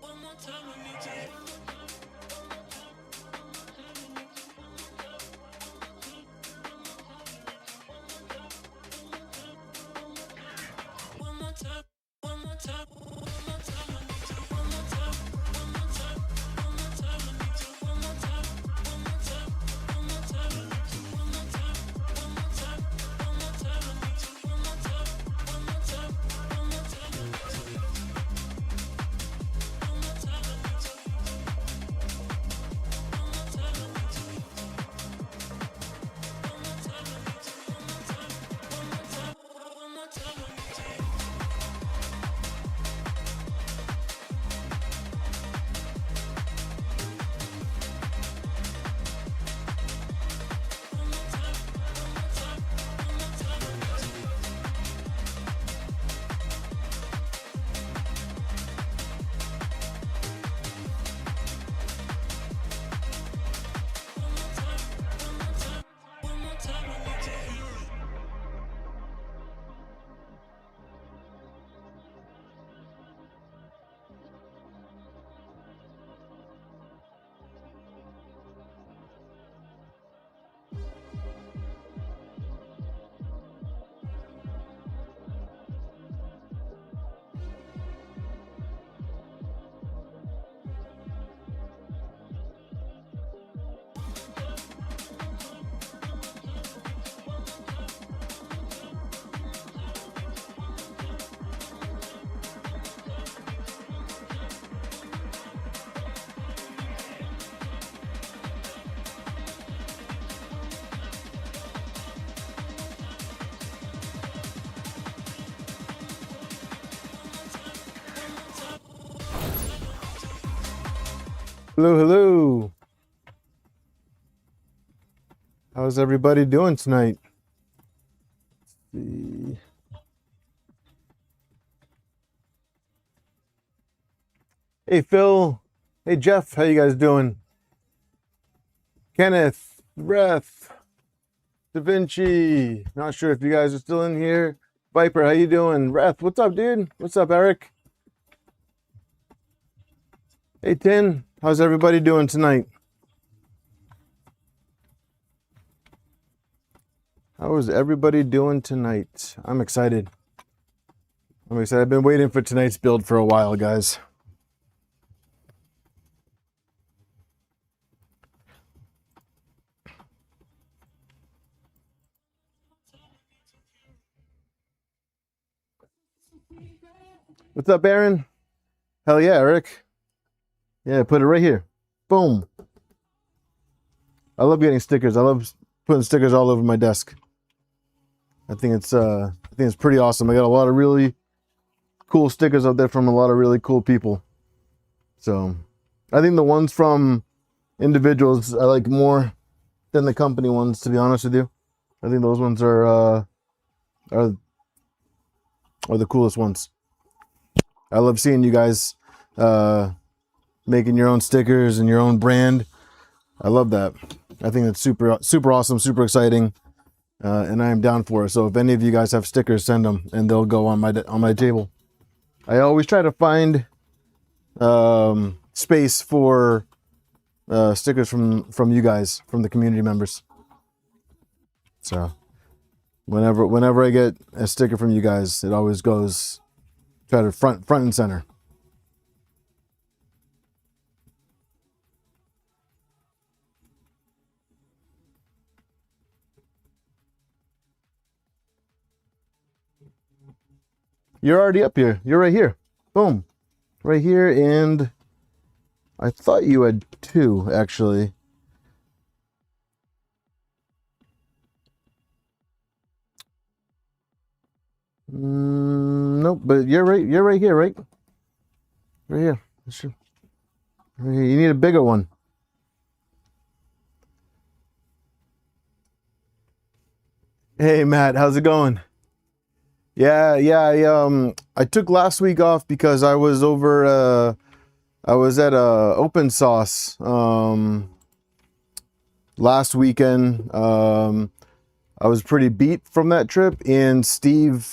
One more time. Hello, hello. How's everybody doing tonight? Let's see. Hey, Phil. Hey, Jeff. How you guys doing? Kenneth, Ref, Da Vinci. Not sure if you guys are still in here. Viper, how you doing? Ref, what's up, dude? What's up, Eric? Hey, Tin. How's everybody doing tonight? How is everybody doing tonight? I'm excited. I've been waiting for tonight's build for a while, guys. What's up, Aaron? Hell yeah, Eric. Yeah, put it right here. Boom. I love getting stickers. I love putting stickers all over my desk. I think it's pretty awesome. I got a lot of really cool stickers out there from a lot of really cool people. So I think the ones from individuals I like more than the company ones, to be honest with you. I think those ones are the coolest ones. I love seeing you guys making your own stickers and your own brand. I love that. I think that's super awesome, super exciting, and I am down for it. So if any of you guys have stickers, send them, and they'll go on my table. I always try to find space for stickers from you guys, from the community members. So whenever I get a sticker from you guys, it always goes try to front and center. You're already up here. You're right here. Boom. Right here, and I thought you had two, actually. Nope, but you're right here, right? Right here. Sure. Right here. You need a bigger one. Hey, Matt, how's it going? Yeah, I took last week off because I was over I was at Open Sauce last weekend. I was pretty beat from that trip, and Steve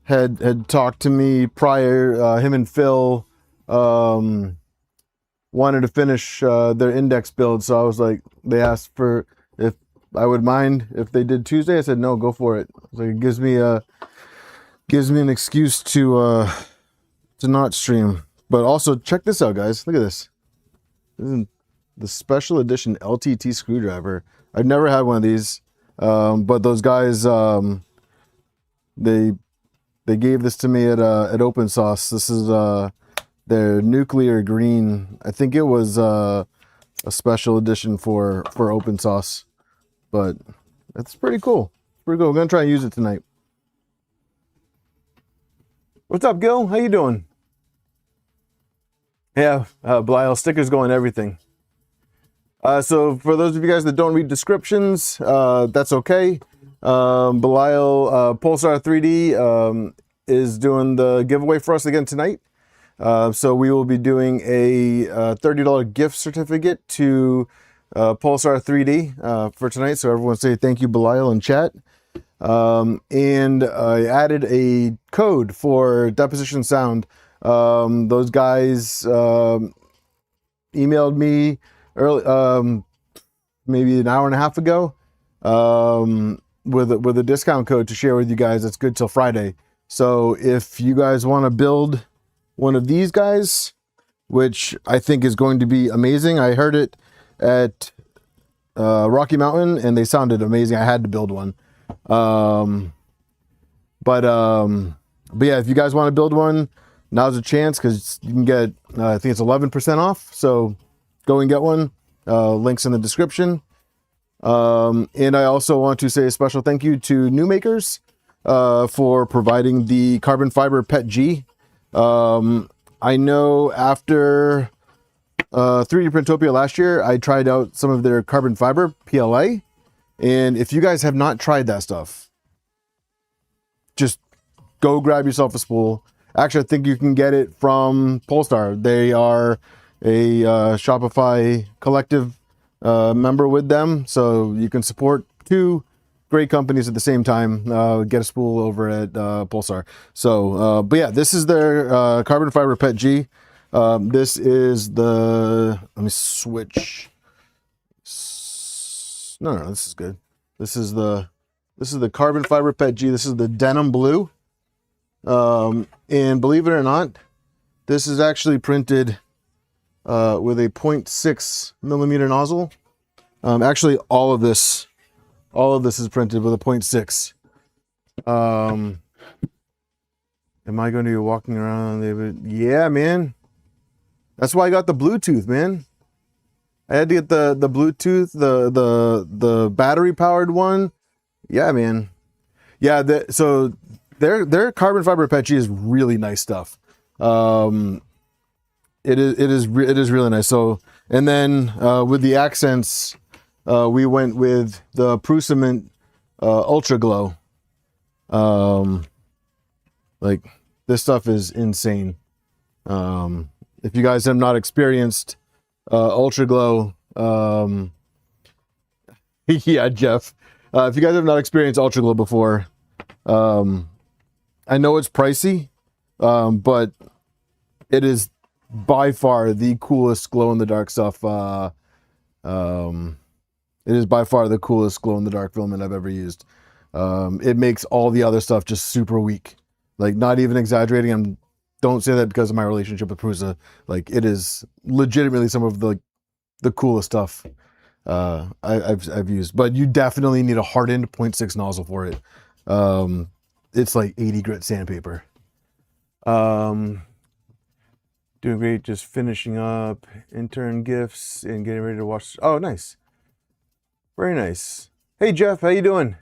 had talked to me prior. Him and Phil wanted to finish their index build, so I was like, they asked for if I would mind if they did Tuesday. I said no, go for it. So it gives me an excuse to not stream. But also check this out, guys. Look at this. This is the special edition LTT screwdriver. I've never had one of these, but those guys they gave this to me at Open Sauce. This is their nuclear green. I think it was a special edition for Open Sauce. But that's pretty cool. We're gonna try and use it tonight. What's up, Gil? How you doing? Yeah, Belial, stickers go on everything. So for those of you guys that don't read descriptions, that's okay. Belial Pulsar 3D is doing the giveaway for us again tonight. So we will be doing a $30 gift certificate to Pulsar 3D for tonight. So everyone say thank you, Belial, in chat. And I added a code for Deposition Sound. Those guys emailed me early, maybe an hour and a half ago, with a discount code to share with you guys. That's good till Friday. So if you guys want to build one of these guys, which I think is going to be amazing. I heard it at Rocky Mountain and they sounded amazing. I had to build one. But yeah, if you guys want to build one, now's a chance, because you can get I think it's 11% off. So go and get one. Links in the description. And I also want to say a special thank you to Numakers for providing the carbon fiber PETG. I know after 3D Printopia last year, I tried out some of their carbon fiber PLA. And if you guys have not tried that stuff, just go grab yourself a spool. Actually, I think you can get it from Polestar. They are a Shopify collective member with them. So you can support two great companies at the same time. Get a spool over at Polestar. So, but yeah, this is their carbon fiber PETG. This is the, let me switch. No, this is good. This is the carbon fiber PETG. This is the denim blue. And believe it or not, this is actually printed with a 0.6 millimeter nozzle. Actually, all of this is printed with a 0.6. Am I going to be walking around? Yeah, man. That's why I got the Bluetooth, man. I had to get the Bluetooth, the battery powered one. Yeah, man. Yeah, so their carbon fiber PETG is really nice stuff. It is really nice. So, and then with the accents, we went with the Prusament Ultraglow. Like, this stuff is insane. If you guys have not experienced Ultraglow, yeah, Jeff. If you guys have not experienced Ultraglow before, I know it's pricey, but it is by far the coolest glow-in-the-dark stuff. It is by far the coolest glow-in-the-dark filament I've ever used. It makes all the other stuff just super weak. Like, not even exaggerating. Don't say that because of my relationship with Prusa. Like, it is legitimately some of the coolest stuff I've used. But you definitely need a hardened 0.6 nozzle for it. It's like 80 grit sandpaper. Doing great, just finishing up intern gifts and getting ready to watch. Oh, nice. Very nice. Hey, Jeff, how you doing?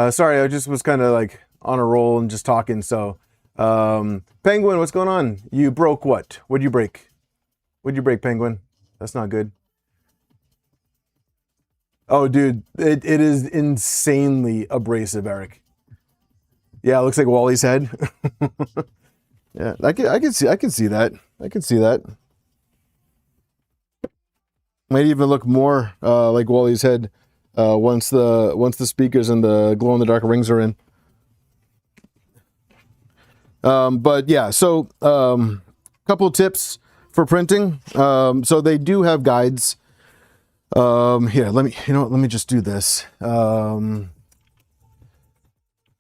Sorry, I just was kind of like on a roll and just talking. So, Penguin, what's going on? You broke what? What'd you break? What'd you break, Penguin? That's not good. Oh, dude, it is insanely abrasive, Eric. Yeah, it looks like Wally's head. Yeah, I can see that. I can see that. Might even look more like Wally's head once the speakers and the glow in the dark rings are in. But yeah, so couple tips for printing. So they do have guides. Here, let me just do this.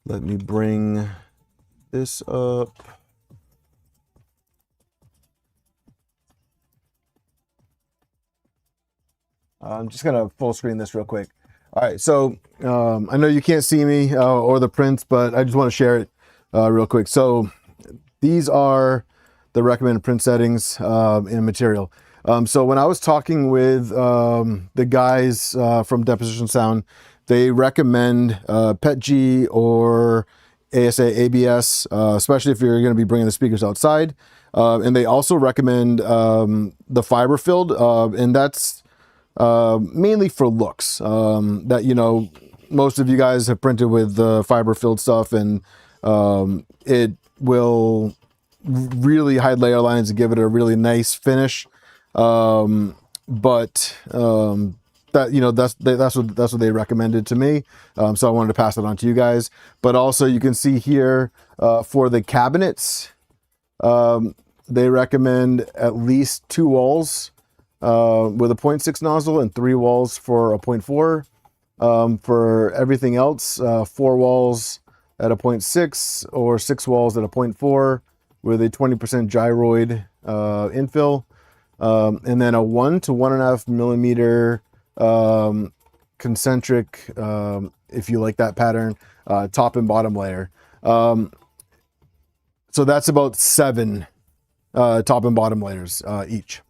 Let me bring this up. I'm just gonna full screen this real quick. All right, so I know you can't see me or the prints, but I just want to share it real quick. So these are the recommended print settings in material. So when I was talking with the guys from Deposition Sound, they recommend PETG or ASA ABS, especially if you're going to be bringing the speakers outside. And they also recommend the fiber filled, and that's mainly for looks. That, you know, most of you guys have printed with the fiber filled stuff, and it will really hide layer lines and give it a really nice finish. But that, you know, that's what they recommended to me. So I wanted to pass it on to you guys. But also you can see here for the cabinets, they recommend at least 2 walls with a 0.6 nozzle and 3 walls for a 0.4. For everything else, 4 walls at a 0.6 or 6 walls at a 0.4 with a 20% gyroid infill. And then a 1 to 1.5 millimeter concentric, if you like that pattern, top and bottom layer. So that's about 7 top and bottom layers each.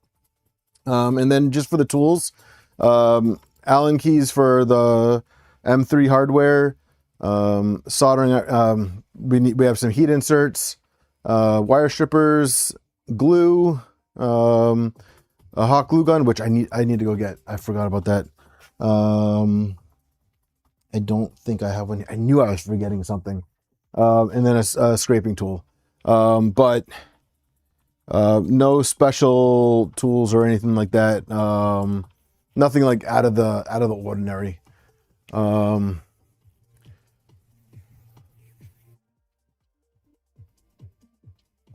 And then just for the tools, Allen keys for the M3 hardware, soldering. We have some heat inserts, wire strippers, glue, a hot glue gun, which I need to go get. I forgot about that. I don't think I have one. I knew I was forgetting something. And then a scraping tool. But no special tools or anything like that. Nothing like out of the ordinary.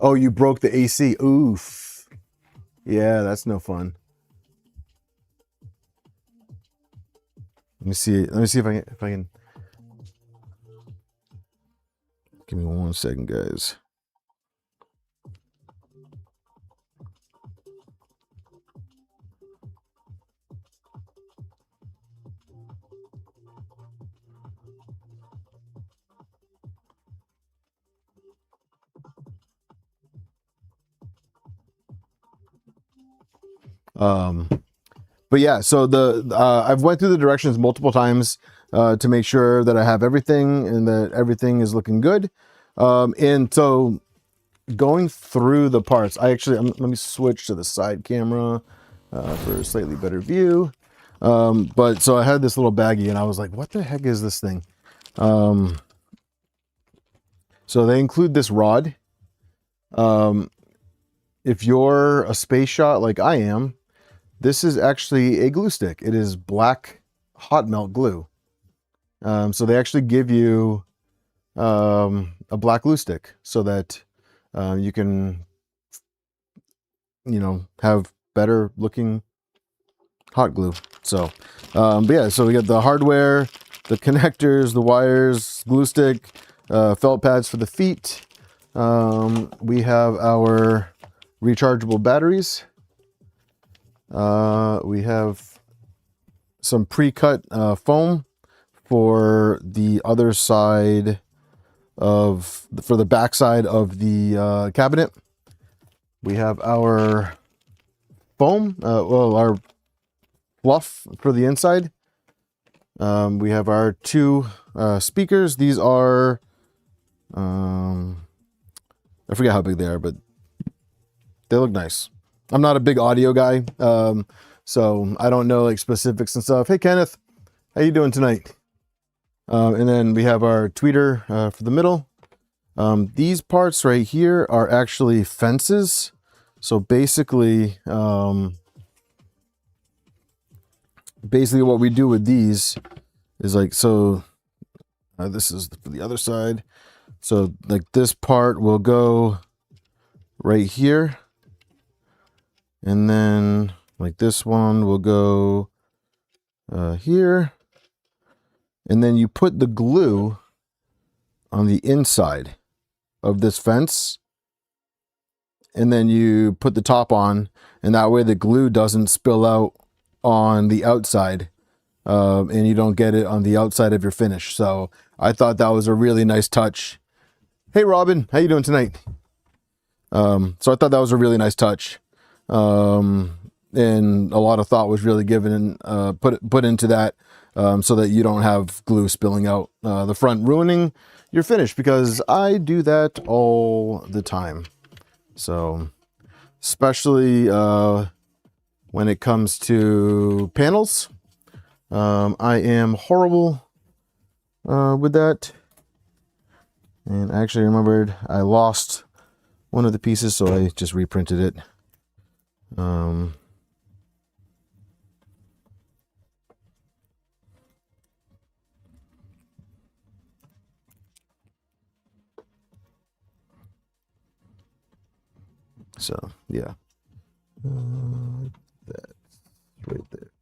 Oh, you broke the AC. Oof. Yeah, that's no fun. Let me see if I can. Give me 1 second, guys. But yeah, so I've went through the directions multiple times to make sure that I have everything and that everything is looking good. And so going through the parts, let me switch to the side camera for a slightly better view. But so I had this little baggie and I was like, what the heck is this thing? So they include this rod. If you're a space shot like I am, this is actually a glue stick. It is black hot melt glue. So they actually give you a black glue stick so that you can, have better looking hot glue. So, but yeah, so we got the hardware, the connectors, the wires, glue stick, felt pads for the feet. We have our rechargeable batteries. We have some pre-cut foam for the other side for the back side of the cabinet. We have our foam, our fluff for the inside. We have our 2 speakers. These are, I forget how big they are, but they look nice. I'm not a big audio guy, so I don't know like specifics and stuff. Hey, Kenneth, how you doing tonight? And then we have our tweeter for the middle. These parts right here are actually fences. So basically, what we do with these is like, so this is for the other side. So like this part will go right here. And then like this one will go here. And then you put the glue on the inside of this fence. And then you put the top on, and that way the glue doesn't spill out on the outside. And you don't get it on the outside of your finish. So I thought that was a really nice touch. Hey, Robin, how you doing tonight? So I thought that was a really nice touch. And a lot of thought was really given and put into that, so that you don't have glue spilling out the front, ruining your finish, because I do that all the time. So especially when it comes to panels, I am horrible with that. And I actually remembered I lost one of the pieces, so I just reprinted it. So yeah, that's right there.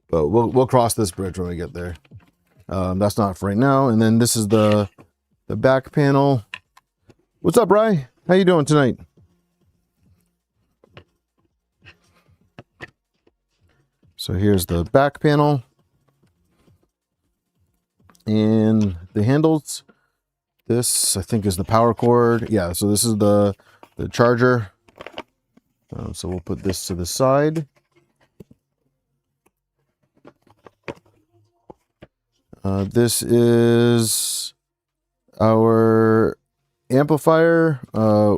But we'll cross this bridge when we get there. That's not for right now. And then this is the back panel. What's up, Rye? How you doing tonight? So here's the back panel and the handles. This I think is the power cord. Yeah, so this is the charger. So we'll put this to the side. This is our amplifier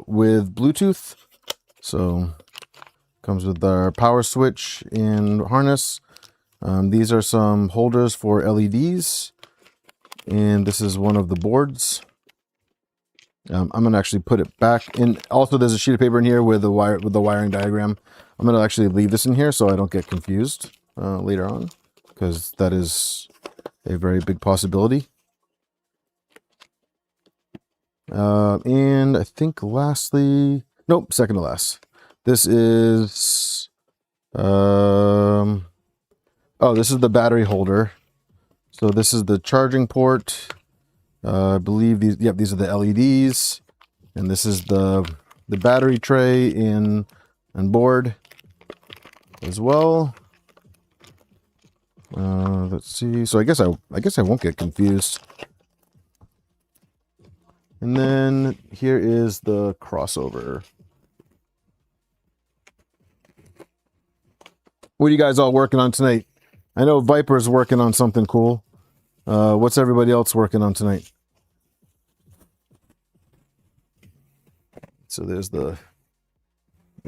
with Bluetooth. So Comes with our power switch and harness. These are some holders for LEDs, and this is one of the boards. I'm gonna actually put it back in. Also, there's a sheet of paper in here with the wiring diagram. I'm gonna actually leave this in here so I don't get confused later on, because that is a very big possibility. And I think lastly, nope, second to last. This is, oh, this is the battery holder. So this is the charging port. I believe these, yep, these are the LEDs, and this is the battery tray and board as well. Let's see. So I guess I won't get confused. And then here is the crossover. What are you guys all working on tonight? I know Viper's working on something cool. What's everybody else working on tonight? So there's the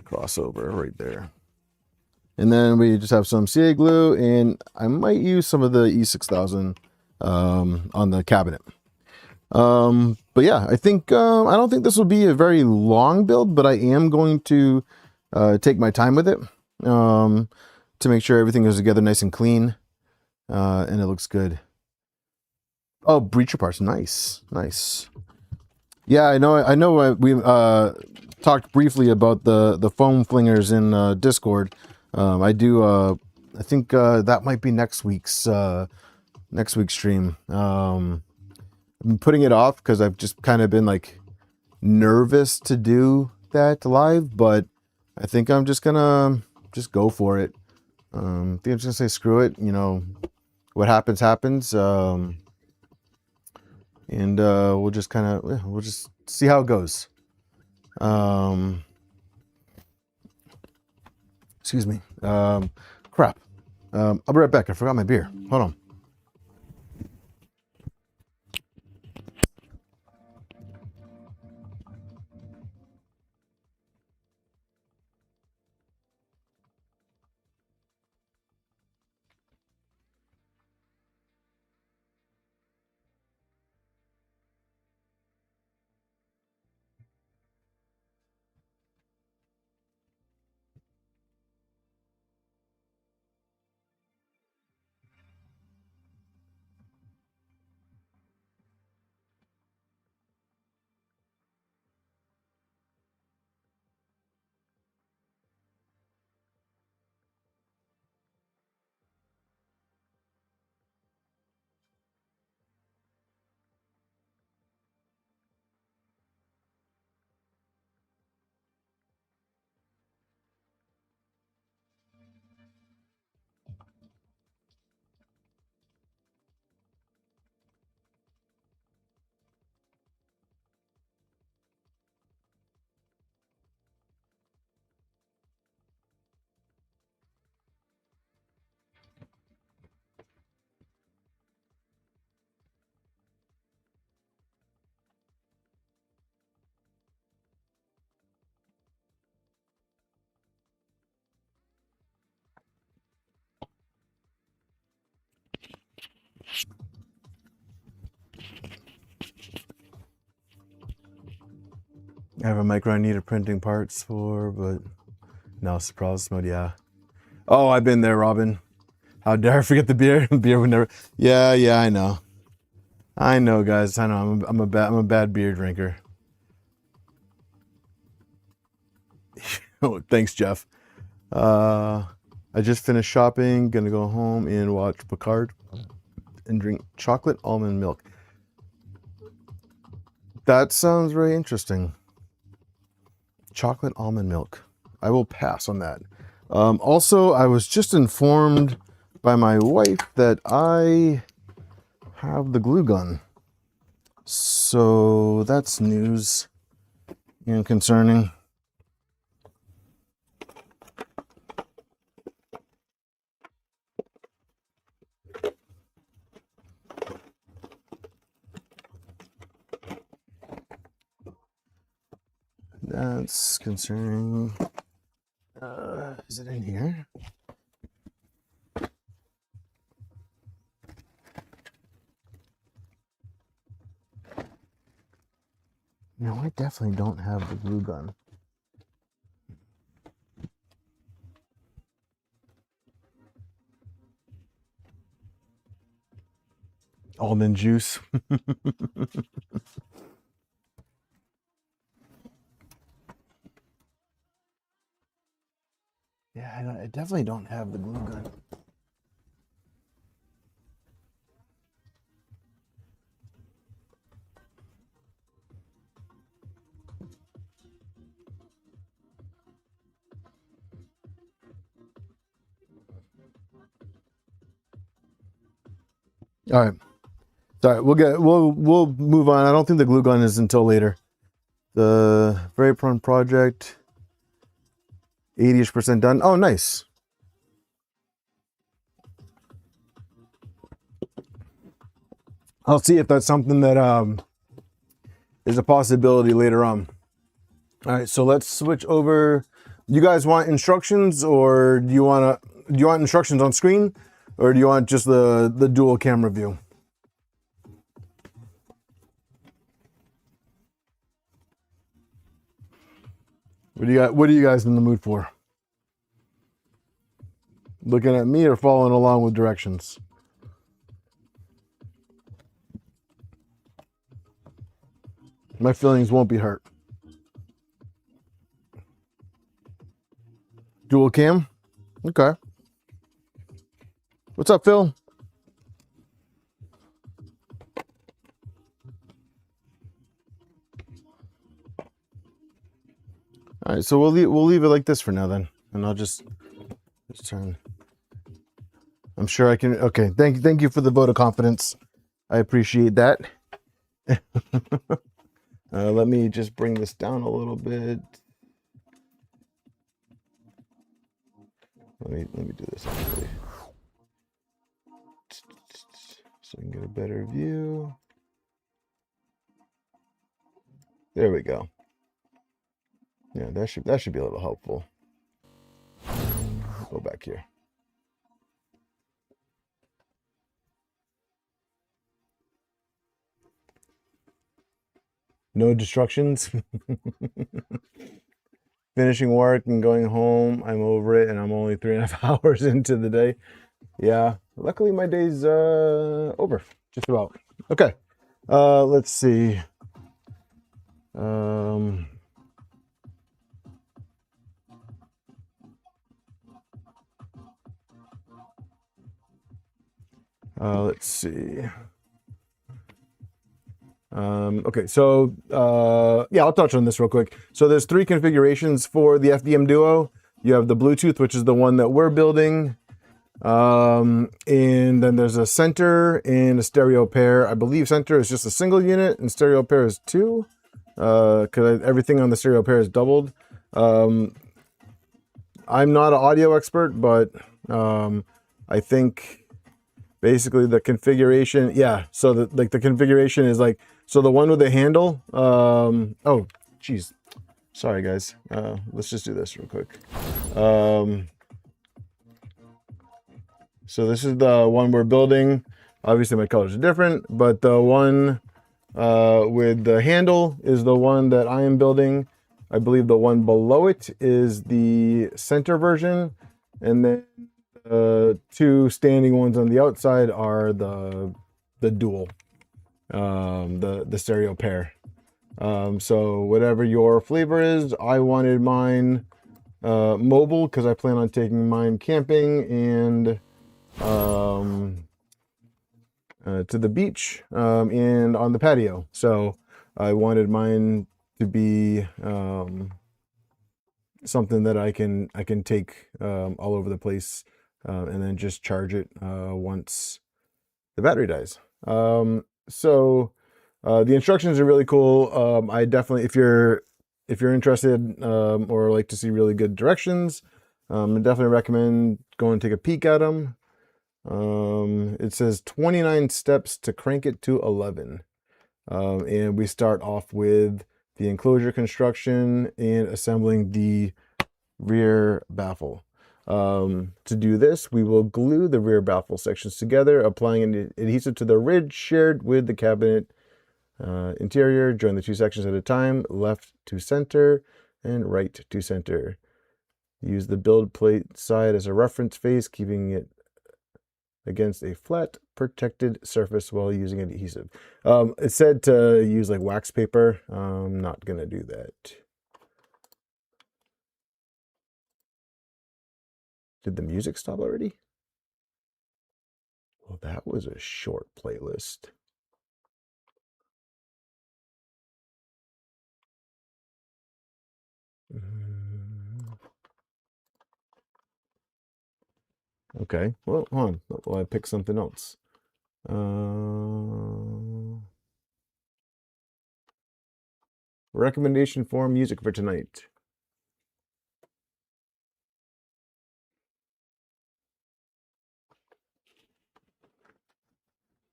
crossover right there. And then we just have some CA glue, and I might use some of the E6000 on the cabinet. But yeah, I think I don't think this will be a very long build, but I am going to take my time with it to make sure everything goes together nice and clean, and it looks good. Oh, breacher parts, nice. Yeah, I know. We talked briefly about the foam flingers in Discord. I do. I think that might be next week's stream. I'm putting it off because I've just kind of been like nervous to do that live, but I think I'm just gonna go for it. I think I'm just gonna say screw it. You know, what happens happens. And we'll just see how it goes. Excuse me. Crap. I'll be right back. I forgot my beer. Hold on. I have a micro I needed printing parts for, but no, surprise mode, yeah. Oh, I've been there, Robin. How dare I forget the beer? Beer would never. Yeah, I know. I know, guys. I know. I'm a bad beer drinker. Oh, thanks, Jeff. I just finished shopping. Gonna go home and watch Picard and drink chocolate almond milk. That sounds very interesting. Chocolate almond milk. I will pass on that. Also, I was just informed by my wife that I have the glue gun. So that's news and concerning. That's concerning. Is it in here? No, I definitely don't have the glue gun. Almond juice. Yeah, I definitely don't have the glue gun. All right. Sorry, we'll move on. I don't think the glue gun is until later. The Very Prone project, 80-ish% done. Oh, nice. I'll see if that's something that is a possibility later on. All right, so let's switch over. You guys want instructions, or do you want instructions on screen, or do you want just the dual camera view? What are you guys in the mood for? Looking at me or following along with directions? My feelings won't be hurt. Dual cam? Okay. What's up, Phil? All right, so we'll leave it like this for now then, and I'll just turn. I'm sure I can. Okay, thank you for the vote of confidence. I appreciate that. Let me just bring this down a little bit. Let me do this actually, so I can get a better view. There we go. Yeah, that should be a little helpful. Go back here. No distractions. Finishing work and going home. I'm over it, and I'm only 3.5 hours into the day. Yeah, luckily my day's over, just about. Okay, let's see. Let's see. Okay, so yeah, I'll touch on this real quick. So there's 3 configurations for the FDMDuo. You have the Bluetooth, which is the one that we're building. And then there's a center and a stereo pair. I believe center is just a single unit and stereo pair is 2. Because everything on the stereo pair is doubled. I'm not an audio expert, but I think basically the configuration, yeah. So the configuration is like, so the one with the handle. Oh, geez, sorry guys. Let's just do this real quick. So this is the one we're building. Obviously my colors are different, but the one with the handle is the one that I am building. I believe the one below it is the center version, and then 2 standing ones on the outside are the dual, the stereo pair. So whatever your flavor is, I wanted mine mobile because I plan on taking mine camping and to the beach and on the patio. So I wanted mine to be something that I can take all over the place and then just charge it once the battery dies. So the instructions are really cool. I definitely, if you're interested or like to see really good directions, I definitely recommend going and take a peek at them. It says 29 steps to crank it to 11. And we start off with the enclosure construction and assembling the rear baffle. To do this, we will glue the rear baffle sections together, applying an adhesive to the ridge shared with the cabinet interior. Join the two sections at a time, left to center and right to center. Use the build plate side as a reference face, keeping it against a flat, protected surface while using adhesive. It said to use like wax paper. I'm not gonna do that. Did the music stop already? Well, that was a short playlist. Okay, well, hold on. Well, I pick something else. Recommendation for music for tonight.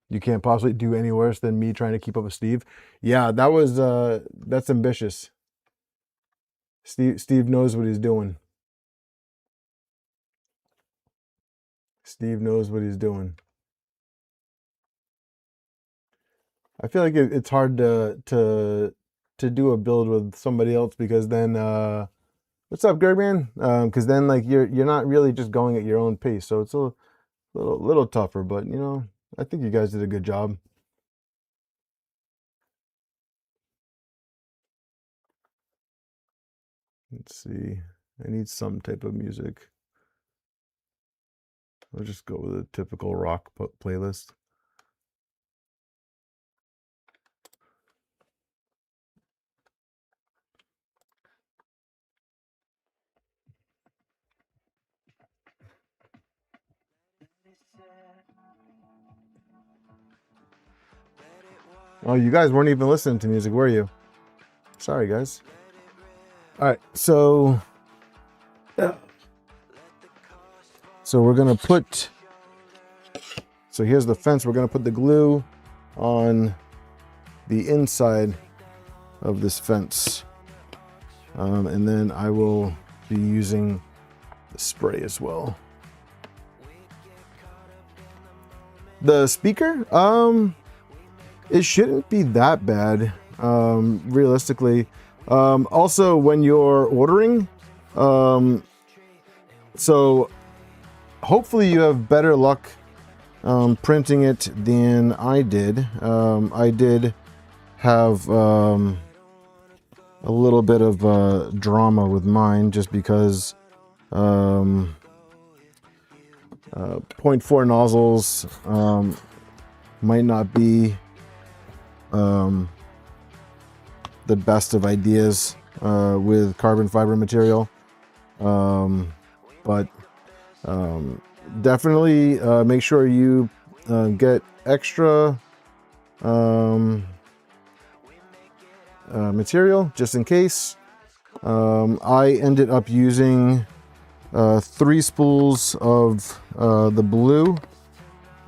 You can't possibly do any worse than me trying to keep up with Steve. Yeah, that was that's ambitious. Steve knows what he's doing. Steve knows what he's doing. I feel like it's hard to do a build with somebody else, because then what's up, Greg man? Because then like you're not really just going at your own pace, so it's a little tougher. But you know, I think you guys did a good job. Let's see. I need some type of music. I'll just go with a typical rock playlist. Oh, you guys weren't even listening to music, were you? Sorry, guys. All right, so we're gonna put. So here's the fence. We're gonna put the glue on the inside of this fence, and then I will be using the spray as well. The speaker, it shouldn't be that bad, realistically. Also, when you're ordering, so hopefully you have better luck printing it than I did. I did have a little bit of drama with mine, just because 0.4 nozzles might not be the best of ideas with carbon fiber material, but definitely make sure you get extra material just in case. I ended up using 3 spools of the blue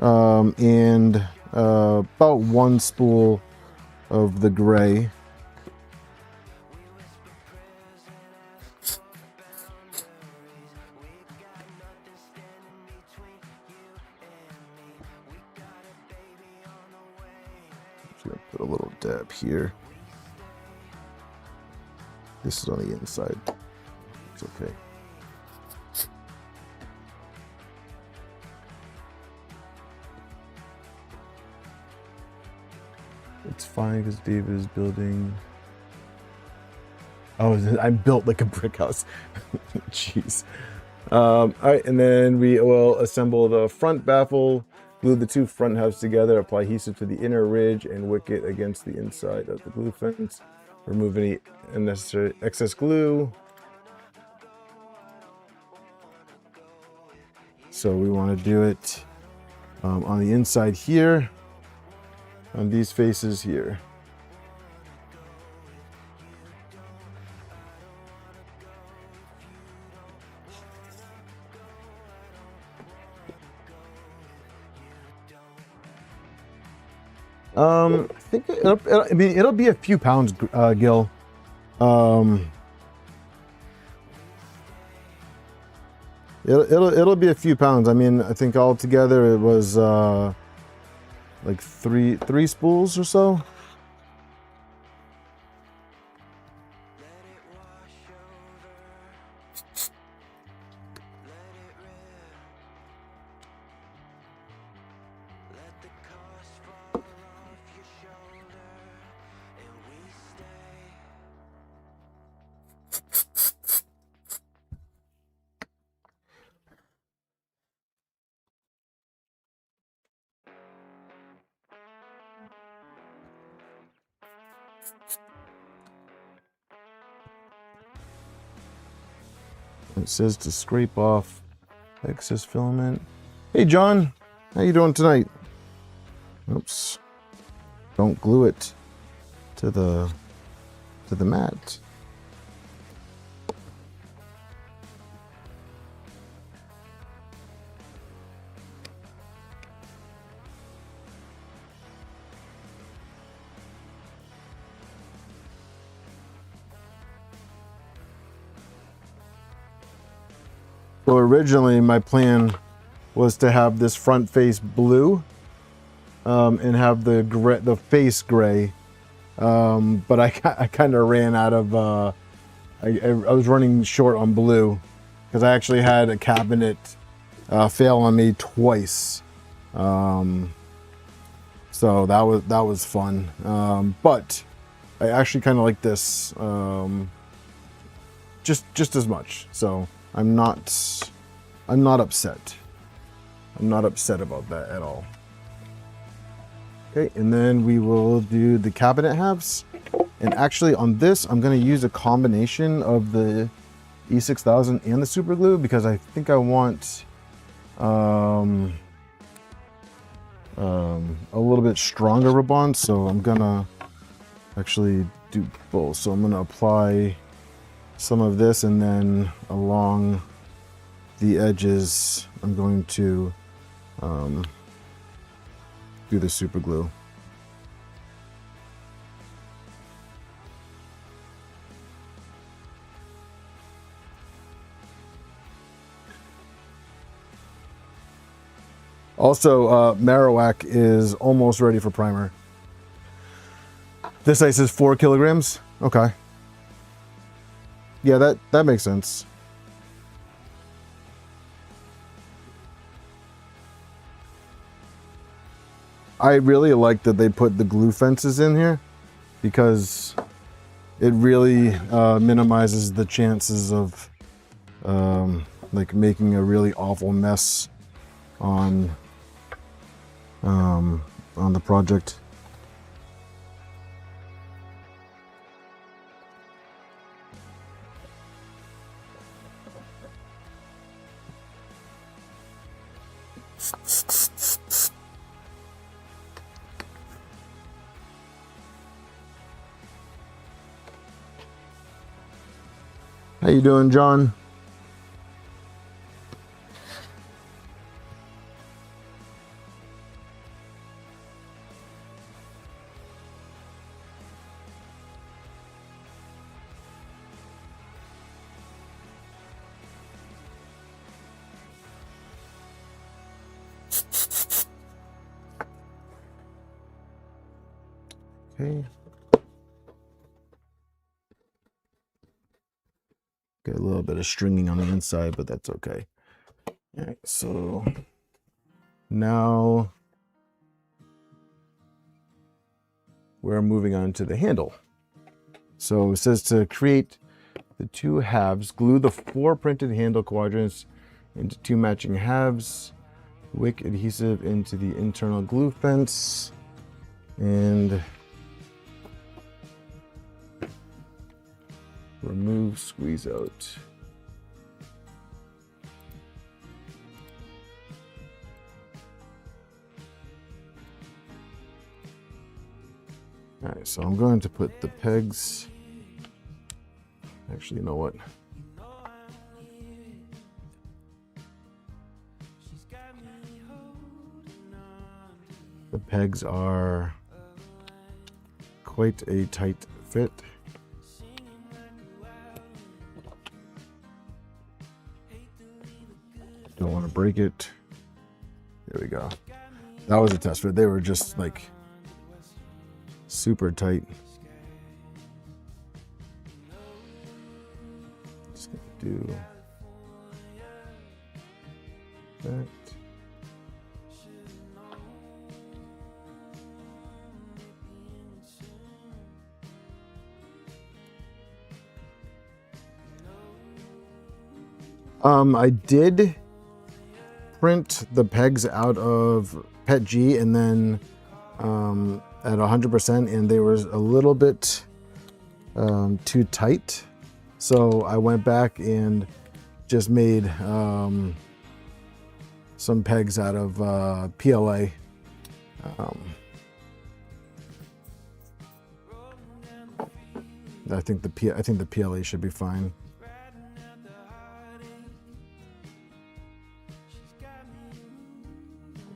and about 1 spool of the gray. Just gonna put a little dab here. This is on the inside. It's okay. It's fine because Dave is building. Oh, I'm built like a brick house. Jeez. All right, and then we will assemble the front baffle, glue the 2 front halves together, apply adhesive to the inner ridge, and wick it against the inside of the glue fence. Remove any unnecessary excess glue. So we want to do it on the inside here, on these faces here. I think it'll be a few pounds, Gil. It'll be a few pounds. I mean, I think altogether it was like three spools or so. It says to scrape off excess filament. Hey John, how you doing tonight? Oops. Don't glue it to the mat. So originally my plan was to have this front face blue and have the face gray, but I kind of ran out of, I was running short on blue because I actually had a cabinet fail on me twice. So that was fun, but I actually kind of like this just as much. So I'm not upset. I'm not upset about that at all. Okay, and then we will do the cabinet halves. And actually on this, I'm going to use a combination of the E6000 and the super glue because I think I want a little bit stronger rub-on. So I'm going to actually do both. So I'm going to apply some of this, and then along the edges I'm going to do the super glue. Also, Marowak is almost ready for primer. This ice is 4 kilograms. Okay. Yeah, that makes sense. I really like that they put the glue fences in here because it really minimizes the chances of like making a really awful mess on the project. How you doing, John? Okay. Got a little bit of stringing on the inside, but that's okay. All right, so now we're moving on to the handle. So it says to create the two halves, glue the 4 printed handle quadrants into 2 matching halves, wick adhesive into the internal glue fence, and remove squeeze out. All right, so I'm going to put the pegs. Actually, you know what? The pegs are quite a tight fit. Don't want to break it. There we go. That was a test fit. They were just like super tight. Just gonna do that. I did print the pegs out of PETG and then at 100%, and they were a little bit too tight. So I went back and just made some pegs out of PLA. I think the PLA should be fine.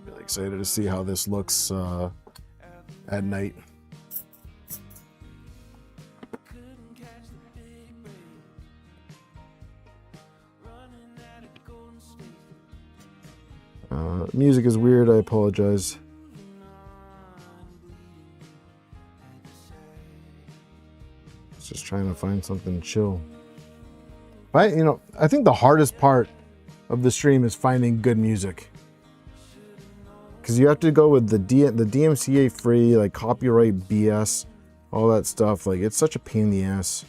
Really excited to see how this looks at night. Music is weird, I apologize. Just trying to find something chill. I think the hardest part of the stream is finding good music, because you have to go with the DMCA free, like copyright BS, all that stuff. Like, it's such a pain in the ass.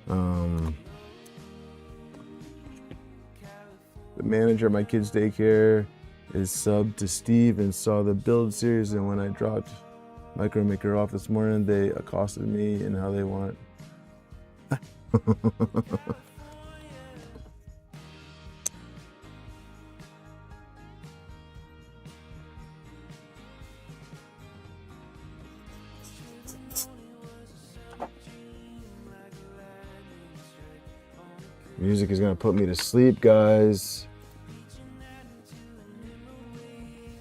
The manager of my kids' daycare is subbed to Steve and saw the build series, and when I dropped Micro Maker off this morning, they accosted me and how they want. Music is gonna put me to sleep, guys.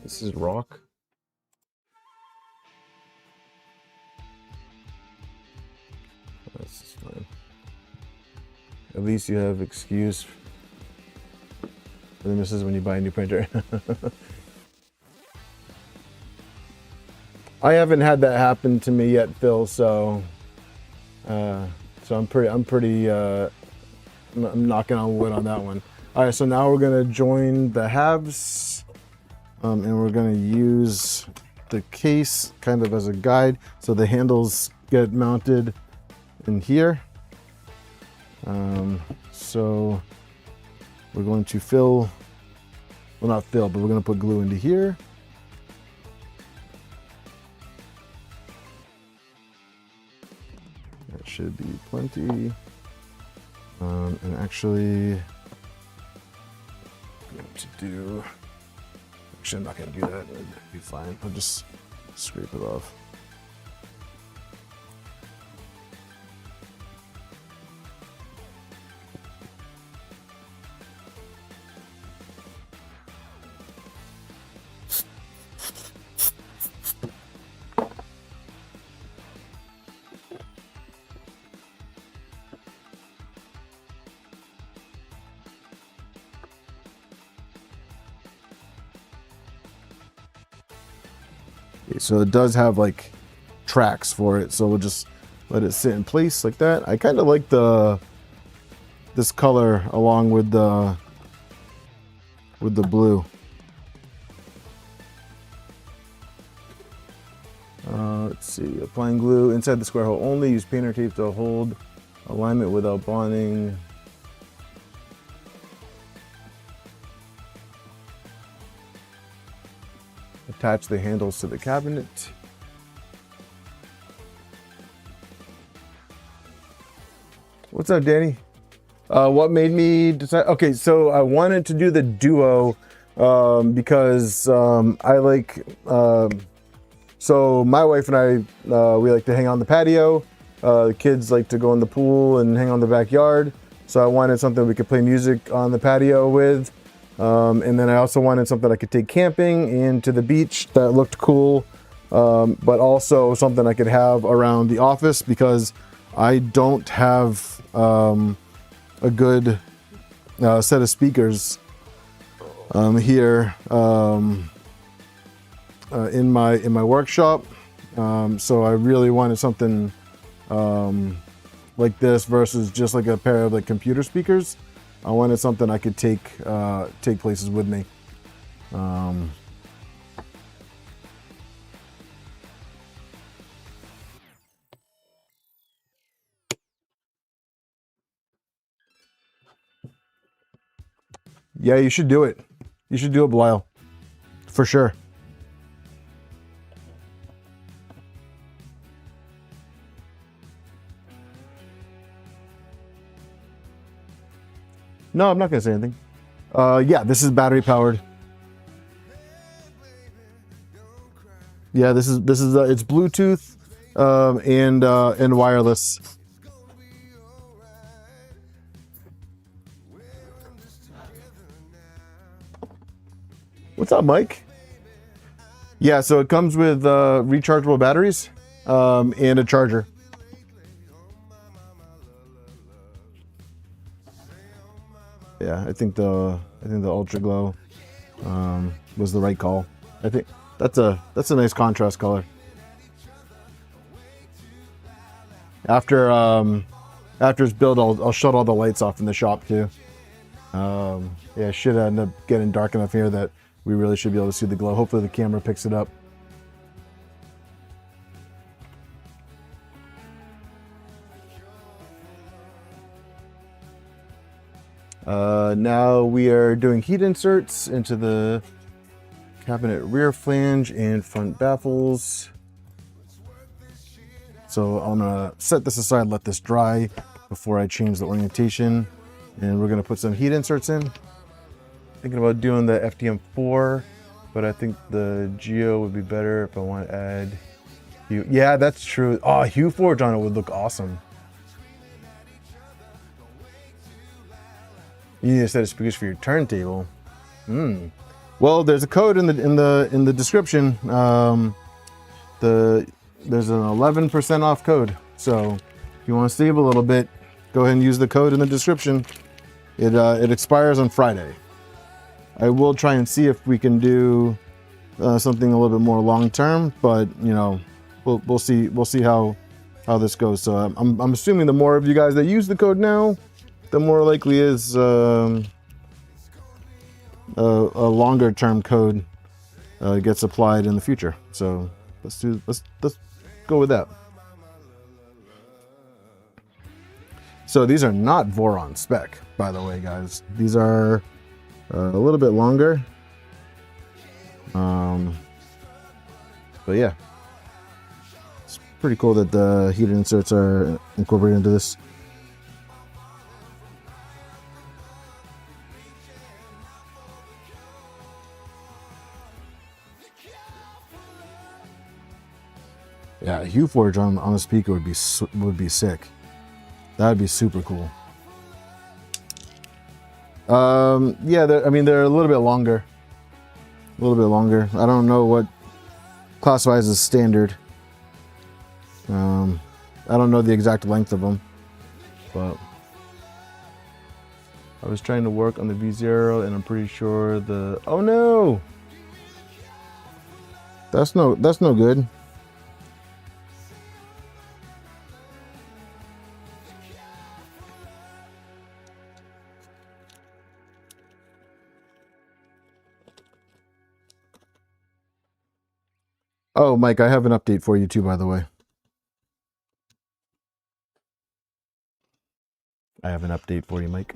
This is rock. This is fine. At least you have excuse for the misses when you buy a new printer. I haven't had that happen to me yet, Phil. So I'm knocking on wood on that one. All right, so now we're gonna join the halves, and we're gonna use the case kind of as a guide. So the handles get mounted in here. So we're going to fill, well, not fill, but we're going to put glue into here. That should be plenty. And actually, I'm going to do, actually I'm not going to do that, it'll be fine. I'll just scrape it off. So it does have like tracks for it, so we'll just let it sit in place like that. I kind of like this color along with the blue. Let's see, applying glue inside the square hole only. Use painter tape to hold alignment without bonding. Attach the handles to the cabinet. What's up, Danny? What made me decide? Okay, so I wanted to do the Duo because I like. So my wife and I, we like to hang on the patio. The kids like to go in the pool and hang on the backyard. So I wanted something we could play music on the patio with. And then I also wanted something I could take camping and to the beach that looked cool, but also something I could have around the office because I don't have a good set of speakers here in my workshop. So I really wanted something like this versus just like a pair of like computer speakers. I wanted something I could take places with me. Yeah, you should do it. You should do it, Belial, for sure. No, I'm not gonna say anything. Yeah, this is battery powered. Yeah, this is it's Bluetooth and wireless. What's up, Mike? Yeah, so it comes with rechargeable batteries and a charger. Yeah, I think the Ultraglow was the right call. I think that's a nice contrast color. After it's built, I'll shut all the lights off in the shop too. Yeah, it should end up getting dark enough here that we really should be able to see the glow. Hopefully the camera picks it up. Now we are doing heat inserts into the cabinet rear flange and front baffles. So I'm gonna set this aside, let this dry before I change the orientation. And we're gonna put some heat inserts in. Thinking about doing the FDM4, but I think the Geo would be better if I want to add hue. Yeah, that's true. Oh, hue forge on it would look awesome. You need a set of speakers for your turntable. Well, there's a code in the description. There's an 11% off code. So if you want to save a little bit, go ahead and use the code in the description. It expires on Friday. I will try and see if we can do something a little bit more long term, but you know, we'll see how this goes. So I'm assuming the more of you guys that use the code now, the more likely is a longer term code gets applied in the future. So let's go with that. So these are not Voron spec, by the way, guys. These are a little bit longer. But yeah, it's pretty cool that the heat inserts are incorporated into this. Yeah, hue forge on the speaker would be sick. That would be super cool. Yeah, they're a little bit longer. A little bit longer. I don't know what classifies as standard. I don't know the exact length of them, but I was trying to work on the V0 and I'm pretty sure the, oh no! That's no good. Oh, Mike, I have an update for you too, by the way. I have an update for you, Mike.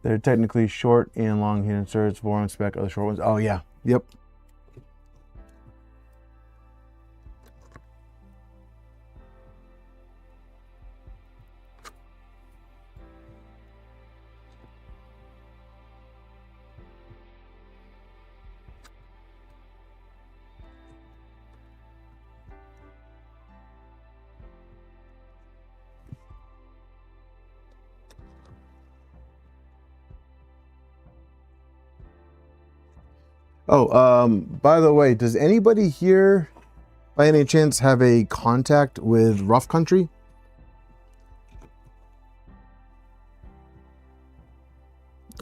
They're technically short and long heat inserts, Voron spec, other short ones. Oh yeah, yep. Oh, by the way, does anybody here, by any chance, have a contact with Rough Country?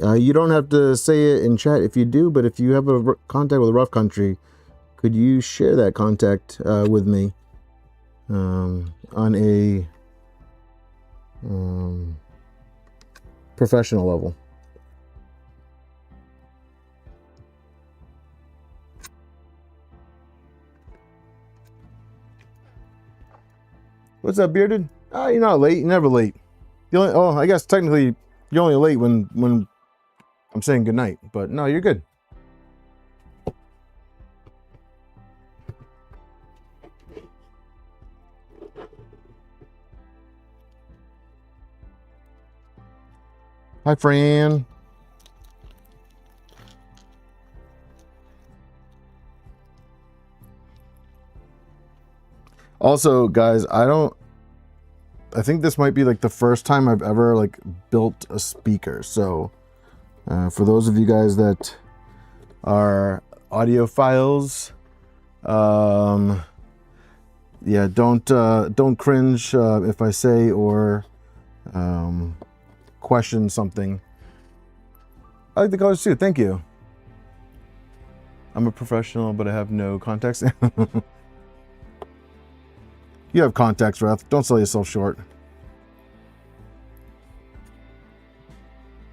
You don't have to say it in chat if you do, but if you have a contact with a rough country, could you share that contact with me on a professional level? What's up, Bearded? You're not late. You're never late. I guess technically you're only late when I'm saying goodnight, but no, you're good. Hi, Fran. Also, guys, I think this might be like the first time I've ever like built a speaker. So for those of you guys that are audiophiles, yeah, don't cringe if I say or question something. I like the colors too. Thank you. I'm a professional, but I have no contacts. You have contacts, Wrath. Don't sell yourself short.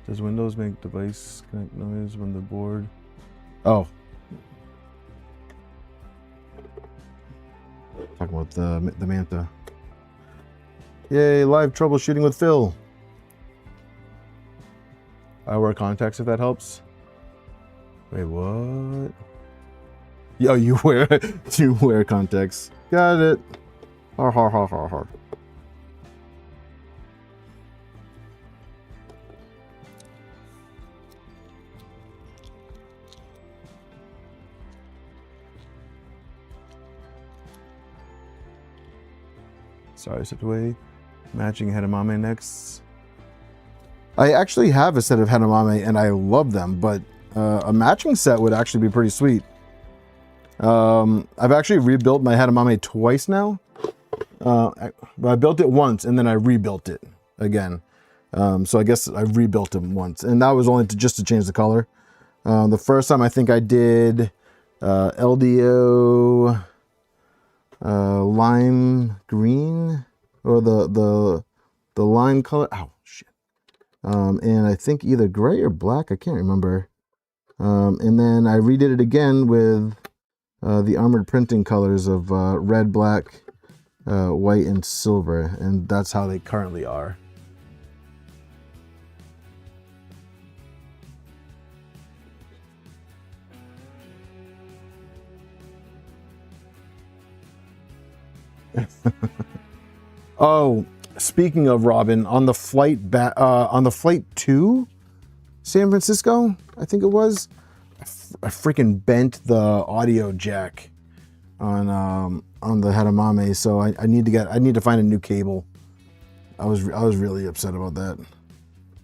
Does Windows make device connect noise when the board? Oh. Talking about the Manta. Yay, live troubleshooting with Phil. I wear contacts if that helps. Wait, what? Yo, you wear contacts. Got it. Har har har har har. Sorry, stepped away. Matching Hedamame next. I actually have a set of Hedamame and I love them, but a matching set would actually be pretty sweet. I've actually rebuilt my Hedamame twice now. I built it once and then I rebuilt it again. So I guess I rebuilt them once, and that was only just to change the color. The first time I think I did LDO lime green, or the lime color. Oh shit! And I think either gray or black. I can't remember. And then I redid it again with the armored printing colors of red, black, white, and silver, and that's how they currently are. Oh, speaking of Robin, on the flight back, on the flight to San Francisco, I think it was, I freaking bent the audio jack on the Hedamame, so I need to find a new cable. I was really upset about that.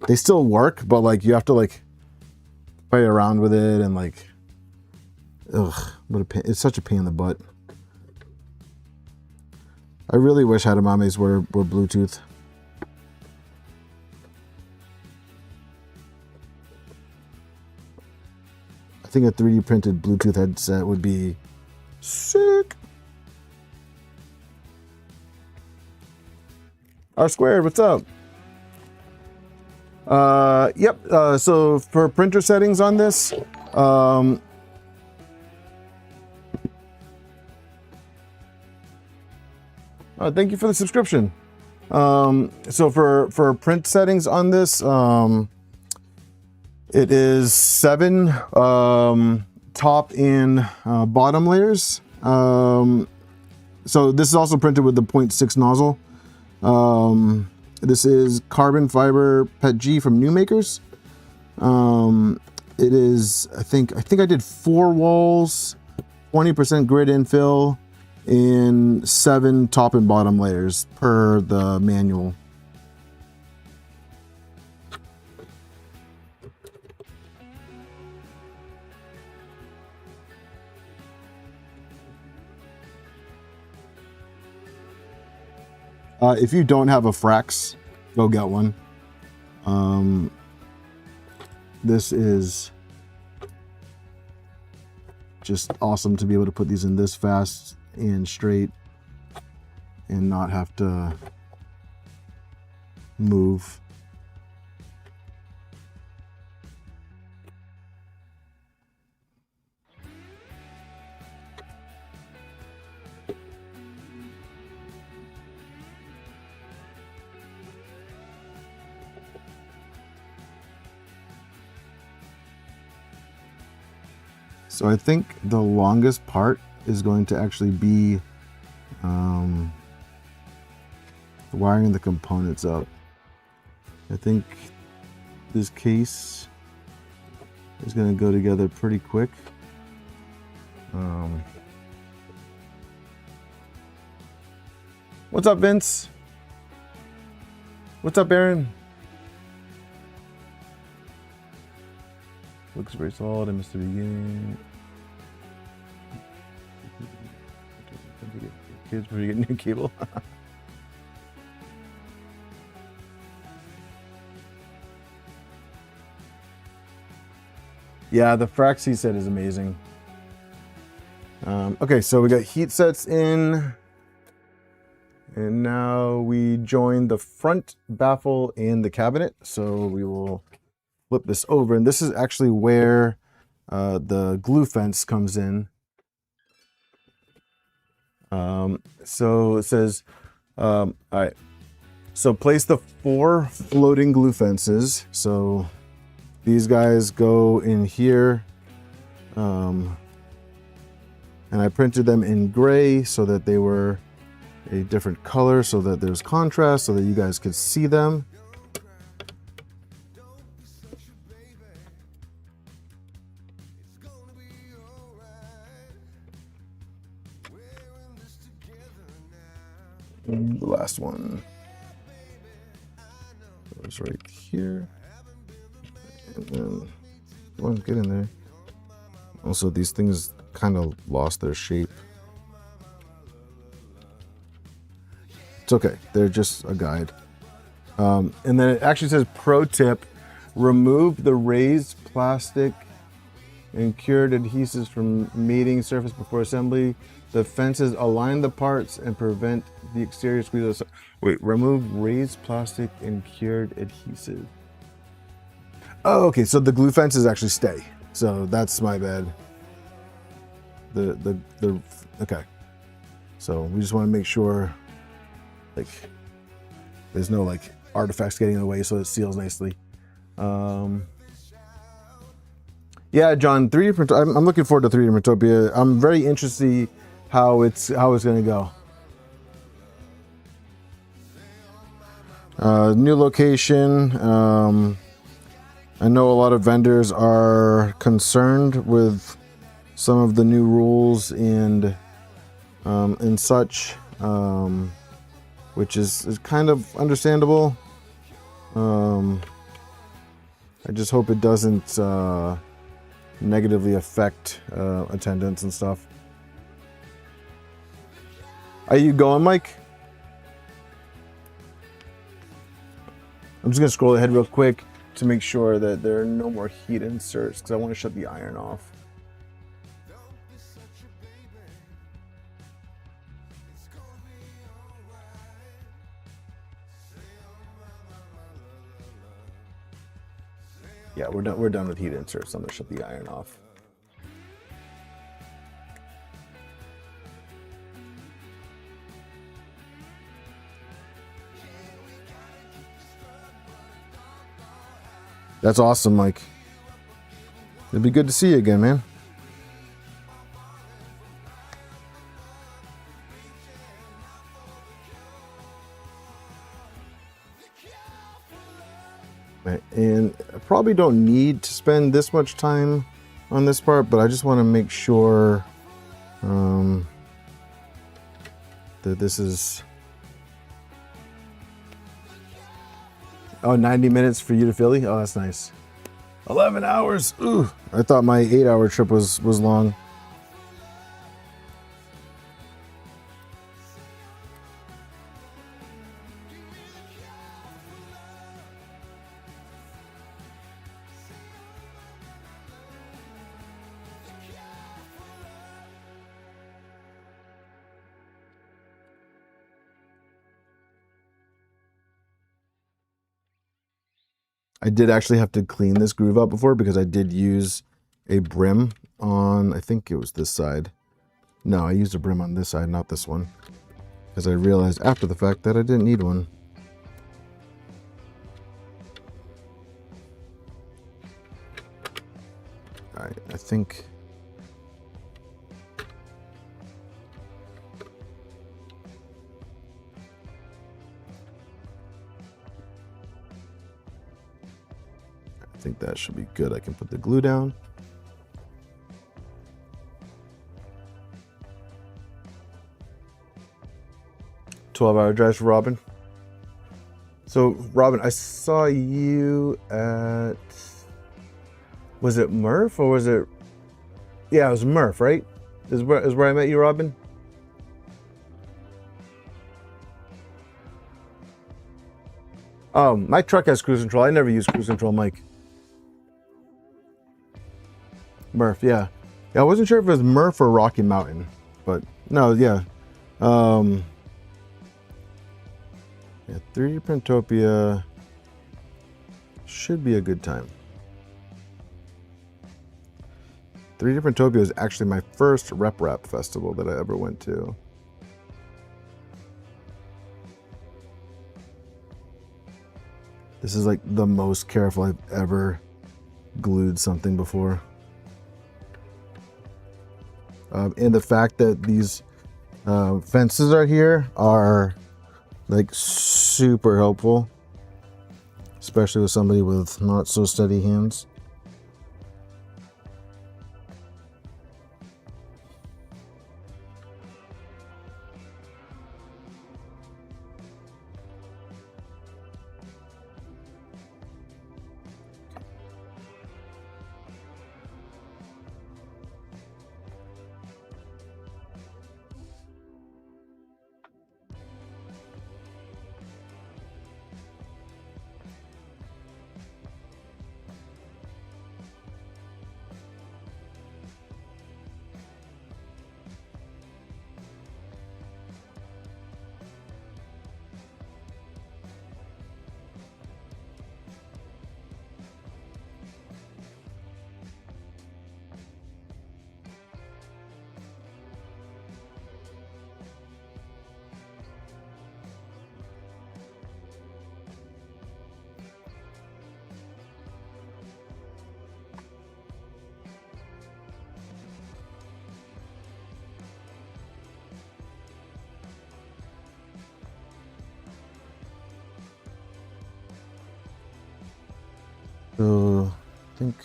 They still work, but like you have to like play around with it, and like, ugh, what a pain. It's such a pain in the butt. I really wish Hedamames were Bluetooth. I think a 3D printed Bluetooth headset would be sick. R squared, what's up? Yep. So for printer settings on this, thank you for the subscription. So for print settings on this, it is 7 top and bottom layers. So this is also printed with the 0.6 nozzle. This is carbon fiber PETG from Numakers. It is, I think I did 4 walls, 20% grid infill, in 7 top and bottom layers per the manual. If you don't have a Frax, go get one. this is just awesome to be able to put these in this fast and straight and not have to move. So I think the longest part is going to actually be wiring the components up. I think this case is going to go together pretty quick. What's up, Vince? What's up, Aaron? Looks very solid. I missed the beginning. Kids before you get new cable. Yeah, the Fraxi set is amazing. Okay, so we got heat sets in, and now we join the front baffle and the cabinet. So we will flip this over, and this is actually where the glue fence comes in. So it says, all right, so place the 4 floating glue fences. So these guys go in here, and I printed them in gray so that they were a different color, so that there's contrast, so that you guys could see them. And the last one goes right here. And then, well, get in there. Also, these things kind of lost their shape. It's okay. They're just a guide. And then it actually says, pro tip, remove the raised plastic and cured adhesives from mating surface before assembly. The fences align the parts and prevent the exterior squeeze. Wait, remove raised plastic and cured adhesive. Oh, okay, so the glue fences actually stay. So that's my bad. Okay. So we just want to make sure, like, there's no like artifacts getting in the way, so it seals nicely. Yeah, John, 3D print. I'm looking forward to 3D Printopia. I'm very interested to see how it's going to go. New location. I know a lot of vendors are concerned with some of the new rules and such, which is kind of understandable. I just hope it doesn't negatively affect attendance and stuff. Are you going, Mike? I'm just gonna scroll ahead real quick to make sure that there are no more heat inserts, because I want to shut the iron off. Yeah, we're done with heat inserts. I'm gonna shut the iron off. That's awesome, Mike. It'd be good to see you again, man. And I probably don't need to spend this much time on this part, but I just want to make sure that this is... Oh, 90 minutes for you to Philly? Oh, that's nice. 11 hours. Ooh, I thought my 8-hour trip was long. I did actually have to clean this groove up before because I did use a brim on, I think it was this side. No, I used a brim on this side, not this one, because I realized after the fact that I didn't need one. All right, I think that should be good. I can put the glue down. "12-hour drives for Robin." So Robin, I saw you at, was it Murph or was it? Yeah, it was Murph, right? Is where I met you, Robin? My truck has cruise control. I never use cruise control, Mike. Murph, yeah. Yeah, I wasn't sure if it was Murph or Rocky Mountain, but no, yeah. Yeah, 3D Printopia should be a good time. 3D Printopia is actually my first rep festival that I ever went to. This is like the most careful I've ever glued something before. And the fact that these fences are here are like super helpful, especially with somebody with not so steady hands. So I think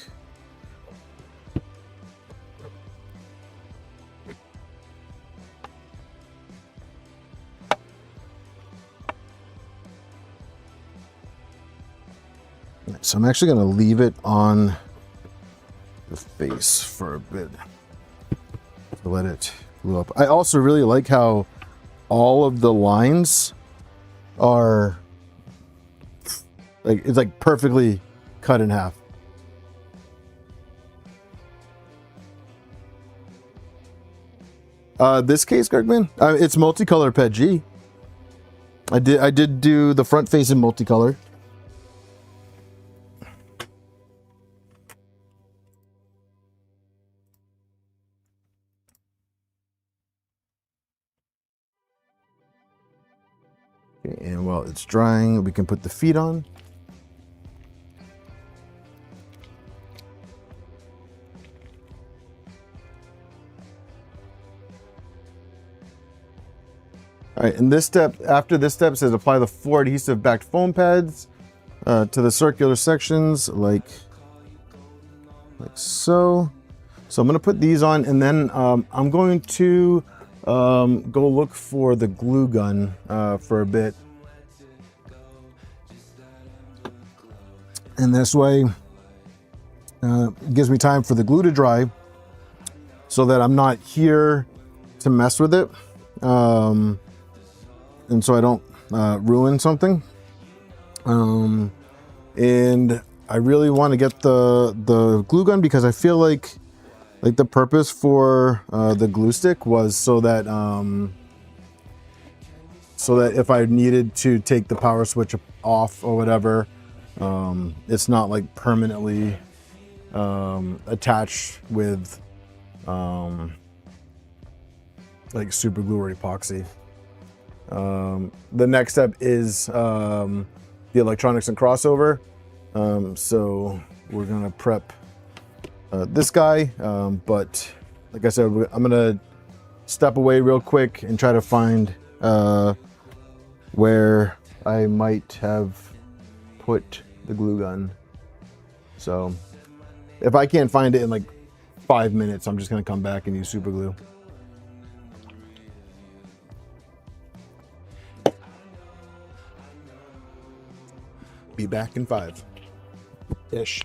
so I'm actually going to leave it on the face for a bit to let it glue up. I also really like how all of the lines are like, it's like perfectly cut in half. This case, Kirkman, it's multicolor PETG. I did do the front face in multicolor. Okay, and while it's drying, we can put the feet on. All right, and this step, after this step, says apply the 4 adhesive backed foam pads to the circular sections, like so. So I'm going to put these on, and then I'm going to go look for the glue gun for a bit. And this way, it gives me time for the glue to dry so that I'm not here to mess with it. And so I don't ruin something. And I really want to get the glue gun because I feel like the purpose for the glue stick was so that if I needed to take the power switch off or whatever, It's not like permanently attached with like super glue or epoxy. The next step is the electronics and crossover. So we're gonna prep this guy, but like I said, I'm gonna step away real quick and try to find where I might have put the glue gun. So if I can't find it in like 5 minutes, I'm just gonna come back and use super glue. Be back in 5-ish.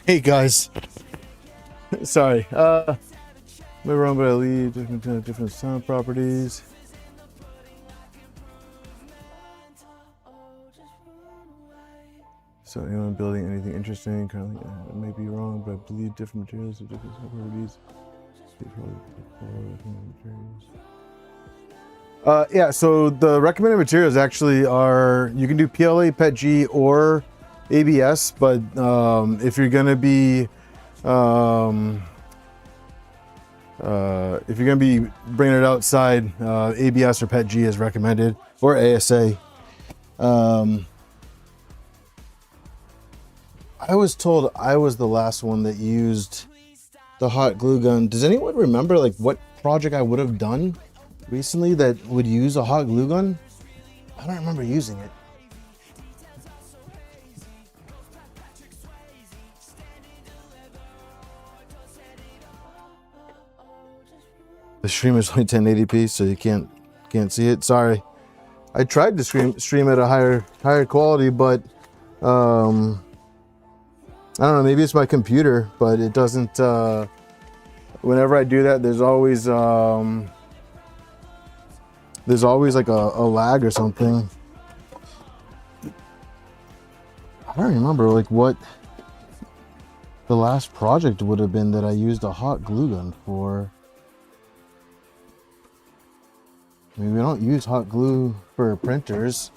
Hey guys, sorry. We're wrong, but I leave different sound properties. So anyone building anything interesting currently, I may be wrong, but I believe different materials have different sound properties. Yeah, so the recommended materials actually are, you can do PLA, PETG, or ABS, but if you're gonna be bringing it outside, ABS or PETG is recommended, or ASA. I was told I was the last one that used the hot glue gun. Does anyone remember like what project I would have done recently that would use a hot glue gun? I don't remember using it. The stream is only 1080p, so you can't see it. Sorry. I tried to stream at a higher quality, but I don't know, maybe it's my computer, but it doesn't, whenever I do that, there's always like a lag or something. I don't remember like what the last project would have been that I used a hot glue gun for. I mean, we don't use hot glue for printers.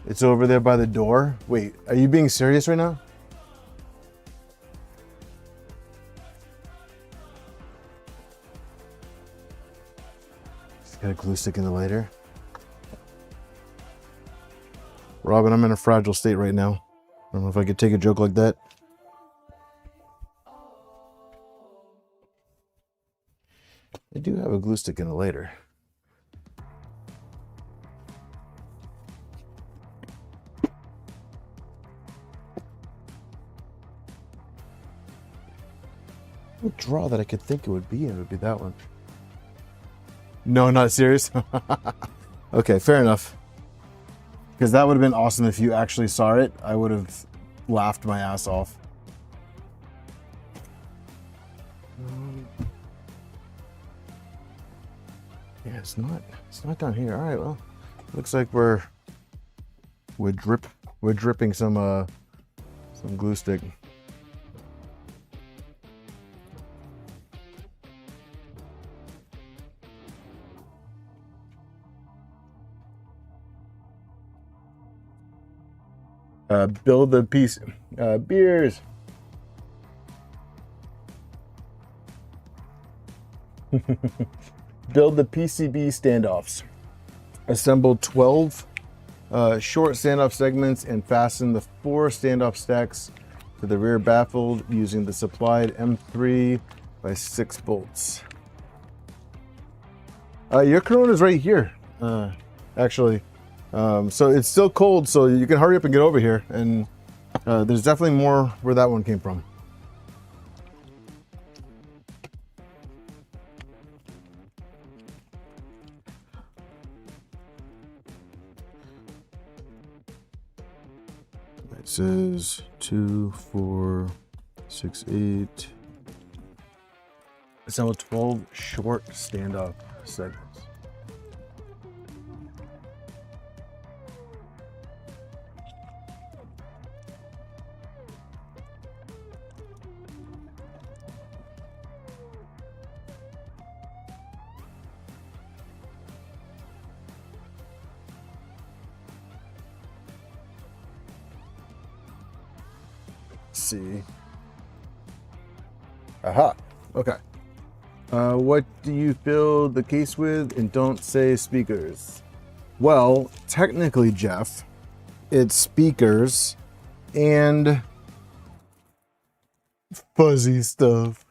It's over there by the door. Wait, are you being serious right now? Got a glue stick in the lighter. Robin, I'm in a fragile state right now. I don't know if I could take a joke like that. I do have a glue stick in the lighter. What draw that I could think it would be that one. No, not serious. Okay, fair enough. Because that would have been awesome if you actually saw it. I would have laughed my ass off. Yeah, it's not down here. All right, well, looks like we're dripping some glue stick. Build the piece, beers. Build the PCB standoffs. Assemble 12 short standoff segments and fasten the 4 standoff stacks to the rear baffle using the supplied M3 by 6 bolts. Your Corona is right here, actually. So it's still cold, so you can hurry up and get over here. And there's definitely more where that one came from. It says 2, 4, 6, 8. Assemble 12 short standoff segments. See. Aha. Okay. What do you fill the case with? And don't say speakers. Well, technically, Jeff, it's speakers and fuzzy stuff.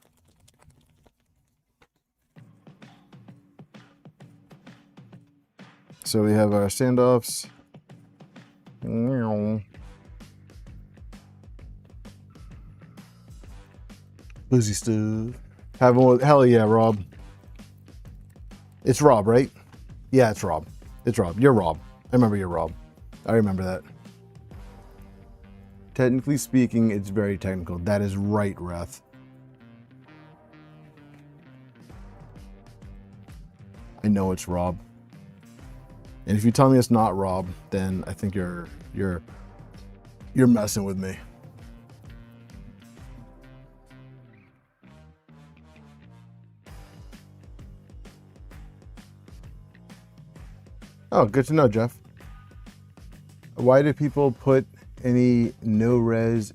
So we have our standoffs. Fuzzy stuff. Hell yeah, Rob. It's Rob, right? Yeah, it's Rob. It's Rob. You're Rob. I remember you're Rob. I remember that. Technically speaking, it's very technical. That is right, Reth. I know it's Rob. And if you tell me it's not Rob, then I think you're messing with me. Oh, good to know, Jeff. Why do people put any no res?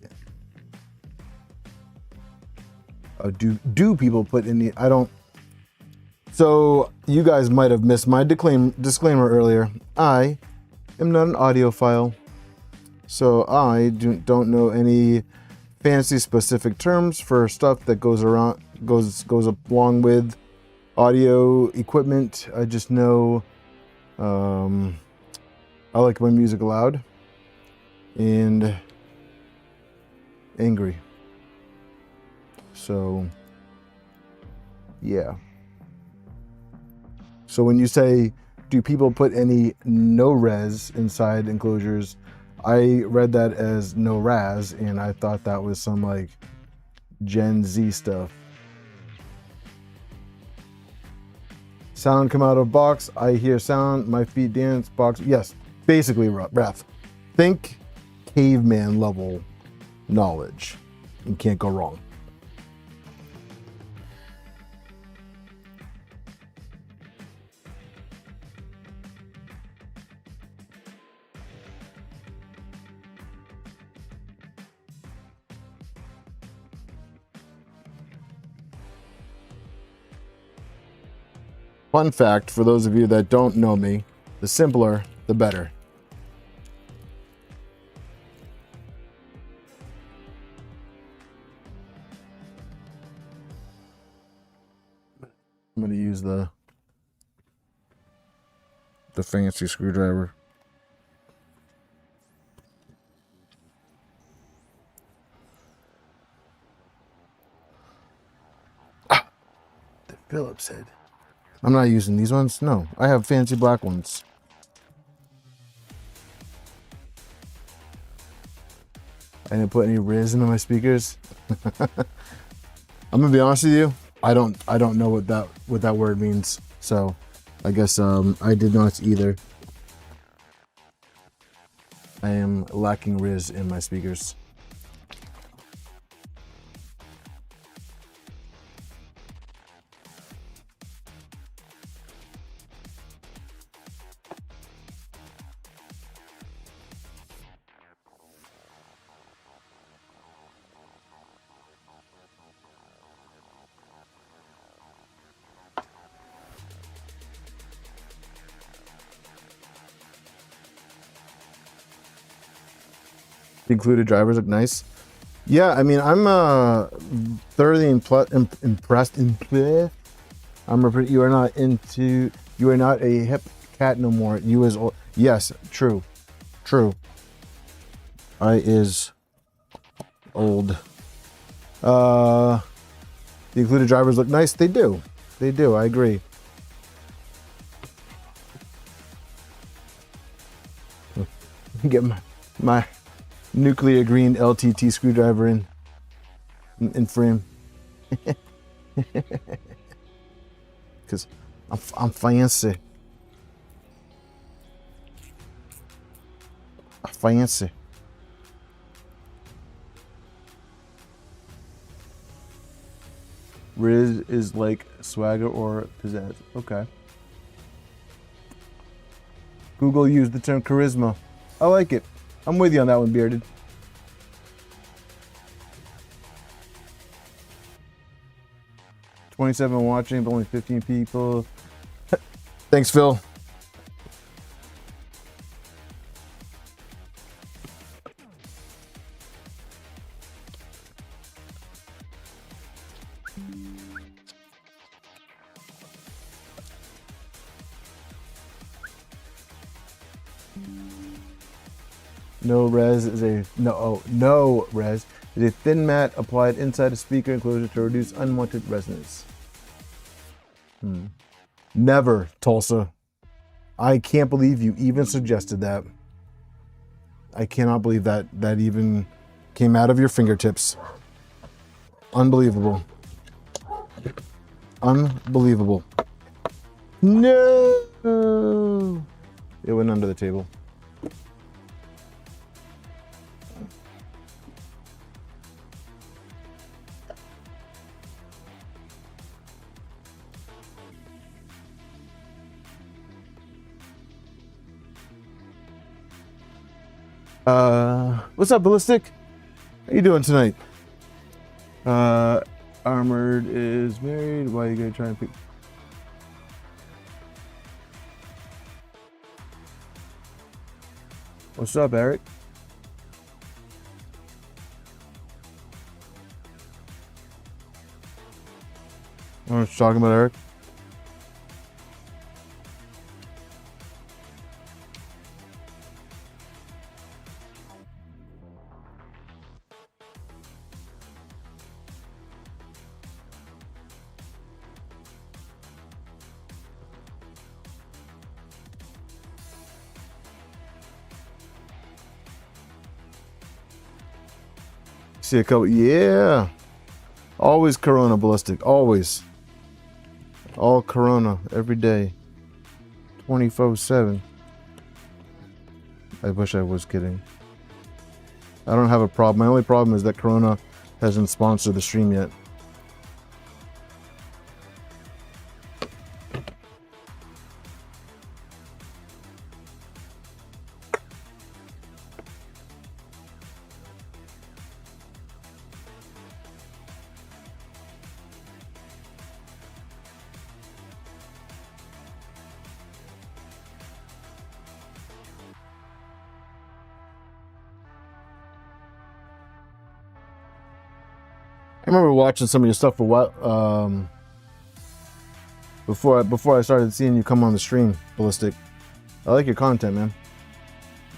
Do people put any? I don't. So you guys might have missed my disclaimer earlier. I am not an audiophile, so I don't know any fancy specific terms for stuff that goes along with audio equipment. I just know I like my music loud and angry. So yeah. So when you say, do people put any no res inside enclosures? I read that as no raz, and I thought that was some like Gen Z stuff. Sound come out of box. I hear sound. My feet dance. Box. Yes, basically, Ref. Think caveman level knowledge. You can't go wrong. Fun fact for those of you that don't know me, the simpler, the better. I'm going to use the fancy screwdriver. Ah, the Phillips head. I'm not using these ones. No, I have fancy black ones. I didn't put any Riz into my speakers. I'm gonna be honest with you. I don't know what that word means. So I guess I did not either. I am lacking Riz in my speakers. The included drivers look nice. Yeah, I mean, I'm thoroughly impressed. You are not a hip cat no more. You is old. Yes, true. I is old. The included drivers look nice. They do. I agree. Get my nuclear green LTT screwdriver in frame. Because I'm fancy. Fancy. Riz is like swagger or pizzazz. Okay. Google used the term charisma. I like it. I'm with you on that one, Bearded. $27 watching, but only 15 people. Thanks, Phil. No res is no res is a thin mat applied inside a speaker enclosure to reduce unwanted resonance. Never, Tulsa. I can't believe you even suggested that. I cannot believe that even came out of your fingertips. Unbelievable. Unbelievable. No! It went under the table. What's up, Ballistic? How you doing tonight? Armored is married. Why are you gonna try and pick? What's up, Eric? I was talking about Eric. See a couple, yeah. Always Corona, Ballistic, always. All Corona, every day. 24/7. I wish I was kidding. I don't have a problem. My only problem is that Corona hasn't sponsored the stream yet. I remember watching some of your stuff for what before I started seeing you come on the stream, Ballistic. I like your content, man.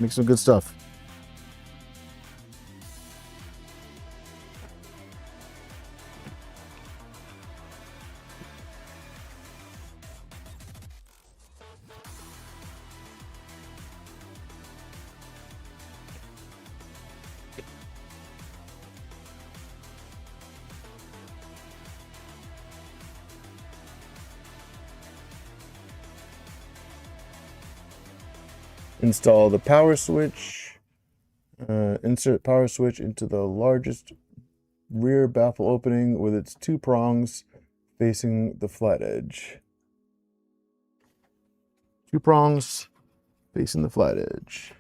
Make some good stuff. Install the power switch. Insert power switch into the largest rear baffle opening with its two prongs facing the flat edge. Two prongs facing the flat edge.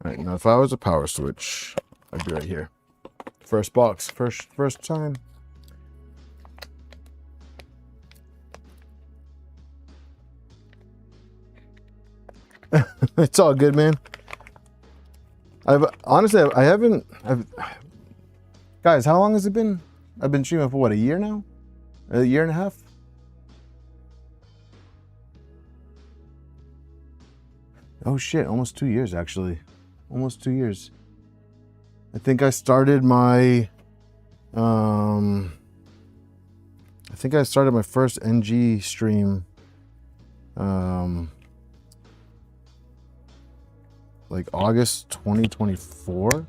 All right, now if I was a power switch, I'd be right here. First box, first time. It's all good, man. Honestly, I haven't. Guys, how long has it been? I've been streaming for what, a year now? A year and a half? Oh shit, almost 2 years actually. Almost 2 years. I think I started my first NG stream like August 2024.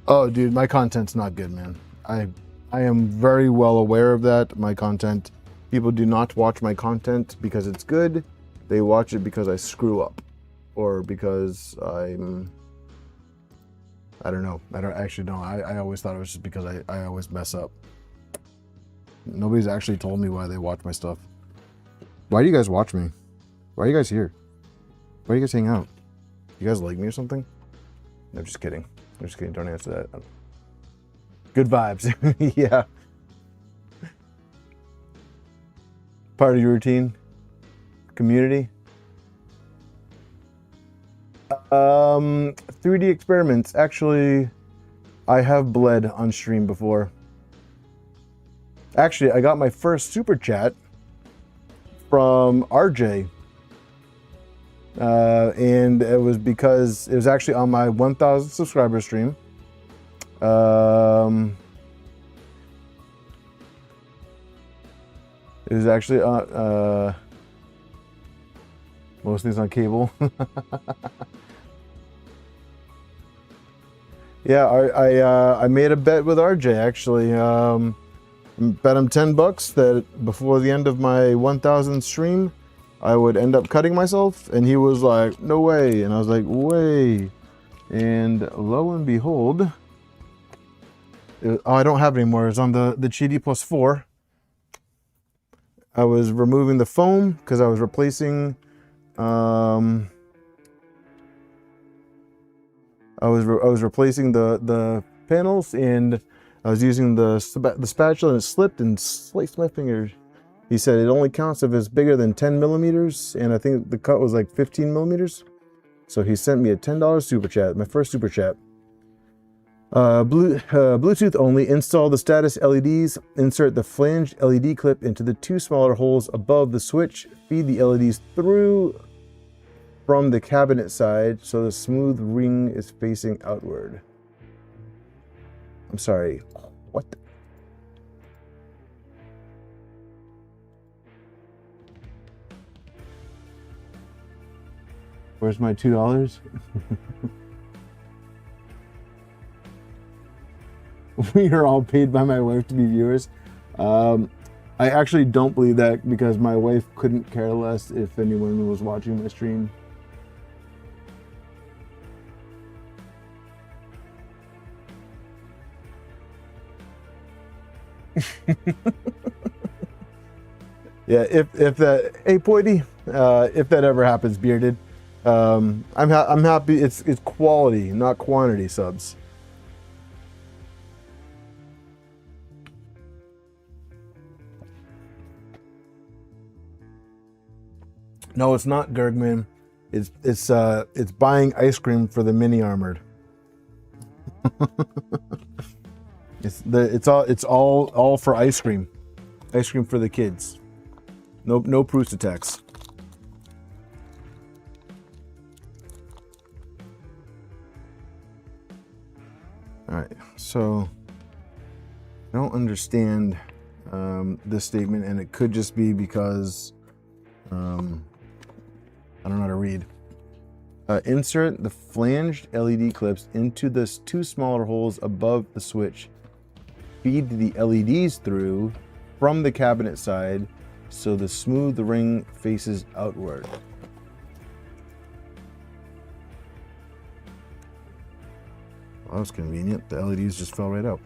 Oh, dude, my content's not good, man. I am very well aware of that. My content, people do not watch my content because it's good. They watch it because I screw up or because I don't know. I don't actually know. I always thought it was just because I always mess up. Nobody's actually told me why they watch my stuff. Why do you guys watch me? Why are you guys here? Why do you guys hang out? You guys like me or something? No, just kidding. I'm just kidding. Don't answer that. Good vibes. Yeah. Part of your routine? Community? 3D experiments. Actually, I have bled on stream before. Actually, I got my first super chat from RJ. And it was because it was actually on my 1,000 subscriber stream. It was actually most things on cable. Yeah, I made a bet with RJ actually. Bet him $10 that before the end of my 1,000 stream, I would end up cutting myself, and he was like, "No way," and I was like, "Way," and lo and behold, I don't have it anymore. It's on the GD Plus 4. I was removing the foam because I was replacing. I was replacing the panels, and I was using the spatula, and it slipped and sliced my fingers. He said it only counts if it's bigger than 10 millimeters, and I think the cut was like 15 millimeters. So he sent me a $10 super chat, my first super chat. Bluetooth only. Install the status LEDs. Insert the flanged LED clip into the 2 smaller holes above the switch. Feed the LEDs through from the cabinet side so the smooth ring is facing outward. I'm sorry, what? Where's my $2? We are all paid by my wife to be viewers. I actually don't believe that because my wife couldn't care less if anyone was watching my stream. Yeah, if that, hey Poity, if that ever happens, Bearded, I'm happy. It's quality, not quantity subs. No, it's not Gergman. It's buying ice cream for the mini armored. It's all for ice cream for the kids. No Proust attacks. All right, so I don't understand this statement, and it could just be because I don't know how to read. Insert the flanged LED clips into the 2 smaller holes above the switch. Feed the LEDs through from the cabinet side so the smooth ring faces outward. Well, that was convenient. The LEDs just fell right out.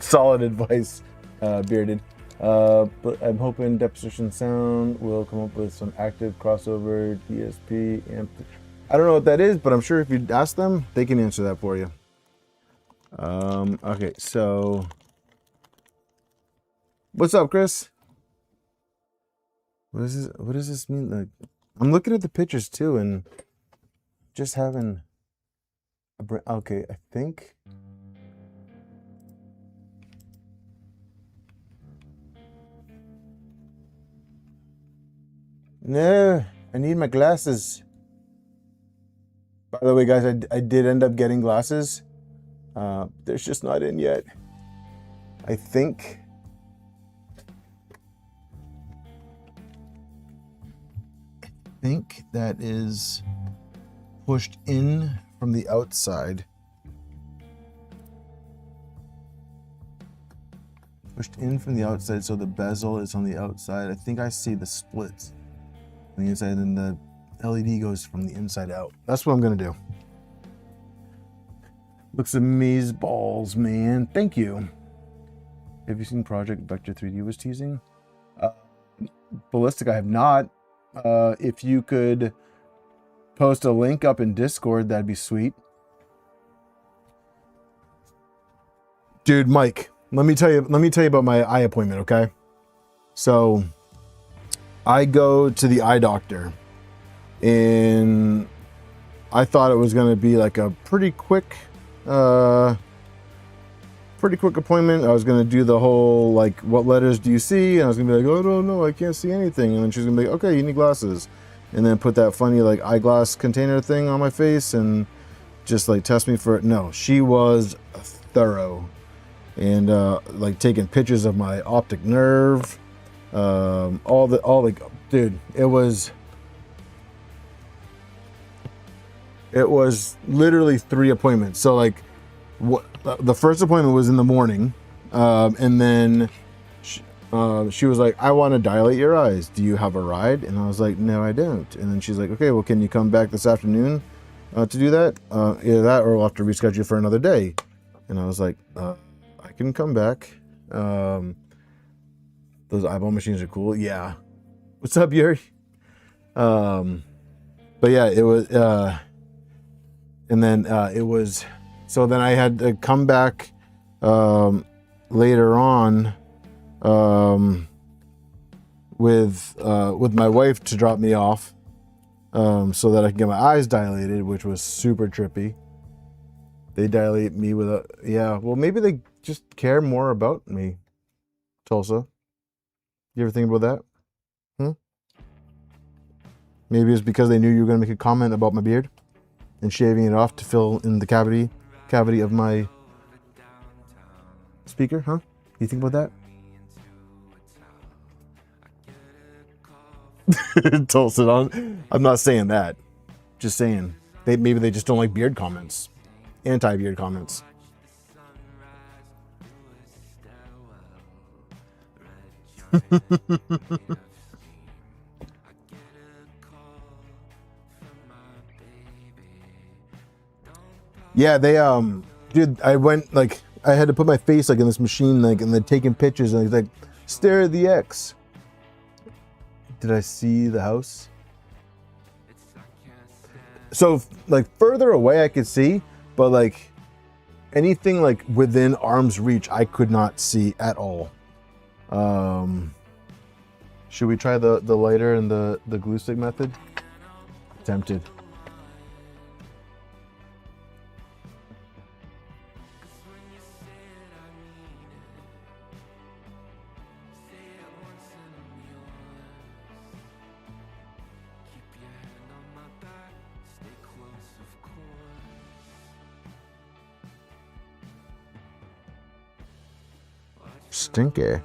Solid advice, Bearded. But I'm hoping Deposition Sound will come up with some active crossover DSP amp. I don't know what that is, but I'm sure if you ask them, they can answer that for you. Okay, so what's up, Chris? What does this mean? Like, I'm looking at the pictures too, and just having okay, I think. No, I need my glasses. By the way, guys, I did end up getting glasses. They're just not in yet. I think. That is pushed in from the outside. Pushed in from the outside, so the bezel is on the outside. I think I see the splits on the inside, and the LED goes from the inside out. That's what I'm gonna do. Looks amaze balls, man. Thank you. Have you seen Project Vector 3D was teasing? Ballistic, I have not. If you could post a link up in Discord, that'd be sweet. Dude, Mike, let me tell you about my eye appointment, okay? So I go to the eye doctor in I thought it was going to be like a pretty quick appointment. I was going to do the whole, like, what letters do you see? And I was going to be like, oh, no, I can't see anything. And then she's going to be like, okay, you need glasses. And then put that funny, like, eyeglass container thing on my face and just, like, test me for it. No, she was thorough. And, like, taking pictures of my optic nerve. Dude, it was literally 3 appointments. So, like, the first appointment was in the morning, and then she was like, I want to dilate your eyes. Do you have a ride? And I was like, no, I don't. And then she's like, okay, well, can you come back this afternoon to do that? Either that or we'll have to reschedule for another day. And I was like, I can come back. Those eyeball machines are cool. Yeah. What's up, Yuri? But yeah, it was, and then it was, so then I had to come back later on with my wife to drop me off so that I can get my eyes dilated, which was super trippy. They dilate me with a, yeah, well, maybe they just care more about me, Tulsa. You ever think about that? Maybe it's because they knew you were going to make a comment about my beard and shaving it off to fill in the cavity of my speaker, huh? You think about that? Tulsa on. I'm not saying that. Just saying. Maybe they just don't like beard comments. Anti-beard comments. Yeah, they dude, I went, like, I had to put my face like in this machine, like, and then taking pictures, and like stare at the X. Did I see the house? So, like, further away I could see, but like anything like within arm's reach I could not see at all. Should we try the lighter and the glue stick method? Tempted. Stinky.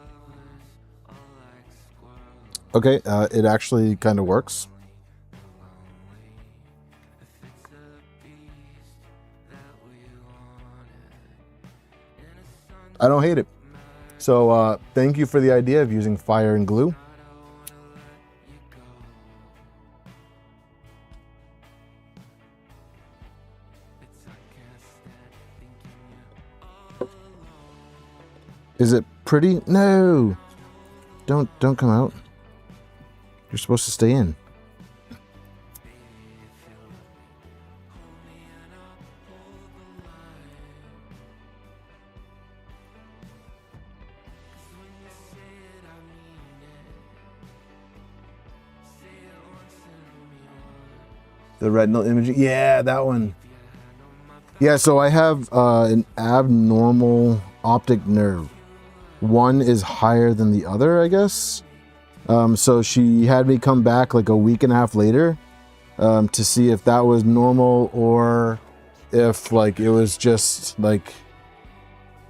Okay, it actually kind of works. I don't hate it. So thank you for the idea of using fire and glue. Is it pretty? No. Don't come out. You're supposed to stay in. The retinal imaging. Yeah, that one. Yeah, so I have an abnormal optic nerve. One is higher than the other, I guess. So she had me come back like a week and a half later to see if that was normal or if like it was just like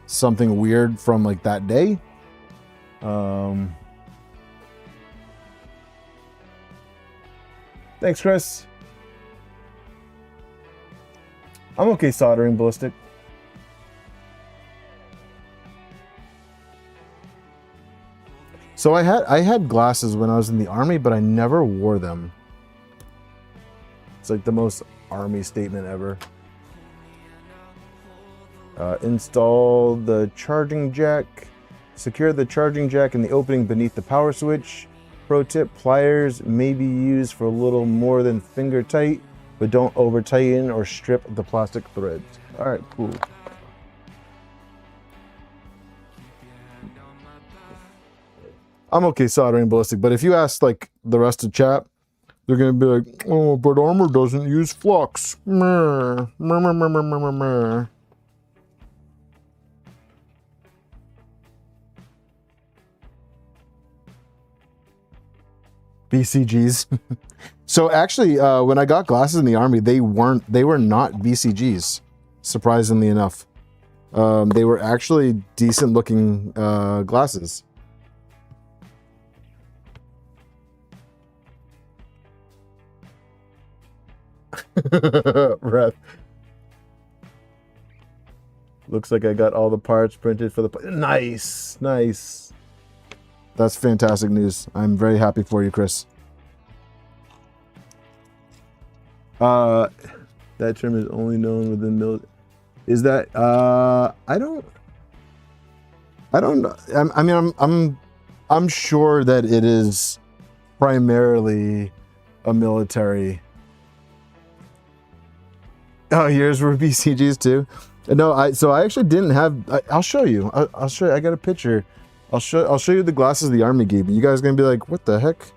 something weird from like that day. Thanks, Chris. I'm okay soldering ballistic. So I had glasses when I was in the army, but I never wore them. It's like the most army statement ever. Install the charging jack. Secure the charging jack in the opening beneath the power switch. Pro tip, pliers may be used for a little more than finger tight, but don't over tighten or strip the plastic threads. All right, cool. I'm okay soldering ballistic, but if you ask like the rest of chat, They're gonna be like, oh, but armor doesn't use flux. Meh, meh, meh, meh, meh, meh, meh. BCGs. So actually, when I got glasses in the army, they were not BCGs, surprisingly enough. They were actually decent looking glasses. Rep. Looks like I got all the parts printed for the... Nice, nice. That's fantastic news. I'm very happy for you, Chris. That term is only known within military. Is that I don't know. I mean, I'm sure that it is primarily a military. Oh, yours were BCGs too. No, I actually didn't have. I'll show you. I'll show you. I got a picture. I'll show you the glasses the army gave me. You guys are gonna be like, what the heck?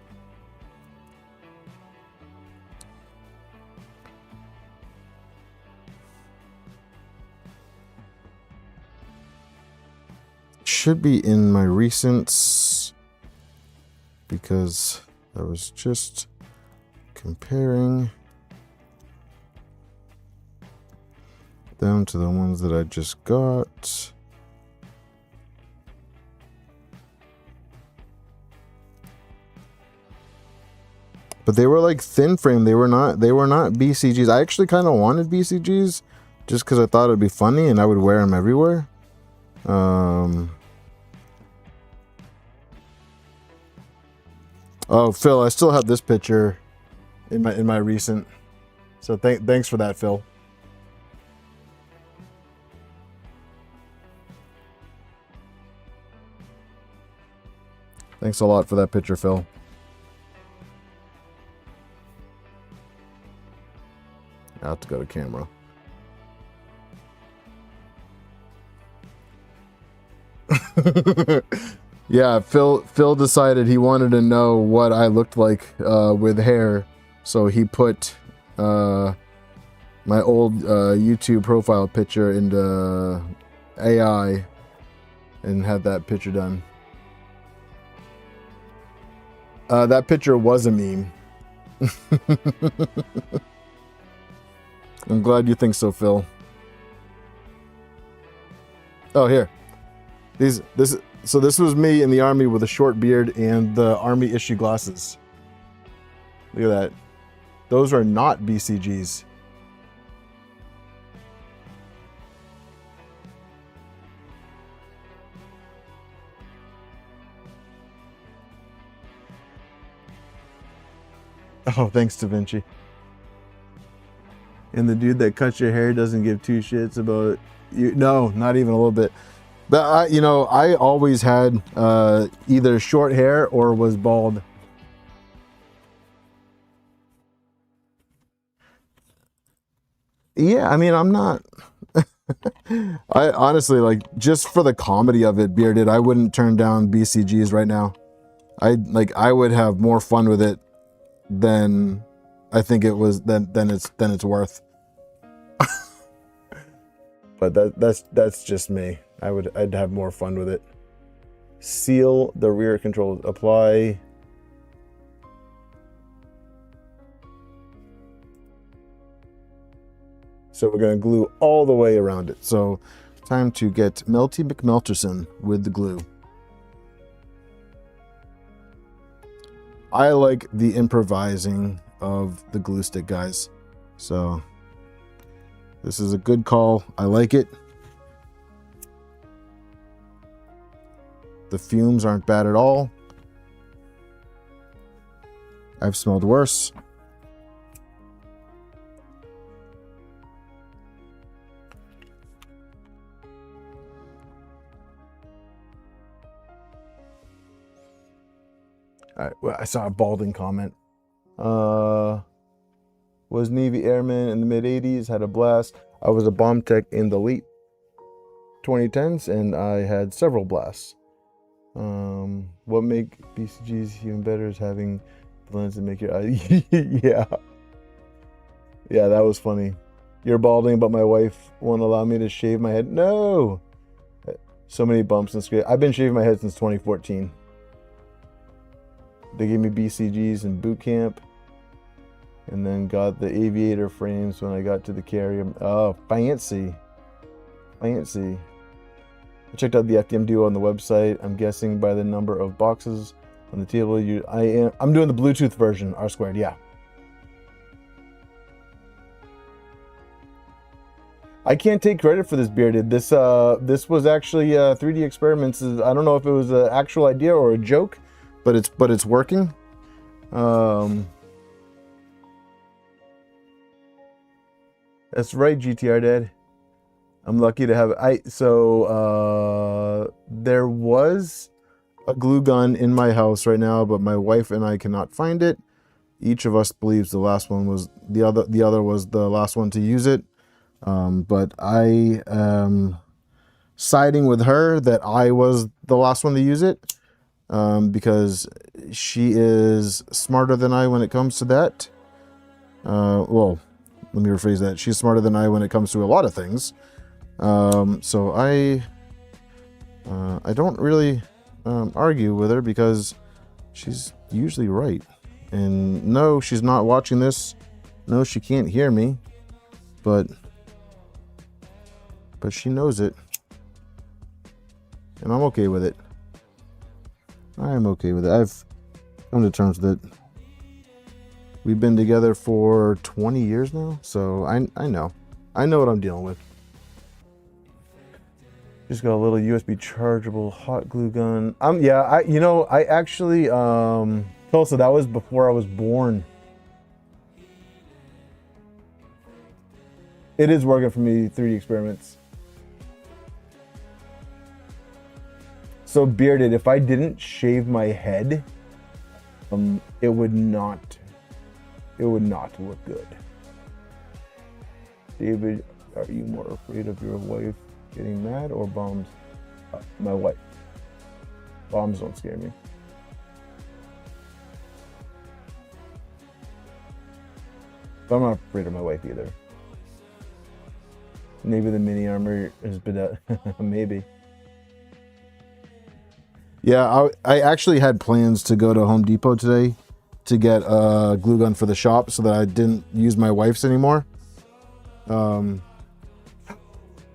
Should be in my recents because I was just comparing them to the ones that I just got. But they were like thin frame. They were not BCGs. I actually kind of wanted BCGs just because I thought it'd be funny and I would wear them everywhere. Oh, Phil, I still have this picture in my recent. So thanks for that, Phil. Thanks a lot for that picture, Phil. I have to go to camera. Yeah, Phil decided he wanted to know what I looked like with hair, so he put my old YouTube profile picture into AI and had that picture done. That picture was a meme. I'm glad you think so, Phil. Oh, here. So this was me in the army with a short beard and the army issue glasses. Look at that. Those are not BCGs. Oh, thanks, Da Vinci. And the dude that cuts your hair doesn't give two shits about you. No, not even a little bit. But I always had either short hair or was bald. Yeah, I mean, I'm not. I honestly, like, just for the comedy of it, bearded, I wouldn't turn down BCGs right now. I would have more fun with it than I think it was than it's worth. But that's just me. I'd have more fun with it. Seal the rear controls. Apply. So we're gonna glue all the way around it. So time to get Melty McMelterson with the glue. I like the improvising of the glue stick, guys. So this is a good call. I like it. The fumes aren't bad at all. I've smelled worse. All right, well, I saw a balding comment. Was Navy Airman in the mid-'80s, had a blast. I was a bomb tech in the late 2010s, and I had several blasts. What make BCGs even better is having The lens to make your eyes. Yeah. Yeah, that was funny. You're balding, but my wife won't allow me to shave my head. No! So many bumps and scrapes. I've been shaving my head since 2014. They gave me BCGs in boot camp. And then got the aviator frames when I got to the carrier. Oh, fancy. Fancy. I checked out the FDMDuo on the website. I'm guessing by the number of boxes on the table. I'm doing the Bluetooth version, R², yeah. I can't take credit for this, Bearded. This was actually 3D Experiments. I don't know if it was an actual idea or a joke, but it's working. That's right, GTR Dad. I'm lucky to have there was a glue gun in my house right now, but my wife and I cannot find it. Each of us believes the last one was the other was the last one to use it. But I am siding with her that I was the last one to use it, because she is smarter than I when it comes to that. Well, let me rephrase that. She's smarter than I when it comes to a lot of things. So I don't really argue with her because she's usually right. And no, she's not watching this. No, she can't hear me. But she knows it. And I'm okay with it. I am okay with it. I've come to terms with it. We've been together for 20 years now, so I know what I'm dealing with. Just got a little USB chargeable hot glue gun. Yeah, I actually Tulsa, that was before I was born. It is working for me, 3D Experiments. So Bearded, if I didn't shave my head, it would not look good. David, are you more afraid of your wife getting mad or bombs? My wife. Bombs don't scare me. But I'm not afraid of my wife either. Maybe the mini armor has been maybe. Yeah, I actually had plans to go to Home Depot today to get a glue gun for the shop so that I didn't use my wife's anymore.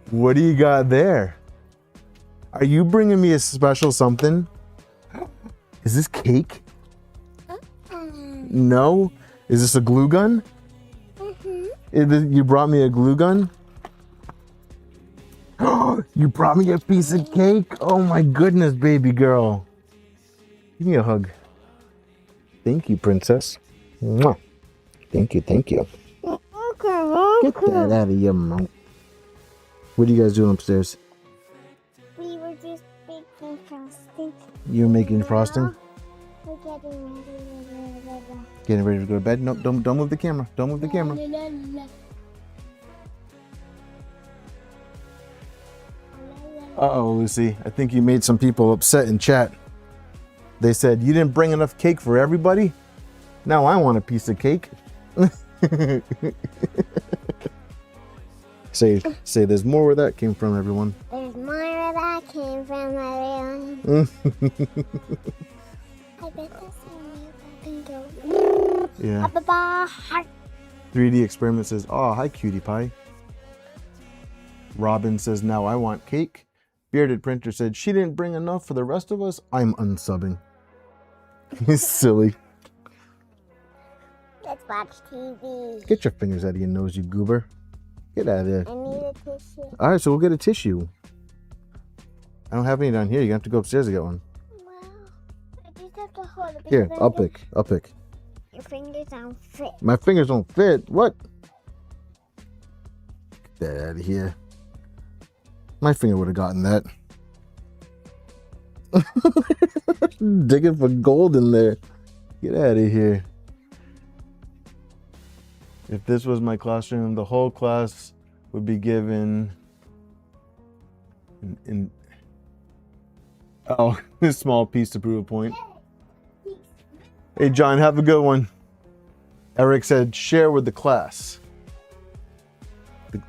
What do you got there? Are you bringing me a special something? Is this cake? No? Is this a glue gun? You brought me a glue gun? You brought me a piece of cake? Oh my goodness, baby girl. Give me a hug. Thank you, princess. Mwah. Thank you, thank you. Get that out of your mouth. What are you guys doing upstairs? We were just making frosting. You're making frosting? We're getting ready. Getting ready to go to bed? Nope, don't move the camera. Don't move the camera. Uh-oh, Lucy. I think you made some people upset in chat. They said, you didn't bring enough cake for everybody? Now I want a piece of cake. Say there's more where that came from, everyone. There's more where that came from, everyone. I bet that's can go. Yeah. 3D Experiment says, oh, hi, cutie pie. Robin says, now I want cake. Bearded Printer said, she didn't bring enough for the rest of us. I'm unsubbing. He's silly. Let's watch TV. Get your fingers out of your nose, you goober. Get out of there. I need a tissue. All right, so we'll get a tissue. I don't have any down here. You're going to have to go upstairs to get one. Wow. I just have to hold it. Here, I'll pick. Your fingers don't fit. My fingers don't fit? What? Get that out of here. My finger would have gotten that. Digging for gold in there. Get out of here. If this was my classroom, the whole class would be given a small piece to prove a point. Hey, John, have a good one. Eric said, share with the class.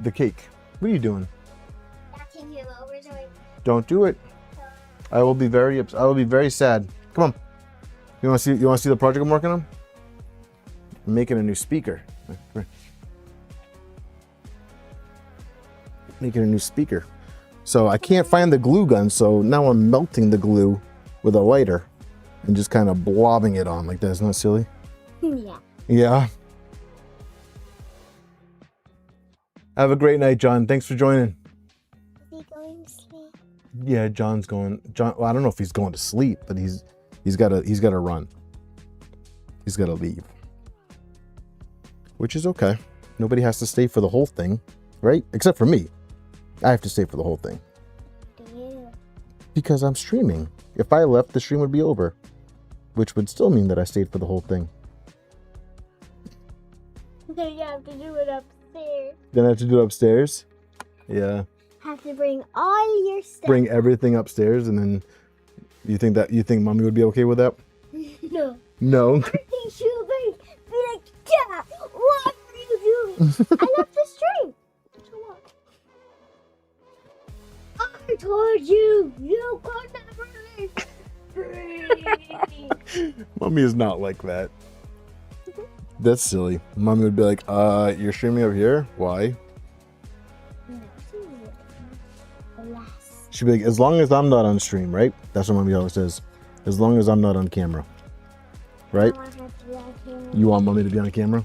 The cake. What are you doing? Don't do it. I will be very sad. Come on. You want to see the project I'm working on? I'm making a new speaker. Come here. Making a new speaker. So I can't find the glue gun, so now I'm melting the glue with a lighter and just kind of blobbing it on like that. Isn't that silly? Yeah. Yeah. Have a great night, John. Thanks for joining. Is he going to sleep? Yeah, John's going. Well, I don't know if he's going to sleep, but he's got to run. He's got to leave, which is okay. Nobody has to stay for the whole thing, right? Except for me. I have to stay for the whole thing. Do you? Because I'm streaming. If I left, the stream would be over, which would still mean that I stayed for the whole thing. Then you have to do it upstairs. Then I have to do it upstairs. Yeah. Have to bring all your stuff. Bring everything upstairs, and then you think mommy would be okay with that? No. No. I think she would be like, Dad, what are you doing? I left the stream. So what? I told you, you could never leave. Mommy is not like that. That's silly. Mommy would be like, you're streaming over here? Why? She'd be like, as long as I'm not on stream, right? That's what mommy always says. As long as I'm not on camera. Right? You want mommy to be on camera?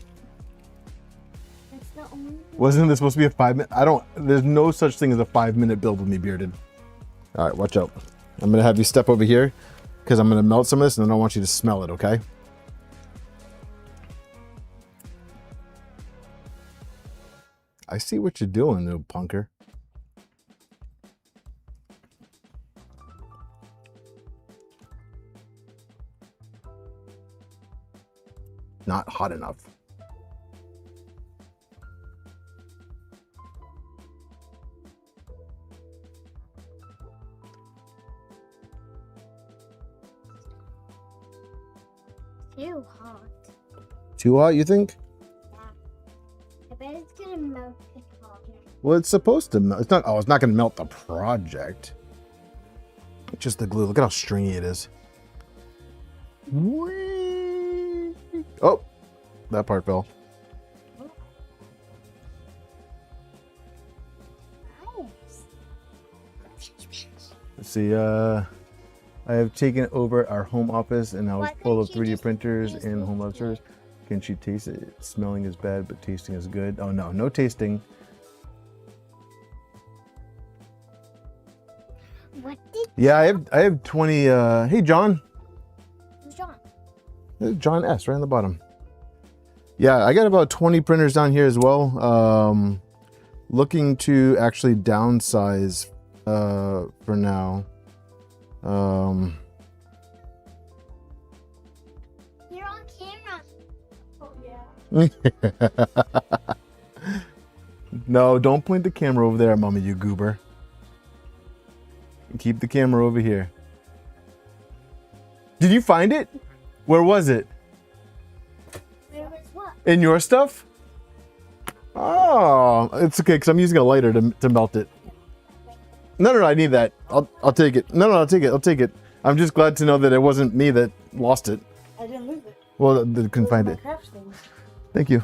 That's the only thing. Wasn't this supposed to be a 5 minute? There's no such thing as a 5-minute build with me, Bearded. All right, watch out. I'm going to have you step over here because I'm going to melt some of this and then I want you to smell it, okay? I see what you're doing, little punker. Not hot enough. Too hot. Too hot, you think? I bet it's gonna melt the project. Well, it's supposed to melt. It's not. Oh, it's not going to melt the project. It's just the glue. Look at how stringy it is. Whee! Oh, that part fell. Let's see. I have taken over our home office and now it's full of 3D printers and home lab service. Can she taste it? Smelling is bad, but tasting is good. Oh no, no tasting. What did? Yeah, I have 20. Hey, John. Who's John? There's John S. right on the bottom. Yeah, I got about 20 printers down here as well. Looking to actually downsize for now. You're on camera. Oh yeah. No, don't point the camera over there, Mommy, you goober. Keep the camera over here. Did you find it? Where was it? Where was what? In your stuff? Oh, it's okay because I'm using a lighter to melt it. No, I need that. I'll take it. No, I'll take it. I'll take it. I'm just glad to know that it wasn't me that lost it. I didn't lose it. Well, they couldn't find it. Craft things. Thank you.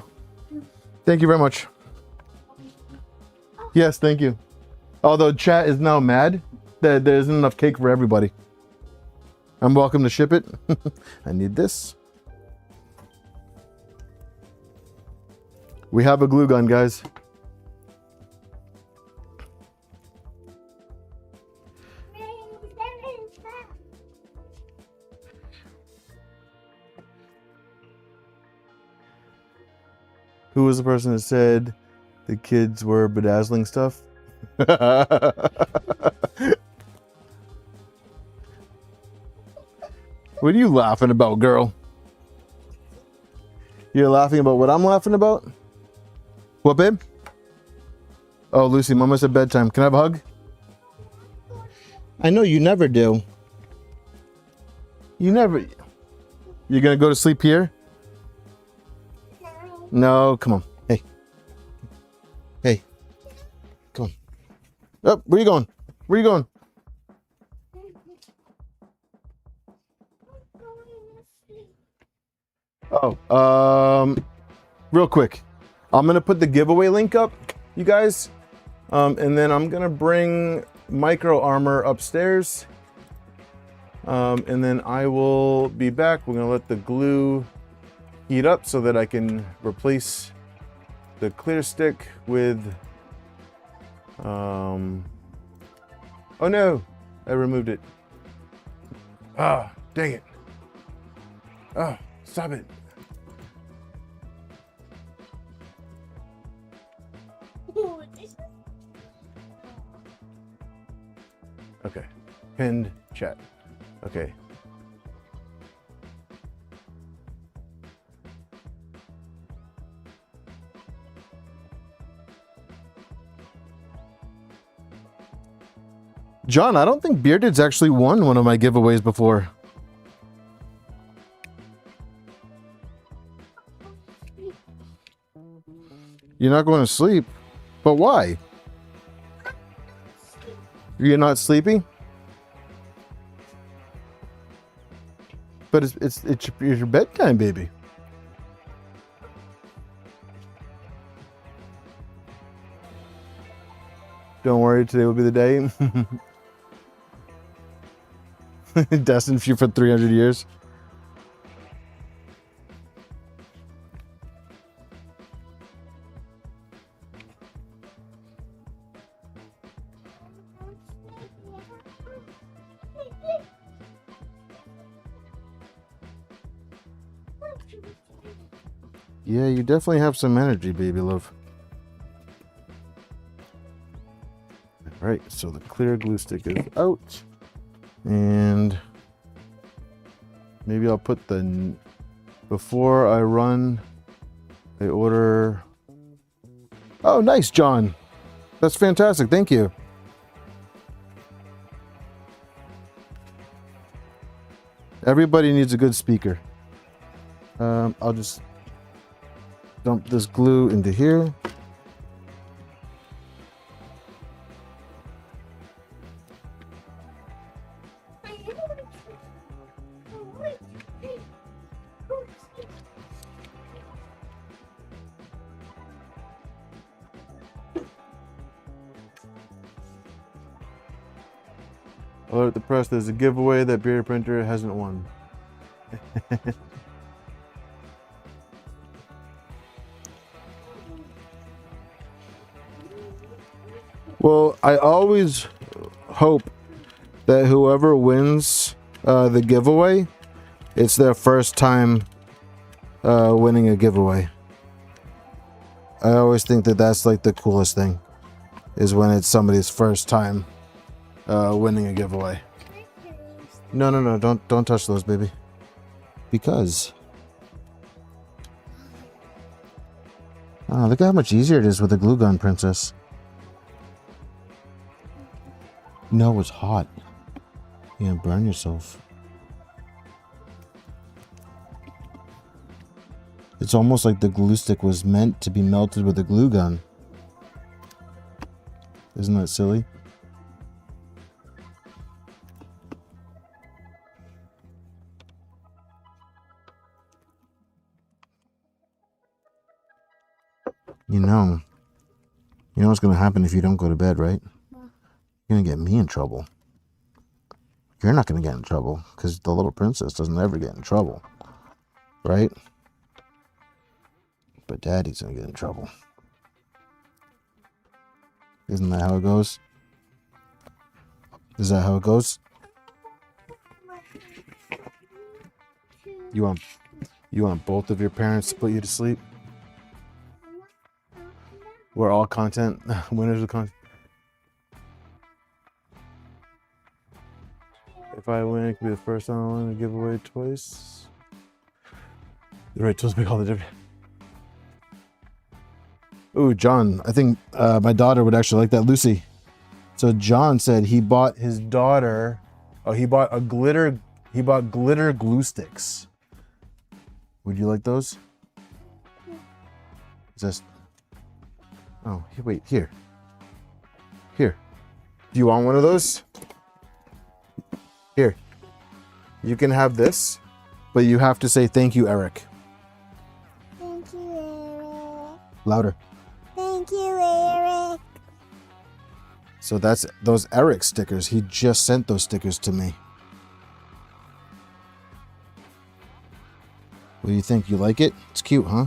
Thank you very much. Yes, thank you. Although chat is now mad that there isn't enough cake for everybody. I'm welcome to ship it. I need this. We have a glue gun, guys. Who was the person that said the kids were bedazzling stuff? What are you laughing about, girl? You're laughing about what I'm laughing about? What, babe? Oh, Lucy, Mama said bedtime. Can I have a hug? I know you never do. You never... You're gonna go to sleep here? No, come on. Hey. Hey. Come on. Oh, where you going? Where you going? Oh, real quick. I'm gonna put the giveaway link up, you guys. And then I'm gonna bring Micro Armor upstairs. And then I will be back. We're gonna let the glue heat up so that I can replace the clear stick with, oh no, I removed it. Ah, dang it. Oh, stop it. Okay, pinned chat. Okay. John, I don't think Bearded's actually won one of my giveaways before. You're not going to sleep? But why? You're not sleepy? But it's your bedtime, baby. Don't worry, today will be the day. Destined for you for 300 years. Yeah, you definitely have some energy, baby love. All right, so the clear glue stick is out. And maybe I'll put the, before I run, I order. Oh, nice, John. That's fantastic. Thank you. Everybody needs a good speaker. I'll just dump this glue into here. Alert the press, there's a giveaway that Beer Printer hasn't won. Well, I always hope that whoever wins the giveaway, it's their first time winning a giveaway. I always think that that's like the coolest thing, is when it's somebody's first time winning a giveaway. No, don't touch those, baby. Because look at how much easier it is with a glue gun, princess. No, it's hot. You're gonna burn yourself. It's almost like the glue stick was meant to be melted with a glue gun. Isn't that silly? You know what's gonna happen if you don't go to bed, right? You're gonna get me in trouble. You're not gonna get in trouble because the little princess doesn't ever get in trouble, right? But Daddy's gonna get in trouble. Isn't that how it goes? Is that how it goes? You want both of your parents to put you to sleep? We're all content winners of content. If I win, it could be the first time I win a giveaway twice. The right tools make all the difference. Ooh, John, I think my daughter would actually like that. Lucy. So John said he bought his daughter, he bought glitter glue sticks Would you like those? Is this? Oh, wait, here. Here. Do you want one of those? Here. You can have this, but you have to say thank you, Eric. Thank you, Eric. Louder. Thank you, Eric. So that's those Eric stickers. He just sent those stickers to me. What do you think? You like it? It's cute, huh?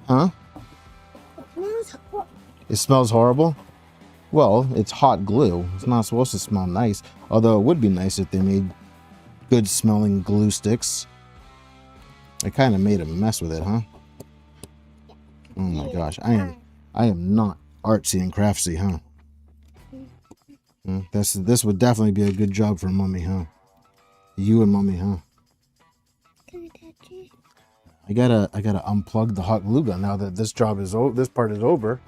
Huh? It smells horrible? Well, it's hot glue. It's not supposed to smell nice. Although it would be nice if they made good smelling glue sticks. I kind of made a mess with it, huh? Oh my gosh, I am not artsy and craftsy, huh? This would definitely be a good job for Mommy, huh? You and Mommy, huh? Can I touch it? I gotta unplug the hot glue gun now that this job is this part is over.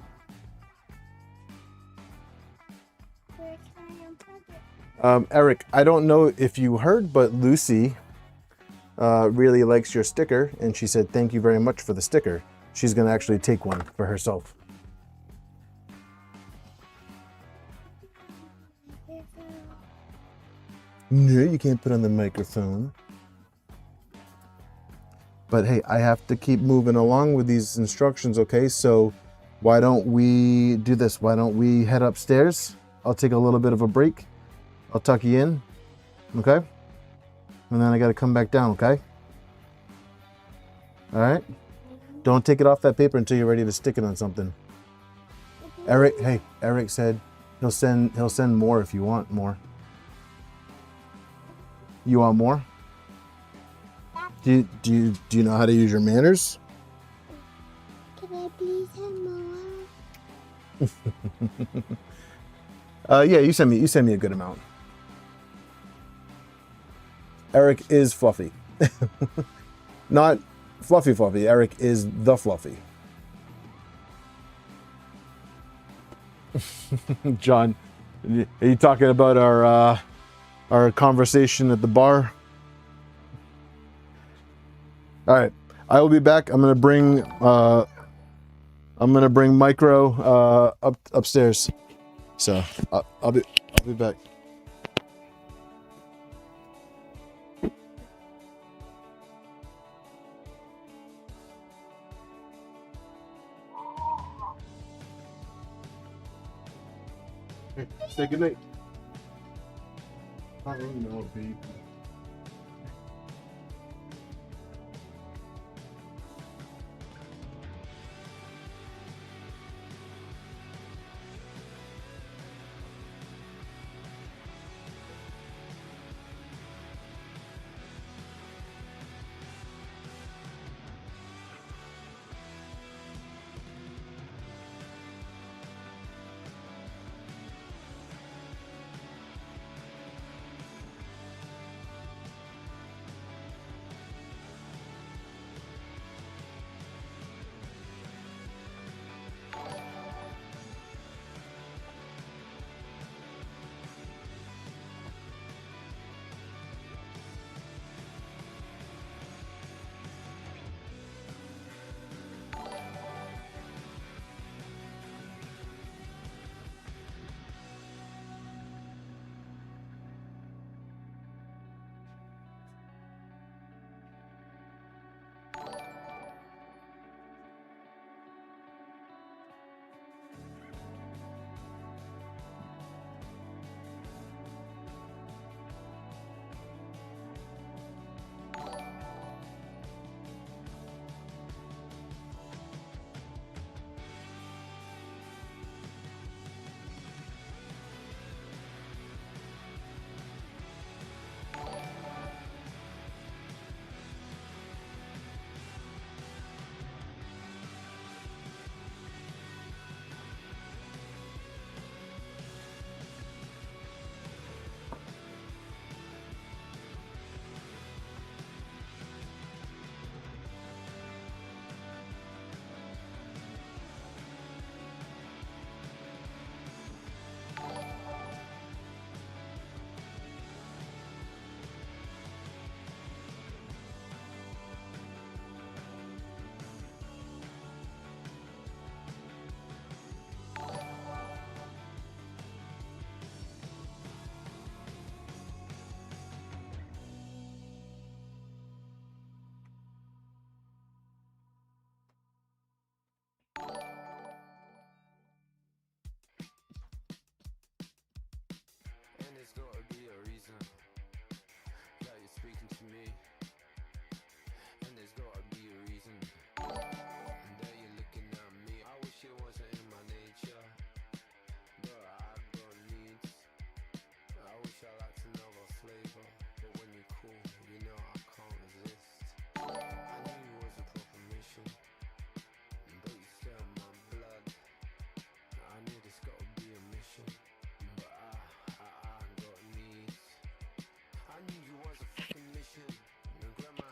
Where can I unplug it? Eric, I don't know if you heard, but Lucy really likes your sticker, and she said thank you very much for the sticker. She's gonna actually take one for herself. No, you can't put on the microphone. But hey, I have to keep moving along with these instructions, okay? So why don't we do this? Why don't we head upstairs? I'll take a little bit of a break. I'll tuck you in, okay? And then I gotta come back down, okay? All right? Don't take it off that paper until you're ready to stick it on something. Eric, hey, Eric said he'll send more if you want more. You want more? Do you know how to use your manners? Can I please have more? Yeah, you send me a good amount. Eric is fluffy. Not fluffy. Eric is the fluffy. John, are you talking about our conversation at the bar? All right, I will be back. I'm gonna bring Micro upstairs. So I'll be back. Hey, say goodnight. I don't know, baby.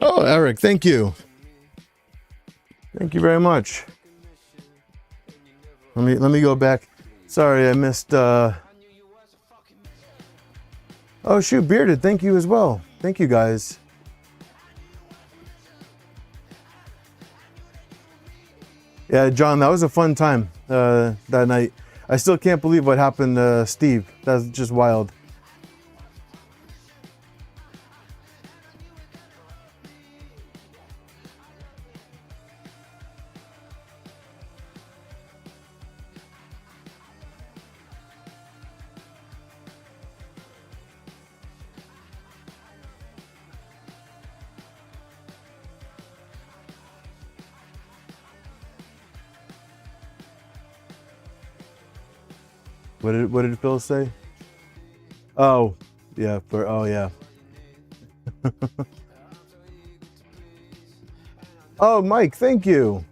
Oh, Eric, thank you. Thank you very much. Let me go back. Sorry, I missed. Oh shoot, Bearded, thank you as well. Thank you guys. Yeah, John, that was a fun time that night. I still can't believe what happened to Steve. That's just wild. What did Phil say? Oh, yeah, oh yeah. Oh, Mike, thank you.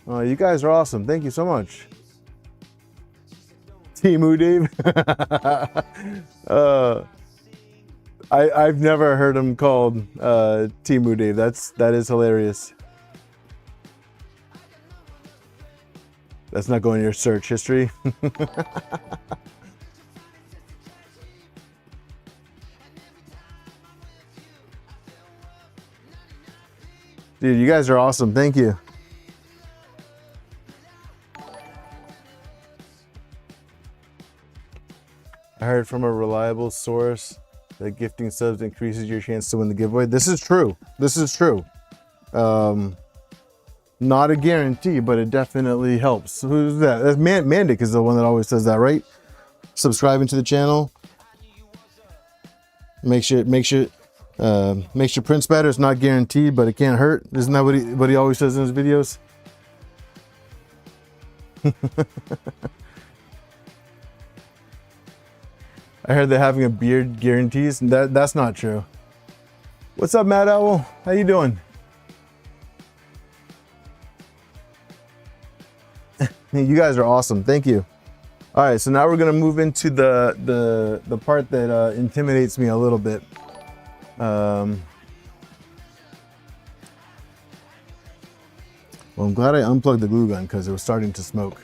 Oh, you guys are awesome. Thank you so much. Timu Dave. I've never heard him called Timu Dave. That is hilarious. That's not going in your search history. Dude, you guys are awesome. Thank you. I heard from a reliable source that gifting subs increases your chance to win the giveaway. This is true. This is true. Not a guarantee, but it definitely helps. Who's that? That's Mandic is the one that always says that, right? Subscribing to the channel. Makes your prints better. It's not guaranteed, but it can't hurt. Isn't that what he always says in his videos? I heard that having a beard guarantees. That's not true. What's up, Mad Owl? How you doing? You guys are awesome. Thank you. All right, so now we're gonna move into the part that intimidates me a little bit. Well, I'm glad I unplugged the glue gun because it was starting to smoke.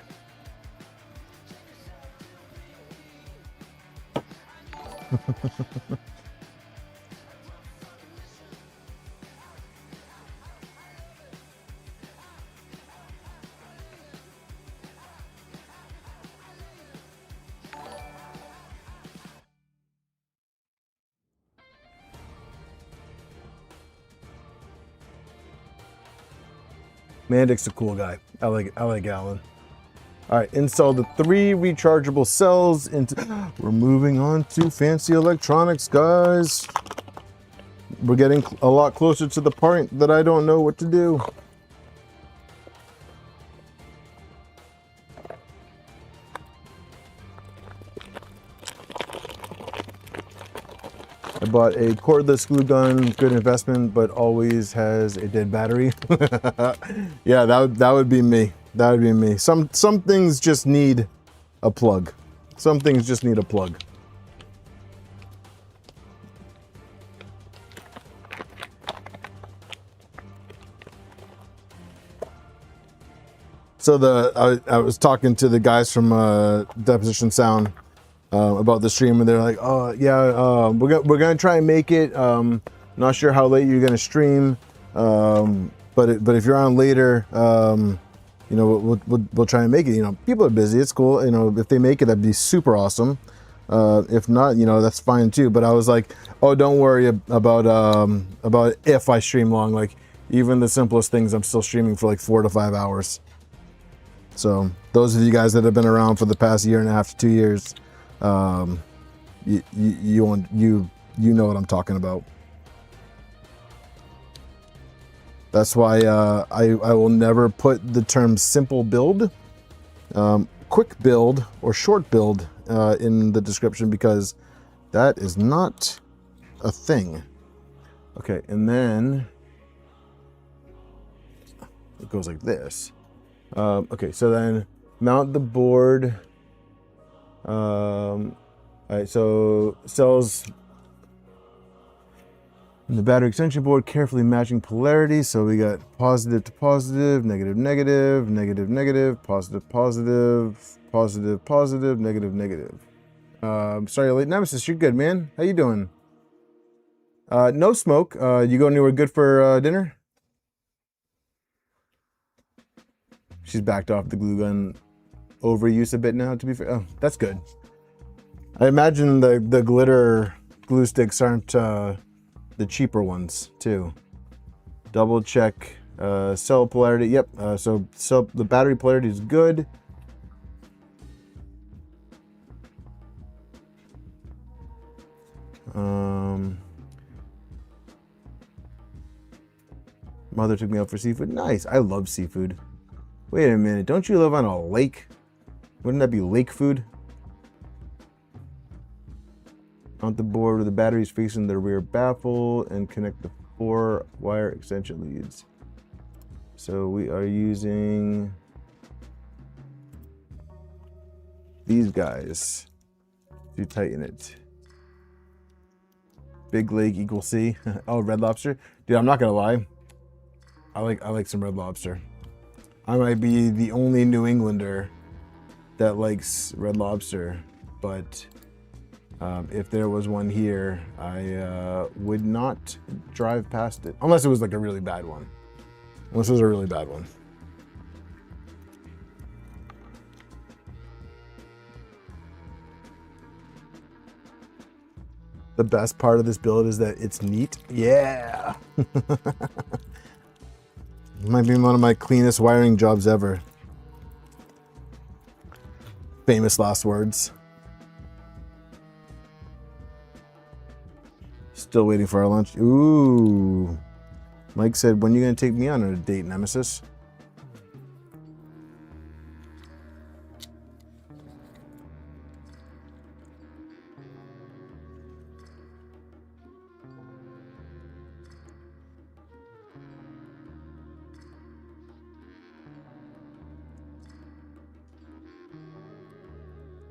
Mandic's a cool guy. I like Alan. All right, install the 3 rechargeable cells into. We're moving on to fancy electronics, guys. We're getting a lot closer to the point that I don't know what to do. I bought a cordless glue gun, good investment, but always has a dead battery. Yeah, that would be me. That would be me. Some things just need a plug. Some things just need a plug. So I was talking to the guys from Deposition Sound about the stream, and they're like, "Oh yeah, we're gonna try and make it. Not sure how late you're gonna stream, but if you're on later, you know, we'll try and make it. You know, people are busy. It's cool. You know, if they make it, that'd be super awesome. If not, you know, that's fine too. But I was like, oh, don't worry about if I stream long. Like even the simplest things, I'm still streaming for like 4 to 5 hours. So those of you guys that have been around for the past 1.5 to 2 years, you know what I'm talking about. That's why I will never put the term simple build, quick build, or short build in the description, because that is not a thing. Okay, and then it goes like this. Okay, so then mount the board. All right, so cells. And the battery extension board carefully matching polarity. So we got positive to positive, negative, negative, negative, negative, positive, positive, positive, positive, negative, negative. Sorry, late Nemesis, you're good, man. How you doing? No smoke. You go anywhere good for dinner? She's backed off the glue gun overuse a bit now, to be fair. Oh, that's good. I imagine the glitter glue sticks aren't the cheaper ones too. Double check cell polarity. Yep. So the battery polarity is good. Mother took me out for seafood. Nice. I love seafood. Wait a minute. Don't you live on a lake? Wouldn't that be lake food? Mount the board with the batteries facing the rear baffle and connect the 4-wire extension leads. So we are using these guys to tighten it. Big Lake equals C. Oh, Red Lobster. Dude, I'm not gonna lie. I like some Red Lobster. I might be the only New Englander that likes Red Lobster, but if there was one here, I would not drive past it. Unless it was like a really bad one. Unless it was a really bad one. The best part of this build is that it's neat. Yeah. Might be one of my cleanest wiring jobs ever. Famous last words. Still waiting for our lunch. Ooh. Mike said, when are you going to take me on a date, Nemesis?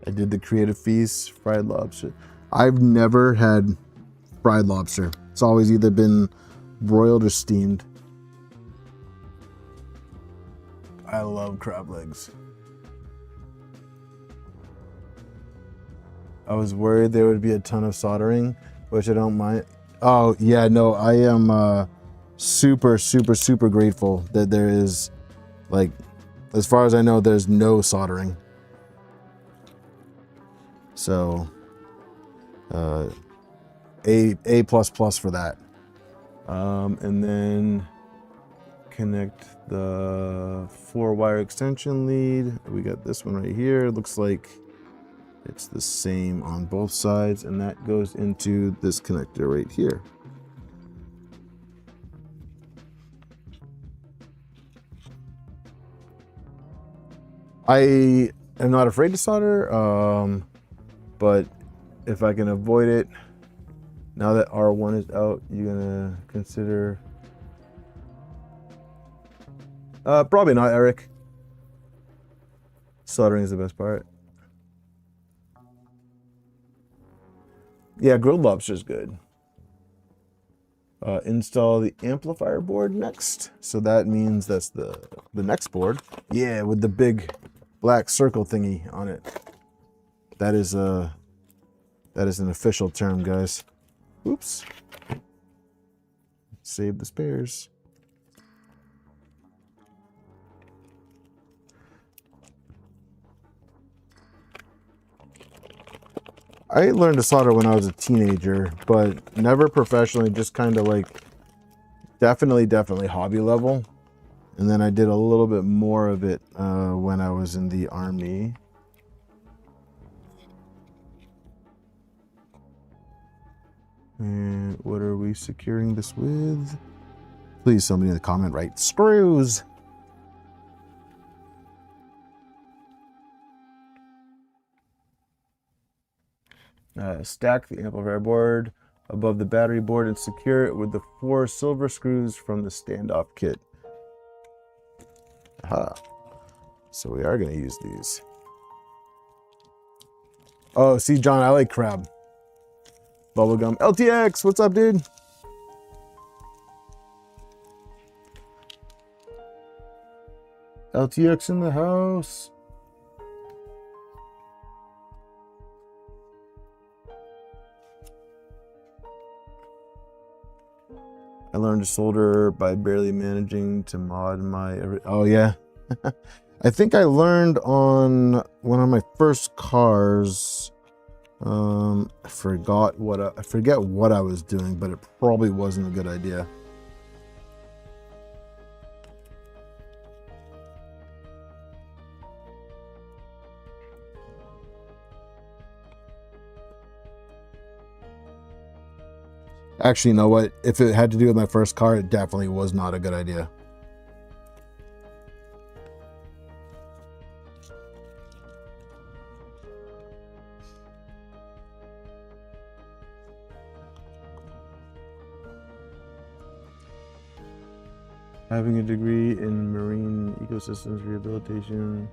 I did the creative feast, fried lobster. I've never had fried lobster. It's always either been broiled or steamed. I love crab legs. I was worried there would be a ton of soldering, which I don't mind. Oh yeah, no, I am super, super, super grateful that there is, like, as far as I know, there's no soldering. So, A++ for that. And then connect the 4-wire extension lead. We got this one right here. It looks like it's the same on both sides, and that goes into this connector right here. I am not afraid to solder, but if I can avoid it, now that R1 is out, you're gonna consider? Probably not, Eric. Soldering is the best part. Yeah, grilled lobster is good. Install the amplifier board next. So that means that's the next board. Yeah, with the big black circle thingy on it. That is an official term, guys. Oops. Save the spares. I learned to solder when I was a teenager, but never professionally, just kind of like definitely hobby level. And then I did a little bit more of it when I was in the Army. And what are we securing this with? Please, somebody in the comment write screws. Stack the amplifier board above the battery board and secure it with the 4 silver screws from the standoff kit. Aha. So we are going to use these. Oh, see, John, I like crab. Bubblegum. LTX, what's up, dude? LTX in the house. I learned to solder by barely managing to mod my... Oh, yeah. I think I learned on one of my first cars. I forget what I was doing, but it probably wasn't a good idea. Actually, you know what? If it had to do with my first car, it definitely was not a good idea. Having a degree in marine ecosystems rehabilitation,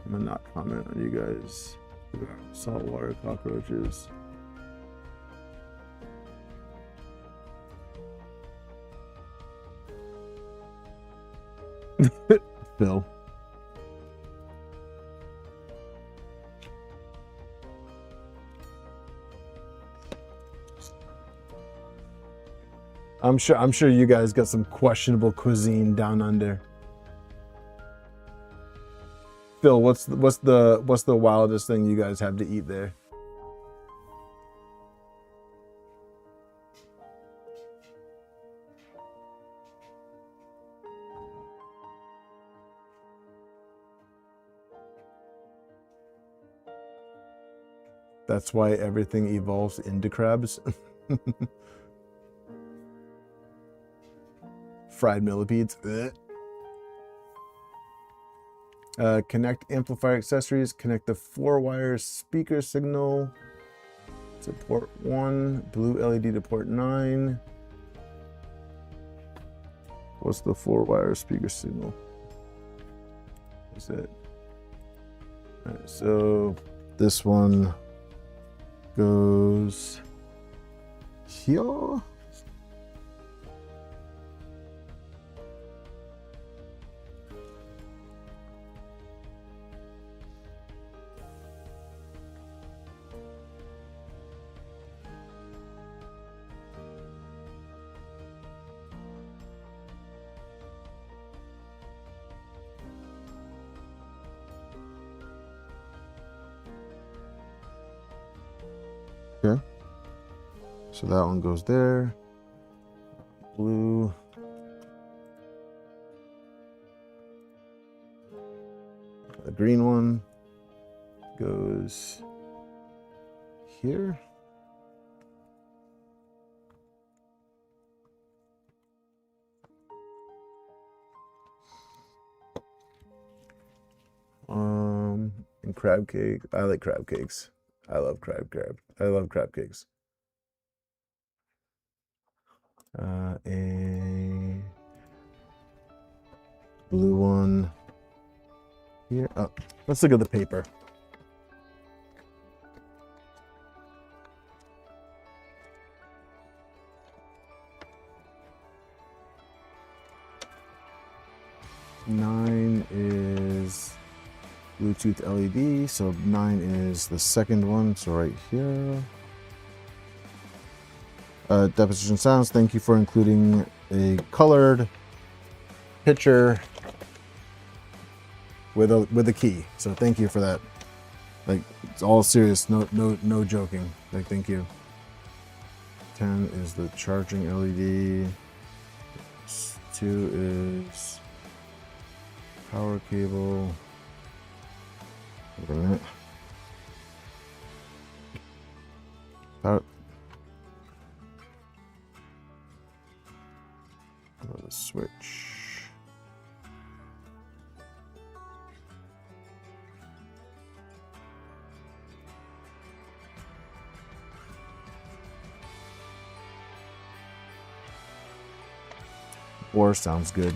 I'm gonna not comment on you guys about saltwater cockroaches. Phil. I'm sure you guys got some questionable cuisine down under. Phil, what's the wildest thing you guys have to eat there? That's why everything evolves into crabs. Fried millipedes. Connect amplifier accessories. Connect the 4-wire speaker signal to port 1. Blue LED to port 9. What's the 4-wire speaker signal? Is it? All right, so this one goes here. Okay, so that one goes there. Blue. The green one goes here. And crab cake. I like crab cakes. I love crab. I love crab cakes. A blue one here. Oh, let's look at the paper. Nine is Bluetooth LED, so 9 is the second one, so right here. Deposition Sounds, thank you for including a colored picture with a key. So thank you for that. Like, it's all serious, no joking. Like, thank you. 10 is the charging LED. 2 is power cable. Wait a minute. Power. Go to switch. Or sounds good.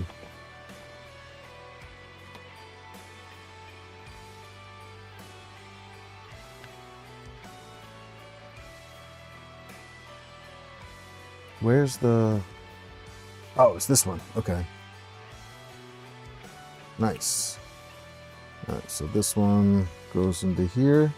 Where's the... Oh, it's this one. Okay. Nice. All right, so this one goes into here.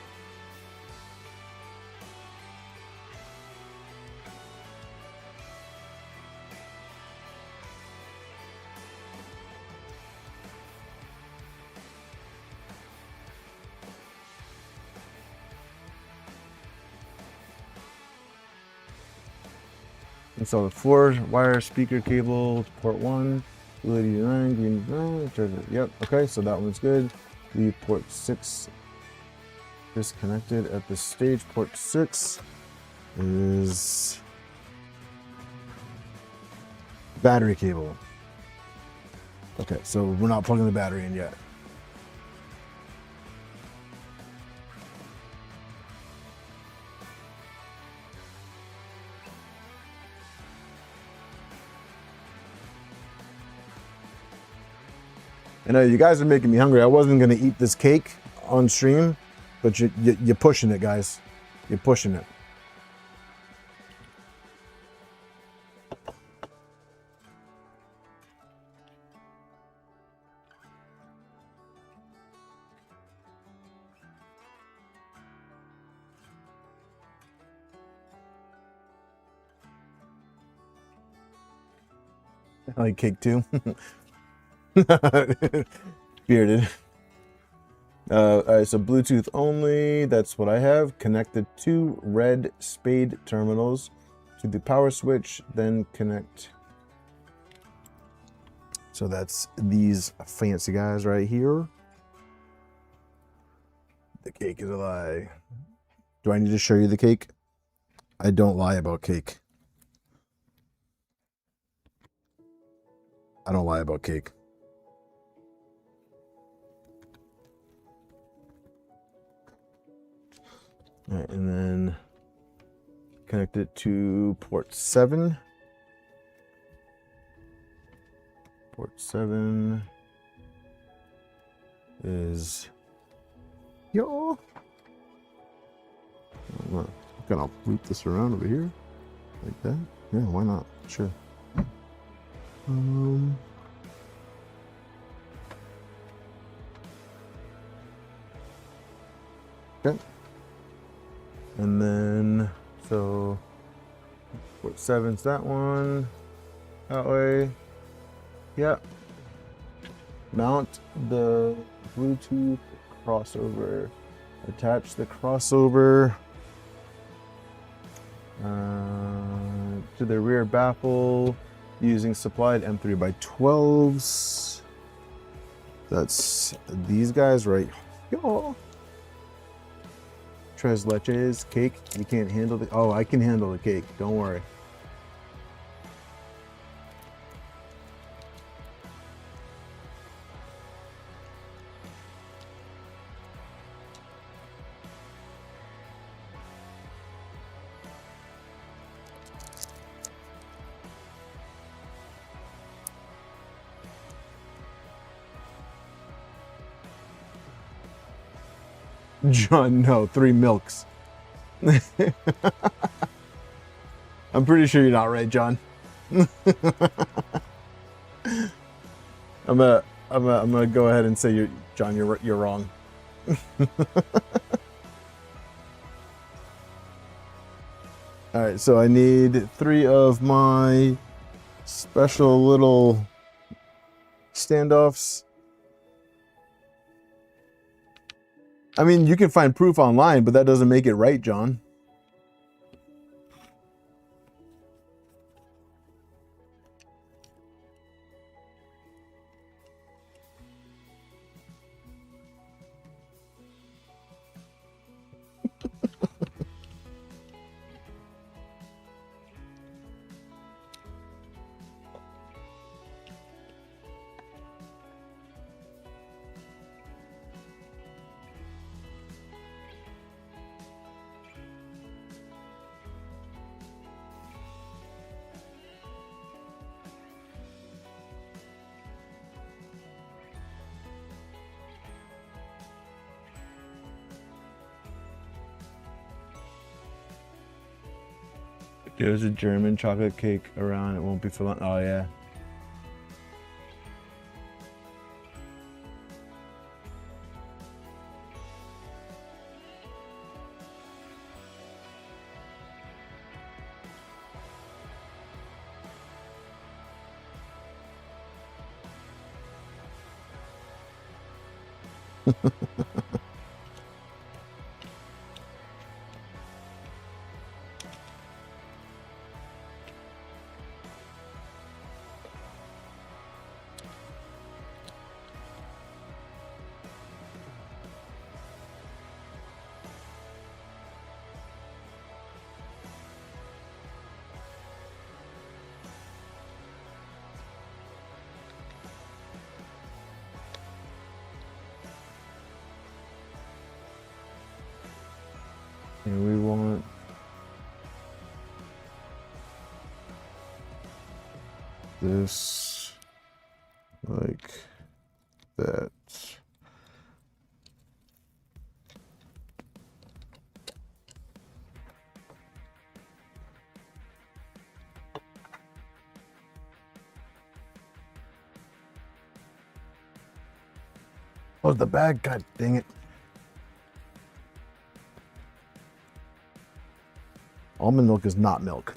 Install the 4-wire speaker cable to port 1, LED 9, green 9, charger. Yep, okay, so that one's good. Leave port 6 disconnected at this stage. Port 6 is battery cable. Okay, so we're not plugging the battery in yet. I know you guys are making me hungry. I wasn't gonna eat this cake on stream, but you're pushing it, guys. You're pushing it. I like cake too. Bearded. All right, so Bluetooth only. That's what I have. Connected 2 red spade terminals to the power switch, then connect. So that's these fancy guys right here. The cake is a lie. Do I need to show you the cake? I don't lie about cake. I don't lie about cake. All right, and then connect it to port 7. Port 7 is yo. I'm gonna loop this around over here like that. Yeah, why not? Sure. Okay. And then, so port 7's that one, that way. Yeah. Mount the Bluetooth crossover. Attach the crossover to the rear baffle using supplied M3x12s. That's these guys right here. Tres leches, cake. You can't handle the. Oh, I can handle the cake. Don't worry. John, no, 3 milks. I'm pretty sure you're not right, John. I'm gonna go ahead and say John, you're wrong. All right, so I need 3 of my special little standoffs. I mean, you can find proof online, but that doesn't make it right, John. There's a German chocolate cake around. It won't be for long. Oh, yeah. And we want this like that. Oh, the bag, god dang it. Almond milk is not milk.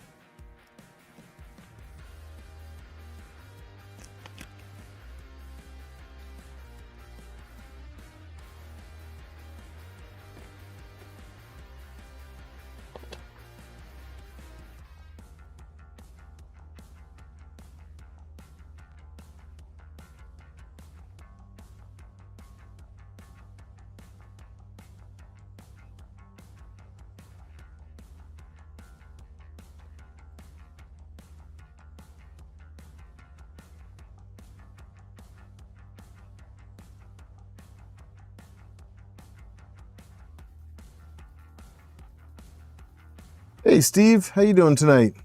Hey Steve, how you doing tonight?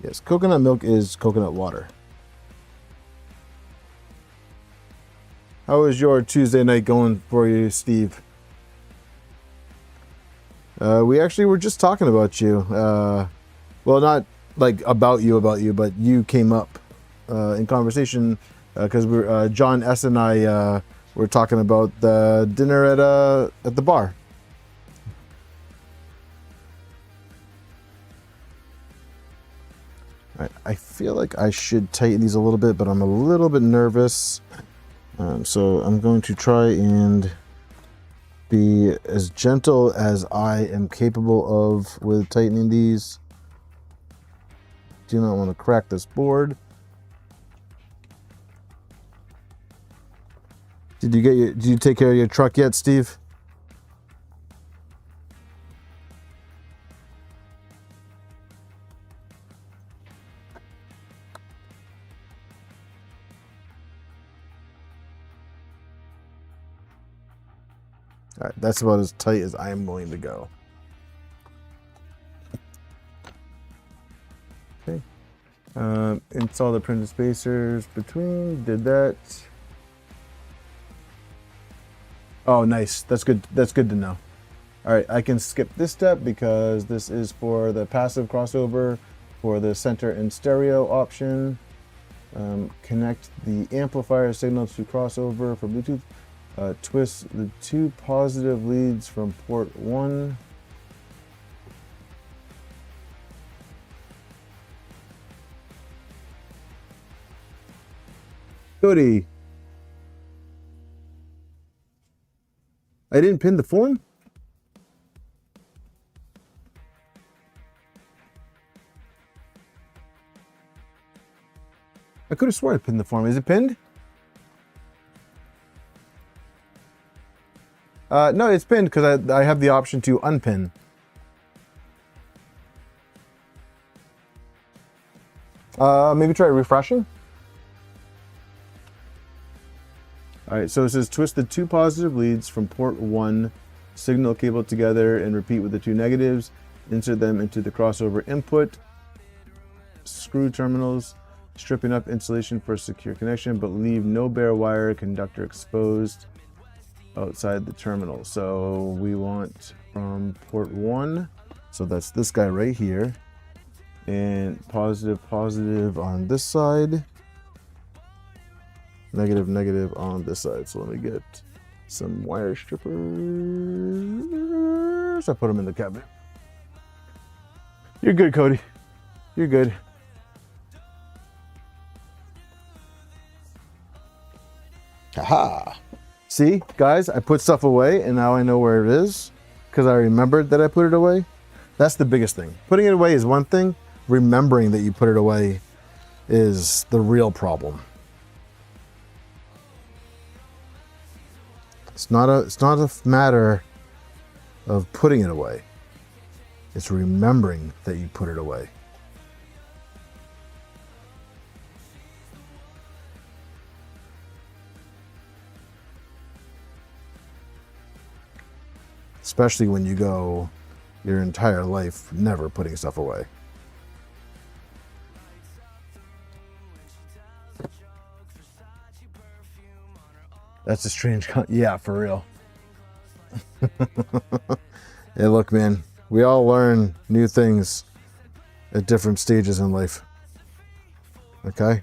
Yes, coconut milk is coconut water. How is your Tuesday night going for you, Steve? We actually were just talking about you. Well, not like about you, but you came up in conversation because we're John S. and I were talking about the dinner at the bar. All right, I feel like I should tighten these a little bit, but I'm a little bit nervous. So I'm going to try and be as gentle as I am capable of with tightening these. Do not want to crack this board. Did you take care of your truck yet, Steve? All right, that's about as tight as I am willing to go. Okay. Install the printed spacers between. Did that. Oh, nice. That's good. That's good to know. All right, I can skip this step because this is for the passive crossover for the center and stereo option. Connect the amplifier signal to crossover for Bluetooth. Twist the two positive leads from port 1. Cody. I didn't pin the form? I could have sworn I pinned the form. Is it pinned? No, it's pinned because I have the option to unpin. Maybe try refreshing. All right, so it says twist the two positive leads from port 1, signal cable together and repeat with the two negatives. Insert them into the crossover input. Screw terminals, stripping up insulation for secure connection, but leave no bare wire conductor exposed outside the terminal. So we want from port 1, so that's this guy right here, and positive on this side, negative on this side. So let me get some wire strippers. I put them in the cabinet. You're good, Cody. You're good. Aha! See, guys, I put stuff away and now I know where it is because I remembered that I put it away. That's the biggest thing. Putting it away is one thing. Remembering that you put it away is the real problem. It's not a matter of putting it away. It's remembering that you put it away. Especially when you go your entire life never putting stuff away. That's a strange yeah, for real. Hey, look, man, we all learn new things at different stages in life. Okay?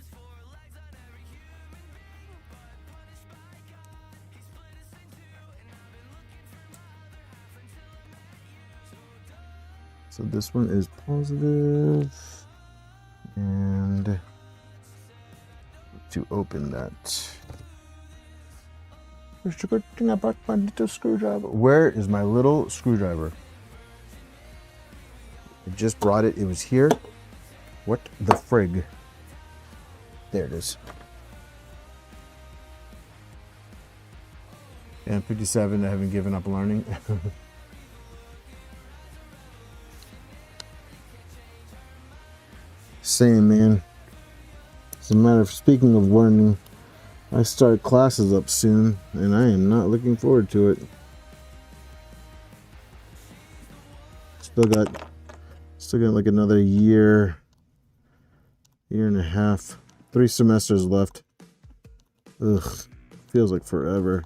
So this one is positive, and to open that. Where's the good thing about my little screwdriver? Where is my little screwdriver? I just brought it. It was here. What the frig? There it is. And 57, I haven't given up learning. Same, man. As a matter of speaking of learning, I start classes up soon, and I am not looking forward to it. Still got like another year and a half, 3 semesters left. Ugh, feels like forever.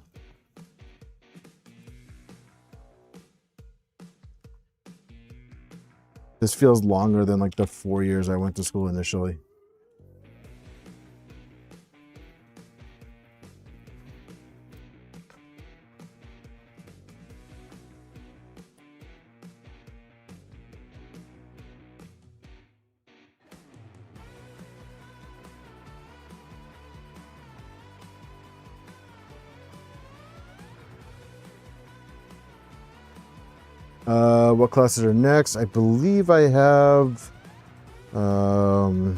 This feels longer than like the 4 years I went to school initially. What classes are next? I believe I have, so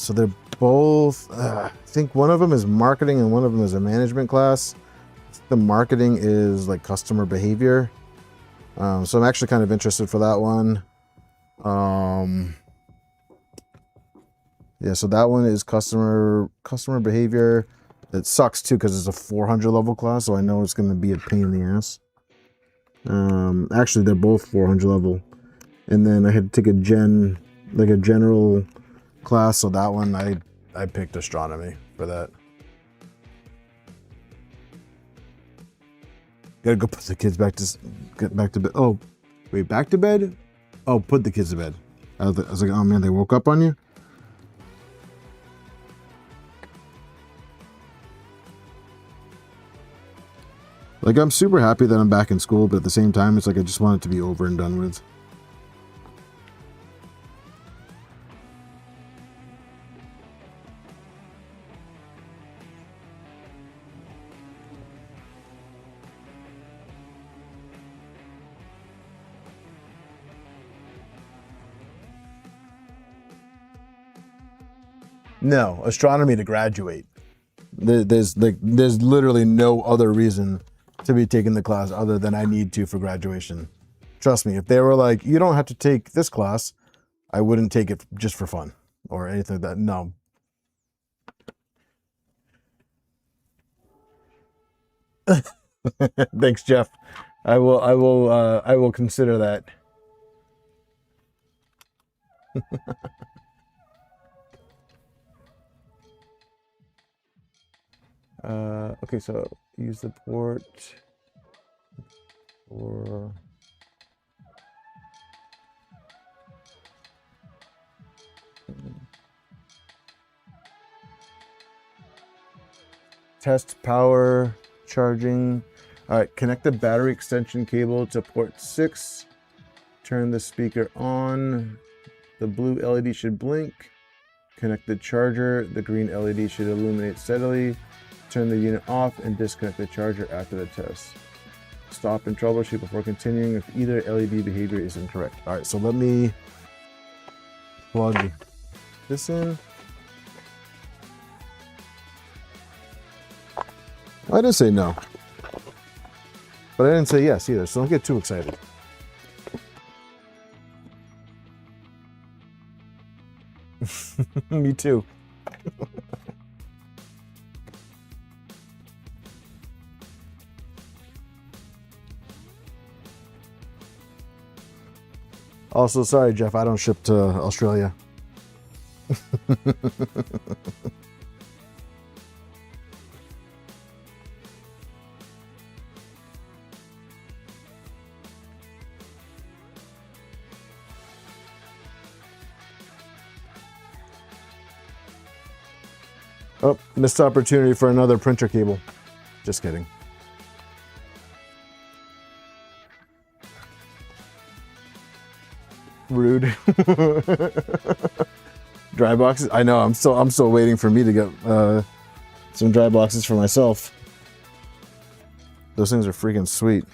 they're both, I think one of them is marketing and one of them is a management class. The marketing is like customer behavior. So I'm actually kind of interested for that one. Yeah, so that one is customer behavior. It sucks too because it's a 400 level class, so I know it's going to be a pain in the ass. Actually, they're both 400 level, and then I had to take a general class. So that one I picked astronomy for that. Gotta go put the kids get back to bed. Oh, wait, back to bed? Oh, put the kids to bed. I was like, oh man, they woke up on you. Like, I'm super happy that I'm back in school, but at the same time, it's like I just want it to be over and done with. No, astronomy to graduate. There's literally no other reason to be taking the class other than I need to for graduation. Trust me, if they were like, you don't have to take this class, I wouldn't take it just for fun or anything like that. No. Thanks, Jeff. I will consider that. Okay, so use the port for test power charging. All right, connect the battery extension cable to port 6. Turn the speaker on. The blue LED should blink. Connect the charger. The green LED should illuminate steadily. Turn the unit off and disconnect the charger after the test. Stop and troubleshoot before continuing if either LED behavior is incorrect. All right, so let me plug this in. I didn't say no, but I didn't say yes either, so don't get too excited. Me too. Also, sorry, Jeff, I don't ship to Australia. Oh, missed opportunity for another printer cable. Just kidding. Rude. Dry boxes. I know. I'm still waiting for me to get some dry boxes for myself. Those things are freaking sweet.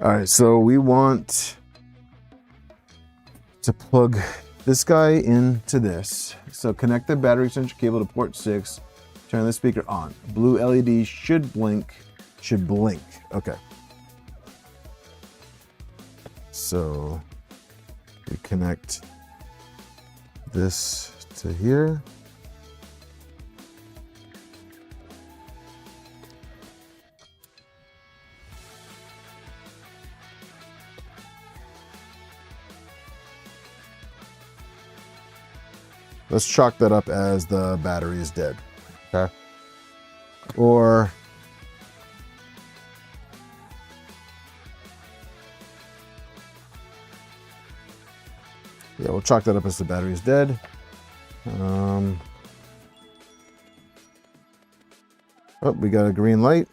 All right, so we want to plug this guy into this. So connect the battery extension cable to port 6. Turn the speaker on. Blue LED should blink. Should blink. Okay. So we connect this to here. Let's chalk that up as the battery is dead. Okay. Or yeah, we'll chalk that up as the battery is dead. Oh, we got a green light.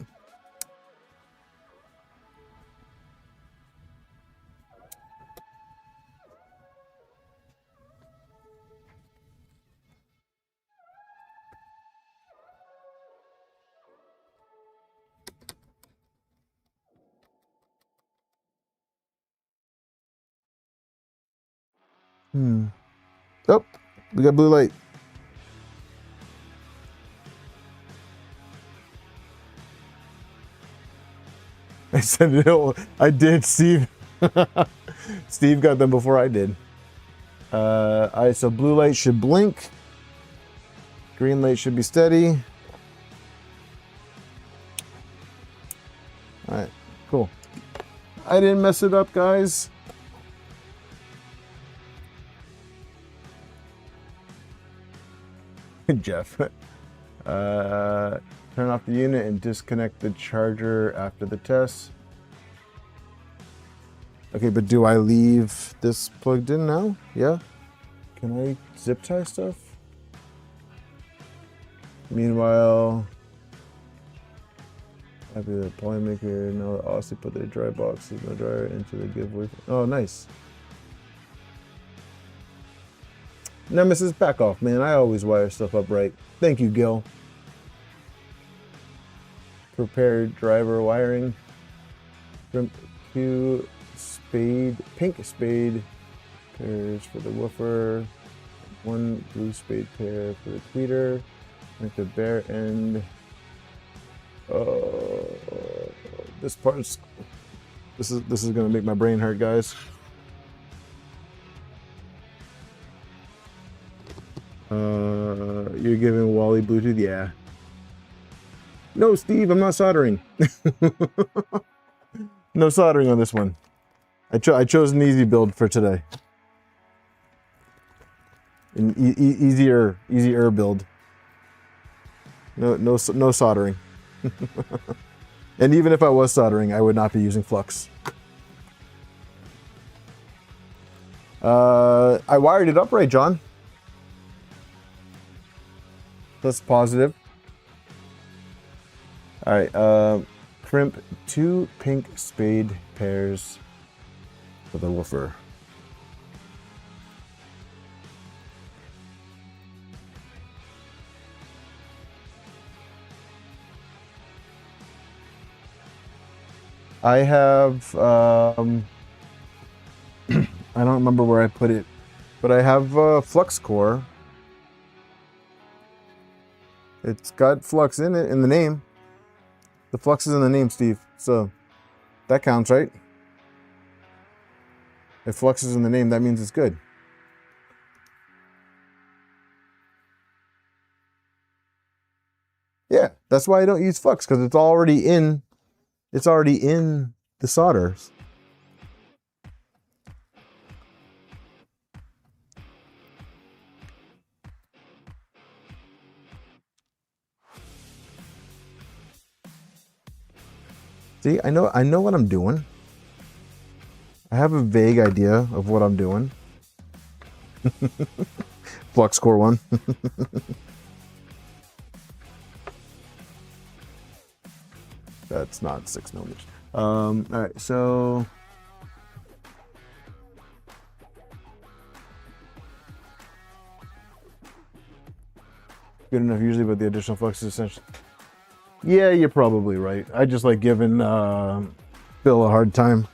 Oh, we got blue light. I said no. I did, Steve. Steve got them before I did. All right, so blue light should blink. Green light should be steady. All right, cool. I didn't mess it up, guys. Jeff. Turn off the unit and disconnect the charger after the test. Okay, but do I leave this plugged in now? Yeah. Can I zip tie stuff? Meanwhile, after the polymaker, now also put the dry boxes in the dryer into the giveaway. Oh, nice. Nemesis, back off, man. I always wire stuff up right. Thank you, Gil. Prepare driver wiring. Q spade, pink spade pairs for the woofer. One blue spade pair for the tweeter. Like the bare end. This part's. This is gonna make my brain hurt, guys. You're giving Wally Bluetooth? Yeah. No, Steve, I'm not soldering. No soldering on this one. I chose an easy build for today. An easier build. No soldering. And even if I was soldering, I would not be using flux. I wired it up right, John. That's positive. All right, crimp 2 pink spade pairs for the woofer. I have, I don't remember where I put it, but I have flux core. It's got flux in it, in the name. The flux is in the name, Steve. So that counts, right? If flux is in the name, that means it's good. Yeah, that's why I don't use flux, because it's already in the solder. See, I know what I'm doing. I have a vague idea of what I'm doing. Flux core 1. That's not 6 millimeters. All right, so good enough usually, but the additional flux is essential. Yeah, you're probably right. I just like giving Bill a hard time.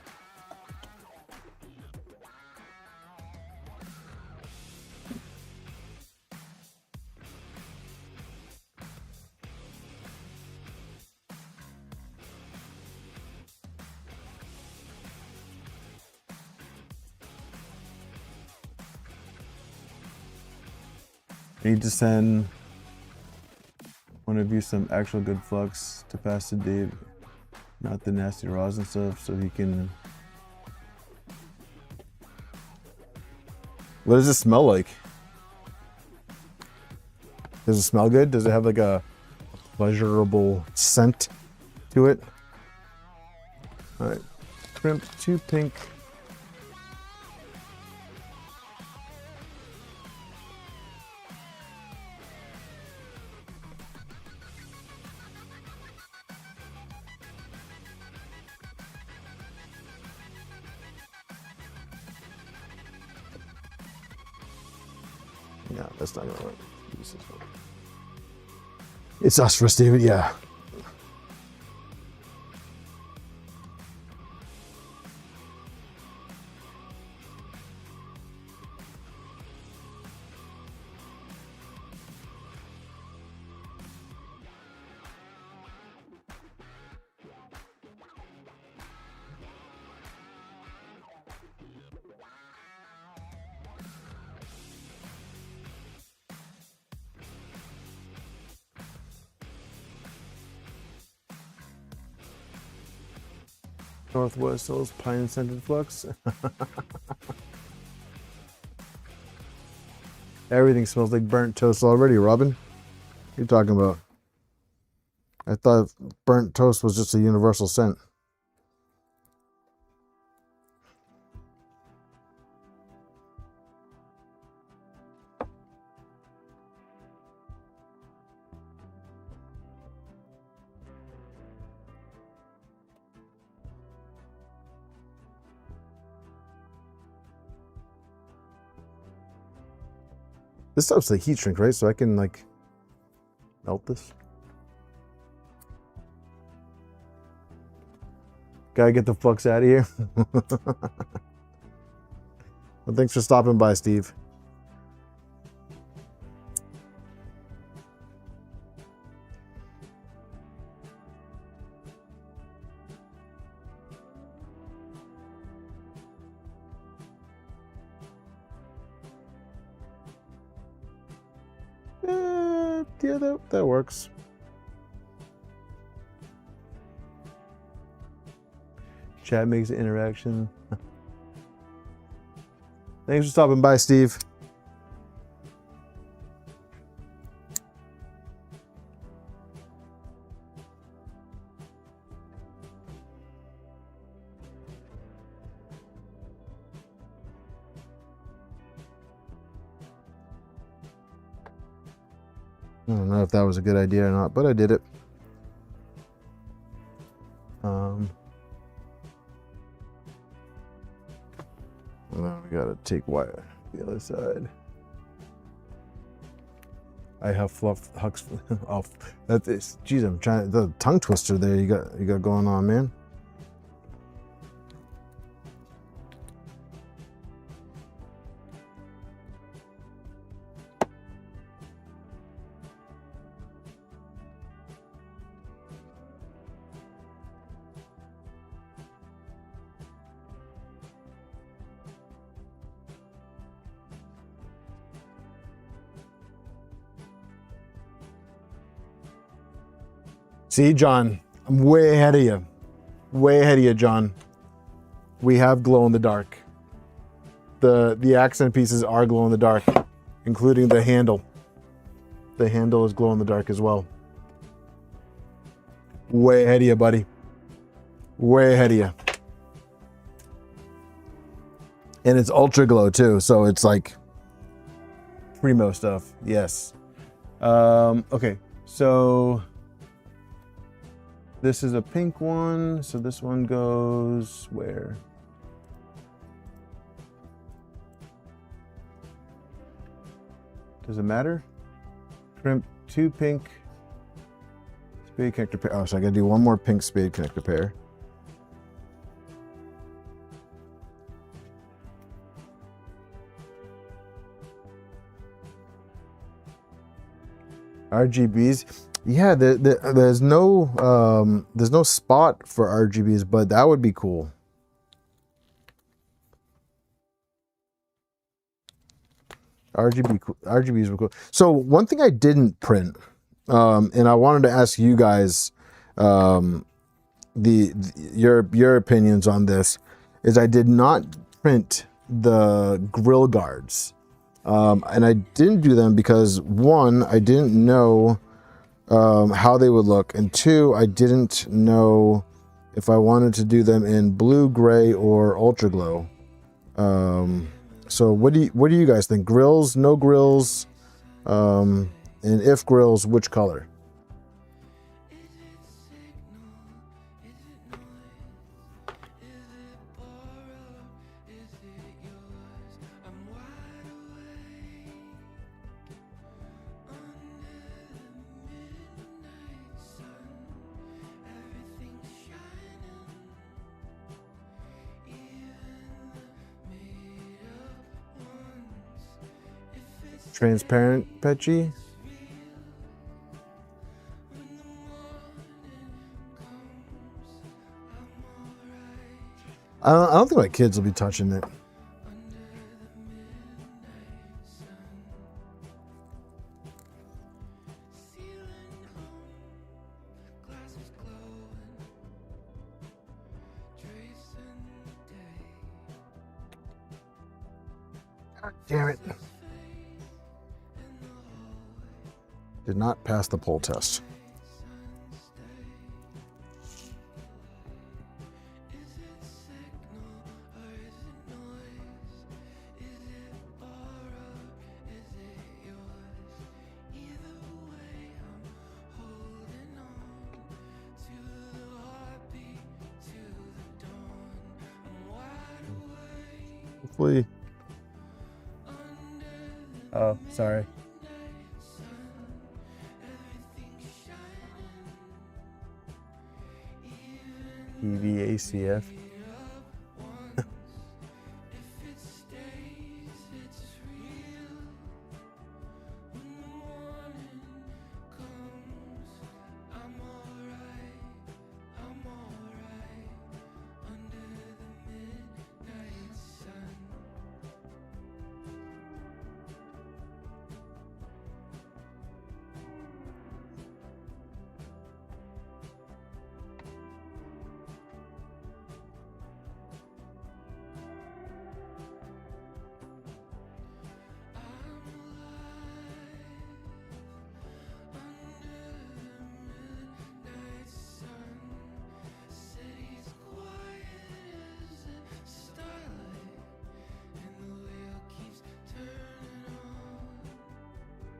I need to send one of you some actual good flux to pass to Dave, not the nasty rosin stuff, so he can. What does it smell like? Does it smell good? Does it have like a pleasurable scent to it? All right, crimp 2 pink. Yeah, that's not gonna work. It's us for David, yeah. Northwest sells pine scented flux. Everything smells like burnt toast already, Robin. What are you talking about? I thought burnt toast was just a universal scent. This stuff's like heat shrink, right? So I can like melt this. Gotta get the flux out of here. Well, thanks for stopping by, Steve. Yeah, that works. Chat makes an interaction. Thanks for stopping by, Steve. I don't know if that was a good idea or not, but I did it. And then we gotta take wire the other side. I have fluff hucks off. That is, geez, I'm trying the tongue twister there. You got going on, man. See, John, I'm way ahead of you. Way ahead of you, John. We have glow in the dark. The accent pieces are glow in the dark, including the handle. The handle is glow in the dark as well. Way ahead of you, buddy. Way ahead of you. And it's ultra glow too, so it's like primo stuff. Yes. Okay, so this is a pink one, so this one goes where? Does it matter? Crimp 2 pink spade connector pair. Oh, so I gotta do one more pink spade connector pair. RGBs. Yeah, there's no spot for RGBs, but that would be cool. RGBs were cool. So one thing I didn't print, and I wanted to ask you guys your opinions on this, is I did not print the grill guards, and I didn't do them because one, I didn't know how they would look, and two, I didn't know if I wanted to do them in blue, gray, or ultra glow. So what do you guys think? Grills, no grills, and if grills, which color? Transparent PETG. I don't think my kids will be touching it. God damn it. Did not pass the pull test. Hopefully. Oh, sorry. PETG-CF.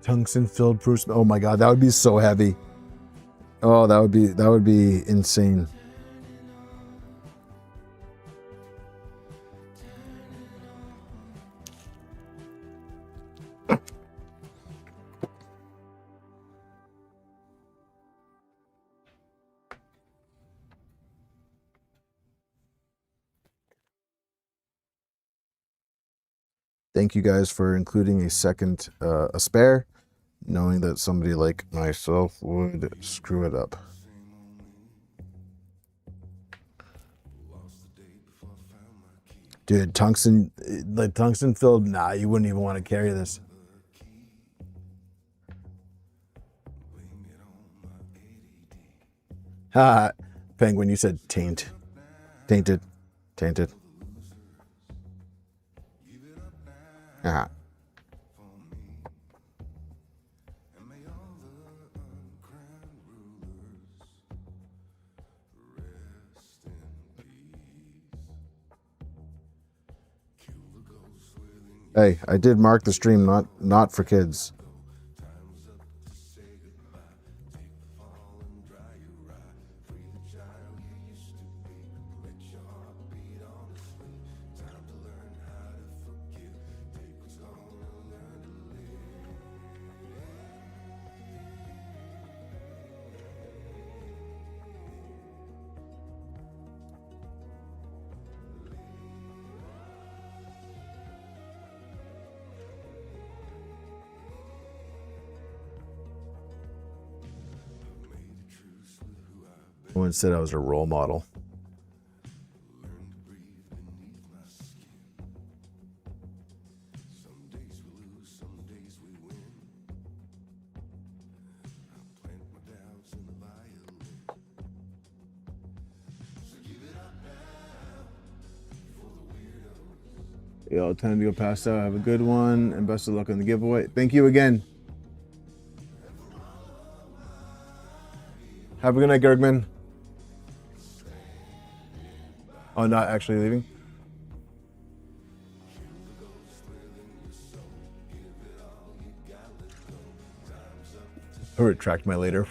Tungsten filled Prusament. Oh my god, that would be so heavy. Oh, that would be insane. Thank you guys for including a second, a spare, knowing that somebody like myself would screw it up. Dude, tungsten, like tungsten filled, nah, you wouldn't even want to carry this. Ha, Penguin, you said tainted. Tainted. Ah. Hey, I did mark the stream not for kids. Someone said I was a role model. Yo, time to go pass out. Have a good one and best of luck on the giveaway. Thank you again. Have a good night, Gergman. Oh, not actually leaving? I'll retract my later.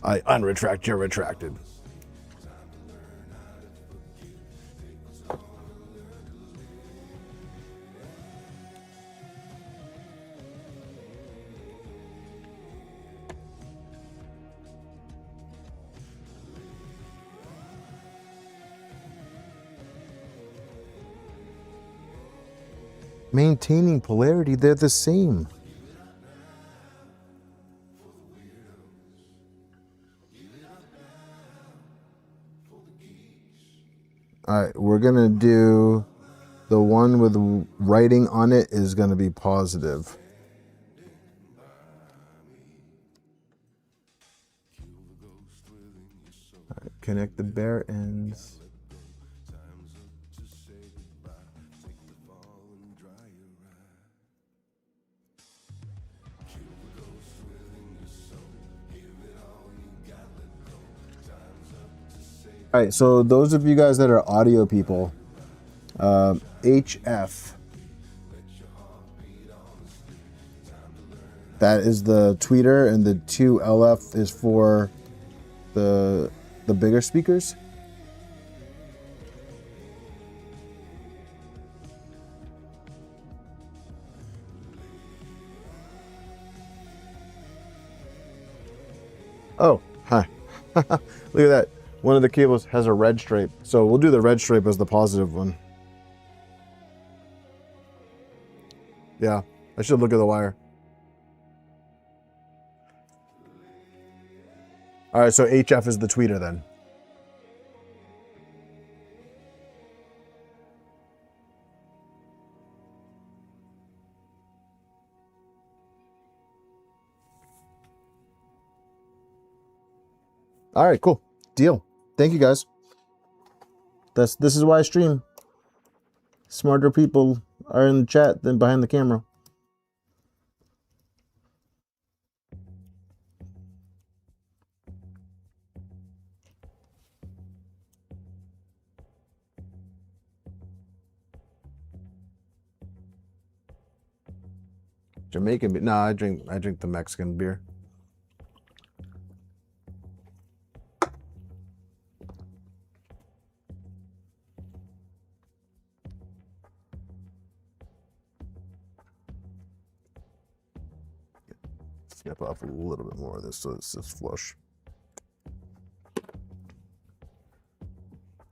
I unretract, you're retracted. Maintaining polarity, they're the same. All right, we're gonna do the one with writing on it is gonna be positive. All right, connect the bare ends. All right, so those of you guys that are audio people, HF, that is the tweeter, and the 2LF is for the bigger speakers. Oh, hi. Look at that. One of the cables has a red stripe. So we'll do the red stripe as the positive one. Yeah, I should look at the wire. All right, so HF is the tweeter then. All right, cool. Deal. Thank you guys. This is why I stream. Smarter people are in the chat than behind the camera. Jamaican beer. Nah, I drink the Mexican beer. Snap off a little bit more of this so it's flush.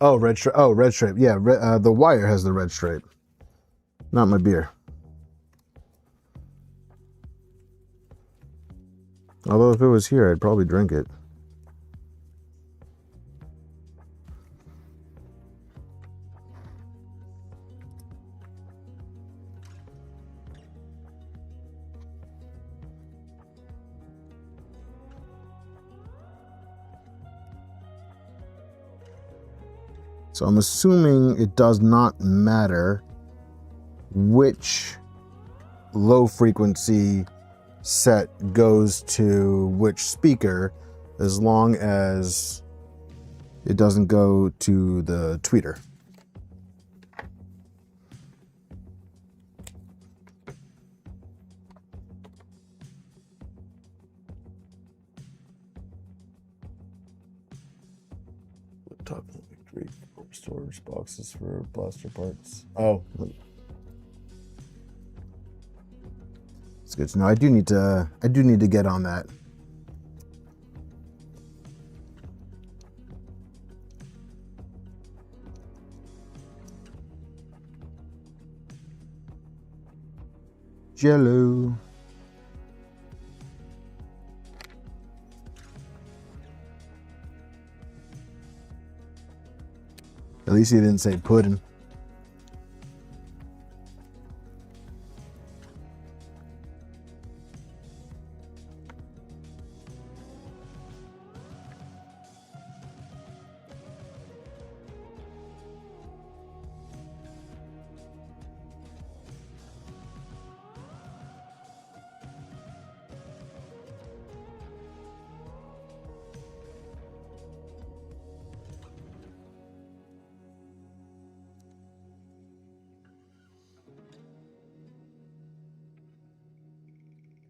Oh, red stripe. Oh, red stripe. Yeah, the wire has the red stripe. Not my beer. Although if it was here, I'd probably drink it. So I'm assuming it does not matter which low frequency set goes to which speaker, as long as it doesn't go to the tweeter. Top three storage boxes for blaster parts. Oh, it's good to know. I do need to get on that. Jello. At least he didn't say pudding.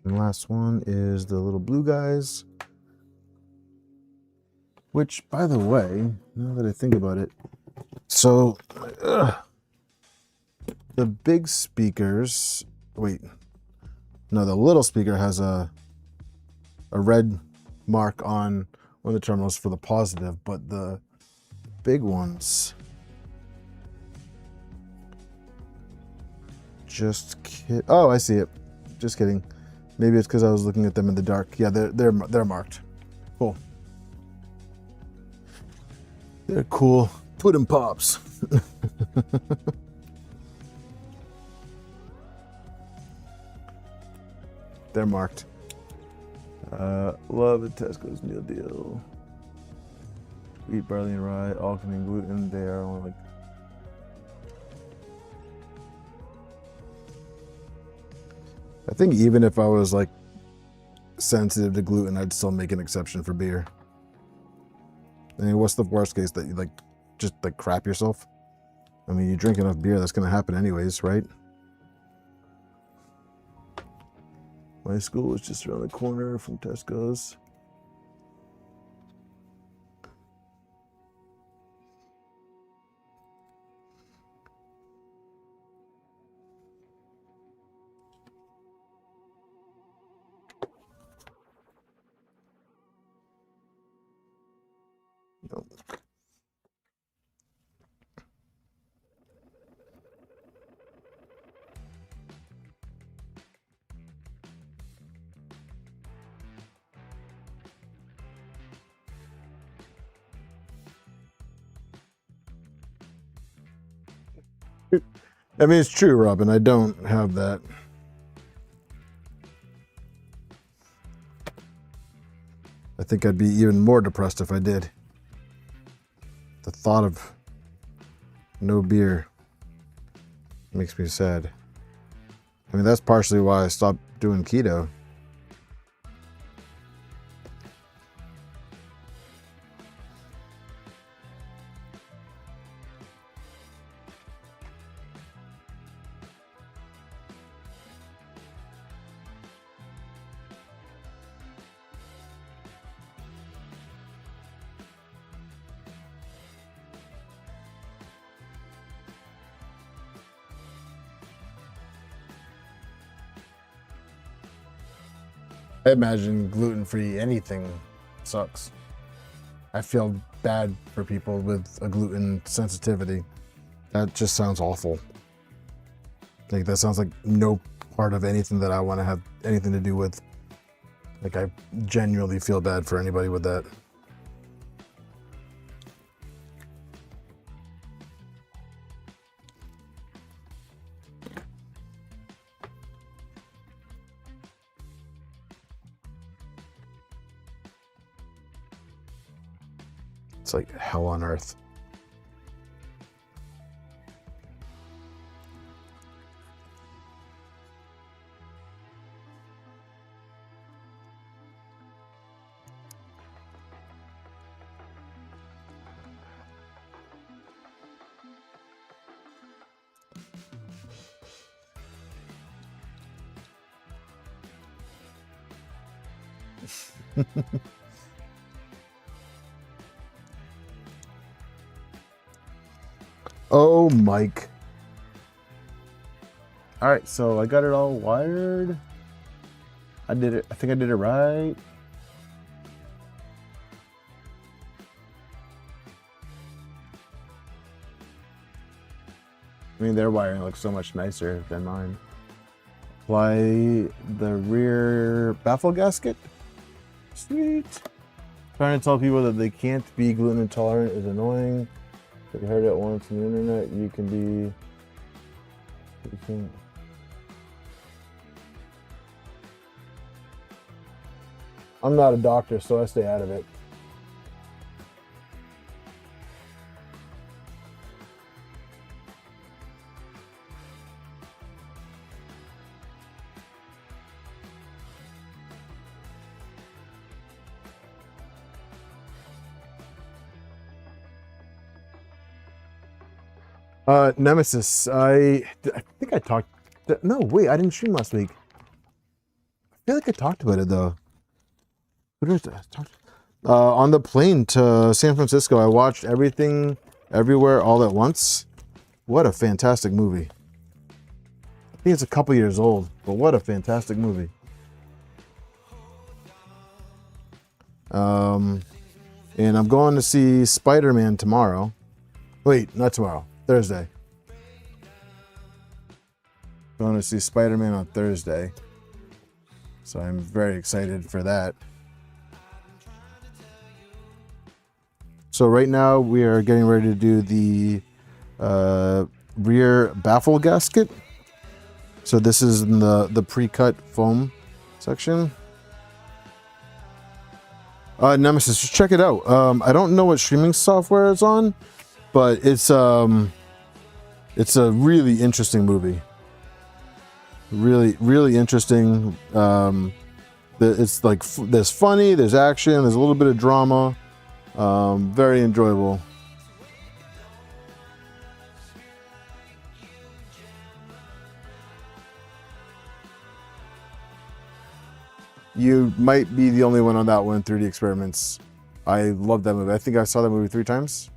And last one is the little blue guys. Which, by the way, now that I think about it, so the big speakers, wait, no, the little speaker has a red mark on one of the terminals for the positive, but the big ones oh, I see it. Just kidding. Maybe it's because I was looking at them in the dark. Yeah, they're marked. Cool. They're cool. Pudding pops. They're marked. Love it. Tesco's meal deal. Wheat, barley, and rye, all containing gluten. They are only like. I think even if I was like sensitive to gluten, I'd still make an exception for beer. I mean, what's the worst case, that you like just like crap yourself? I mean, you drink enough beer, that's gonna happen anyways, right? My school was just around the corner from Tesco's. Nope. I mean, it's true, Robin. I don't have that. I think I'd be even more depressed if I did. The thought of no beer makes me sad. I mean, that's partially why I stopped doing keto. I imagine gluten-free anything sucks. I feel bad for people with a gluten sensitivity. That just sounds awful. Like that sounds like no part of anything that I want to have anything to do with. Like I genuinely feel bad for anybody with that. It's like hell on earth. Oh, Mike. All right, so I got it all wired. I did it. I think I did it right. I mean, their wiring looks so much nicer than mine. Apply the rear baffle gasket. Sweet. Trying to tell people that they can't be gluten intolerant is annoying. If you heard it once on the internet, you can. I'm not a doctor, so I stay out of it. Nemesis, I think I talked. No, wait, I didn't stream last week. I feel like I talked about it though. Who did I talk to? On the plane to San Francisco, I watched Everything, Everywhere, All at Once. What a fantastic movie! I think it's a couple years old, but what a fantastic movie. And I'm going to see Spider-Man tomorrow. Wait, not tomorrow. Thursday. Going to see Spider-Man on Thursday. So I'm very excited for that. So right now we are getting ready to do the rear baffle gasket. So this is in the pre-cut foam section. Nemesis, just check it out. I don't know what streaming software it's on, but it's a really interesting movie. Really interesting. It's like there's funny, there's action, there's a little bit of drama. Very enjoyable. You might be the only one on that one, 3D Experiments. I love that movie. I think I saw that movie 3 times.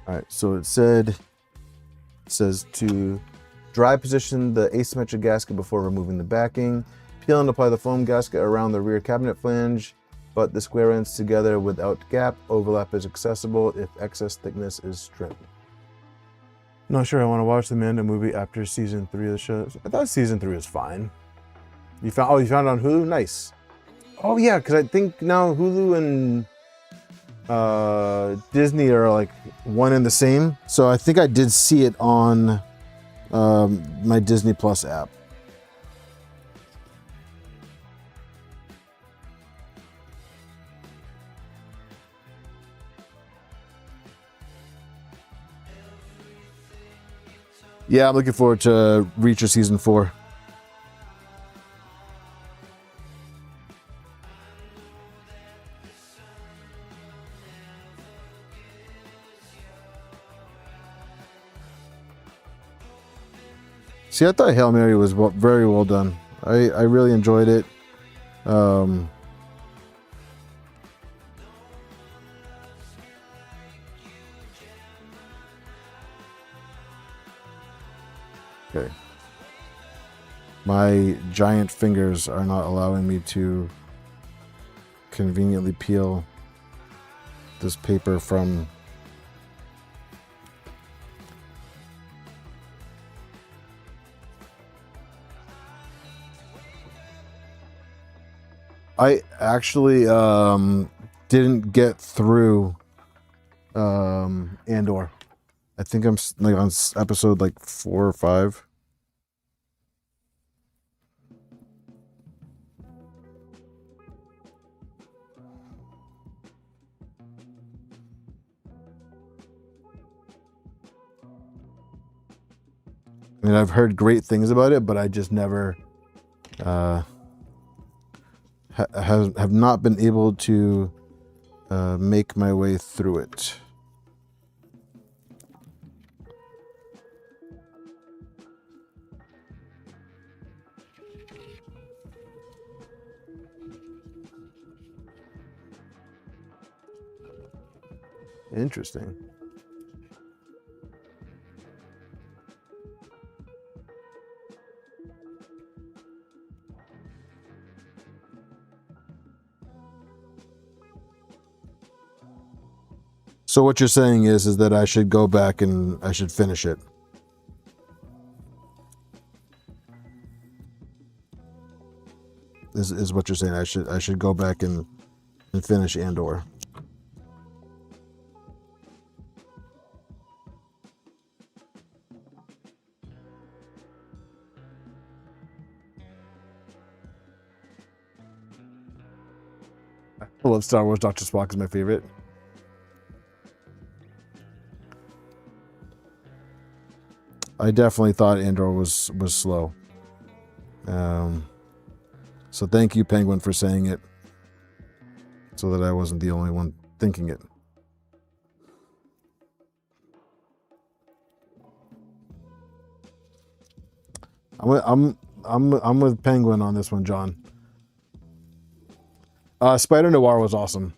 All right, so it says to dry position the asymmetric gasket before removing the backing. Peel and apply the foam gasket around the rear cabinet flange, but the square ends together without gap. Overlap is accessible if excess thickness is trimmed. Not sure I want to watch the Mando movie after season 3 of the show. I thought season 3 was fine. You found it on Hulu? Nice. Oh yeah, because I think now Hulu and Disney are like one and the same. So I think I did see it on my Disney Plus app. Yeah, I'm looking forward to Reacher season 4. See, I thought Hail Mary was very well done. I really enjoyed it. Okay. My giant fingers are not allowing me to conveniently peel this paper from I actually didn't get through Andor. I think I'm like on episode like 4 or 5. I mean, I've heard great things about it, but I just never have not been able to make my way through it. Interesting. So what you're saying is that I should go back and I should finish it. Is what you're saying? I should go back and finish Andor. I love Star Wars. Dr. Spock is my favorite. I definitely thought Andor was slow. So thank you, Penguin, for saying it, so that I wasn't the only one thinking it. I'm with Penguin on this one, John. Spider Noir was awesome.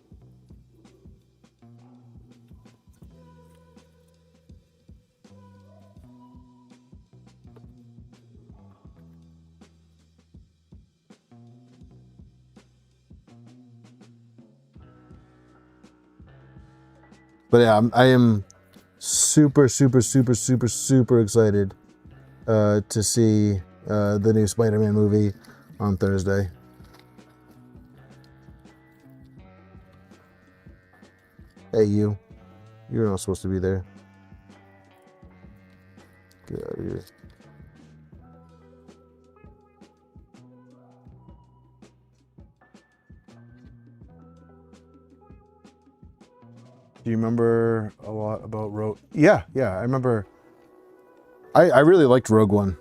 But yeah, I am super excited to see the new Spider-Man movie on Thursday. Hey, you're not supposed to be there. Get out of here. Do you remember a lot about Rogue? Yeah, I remember. I really liked Rogue One.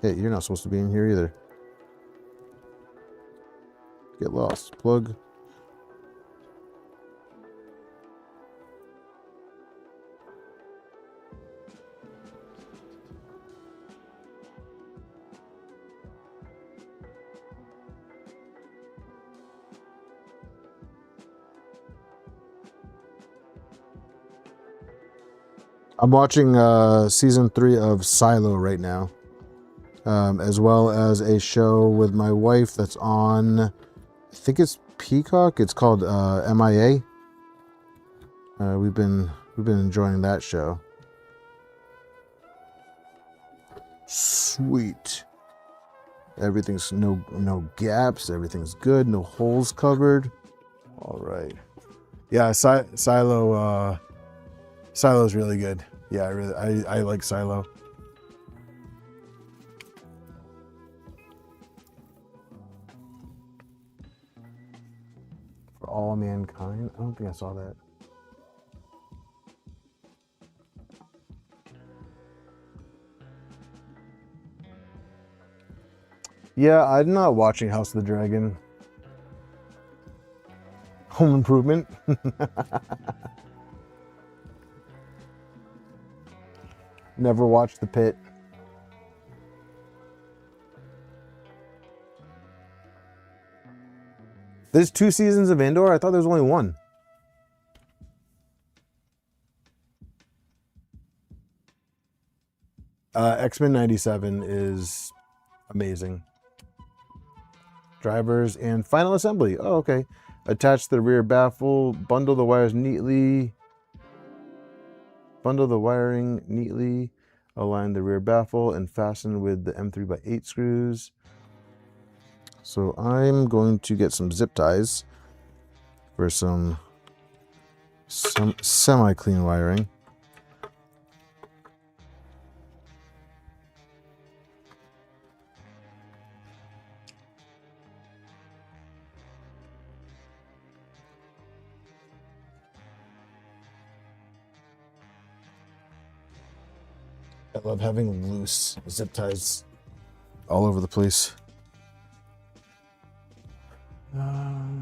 Hey, you're not supposed to be in here either. Get lost. Plug. I'm watching season 3 of Silo right now, as well as a show with my wife that's on, I think it's Peacock. It's called MIA. We've been enjoying that show. Sweet. Everything's no gaps. Everything's good. No holes covered. All right. Yeah, Silo. Silo's really good. Yeah, I like Silo. For All Mankind? I don't think I saw that. Yeah, I'm not watching House of the Dragon. Home Improvement. Never watched The Pit. There's 2 seasons of Andor? I thought there was only 1. X-Men 97 is amazing. Drivers and final assembly. Oh, okay. Attach the rear baffle, bundle the wires neatly. Bundle the wiring neatly. Align the rear baffle and fasten with the M3x8 screws. So I'm going to get some zip ties for some semi-clean wiring. I love having loose zip ties all over the place.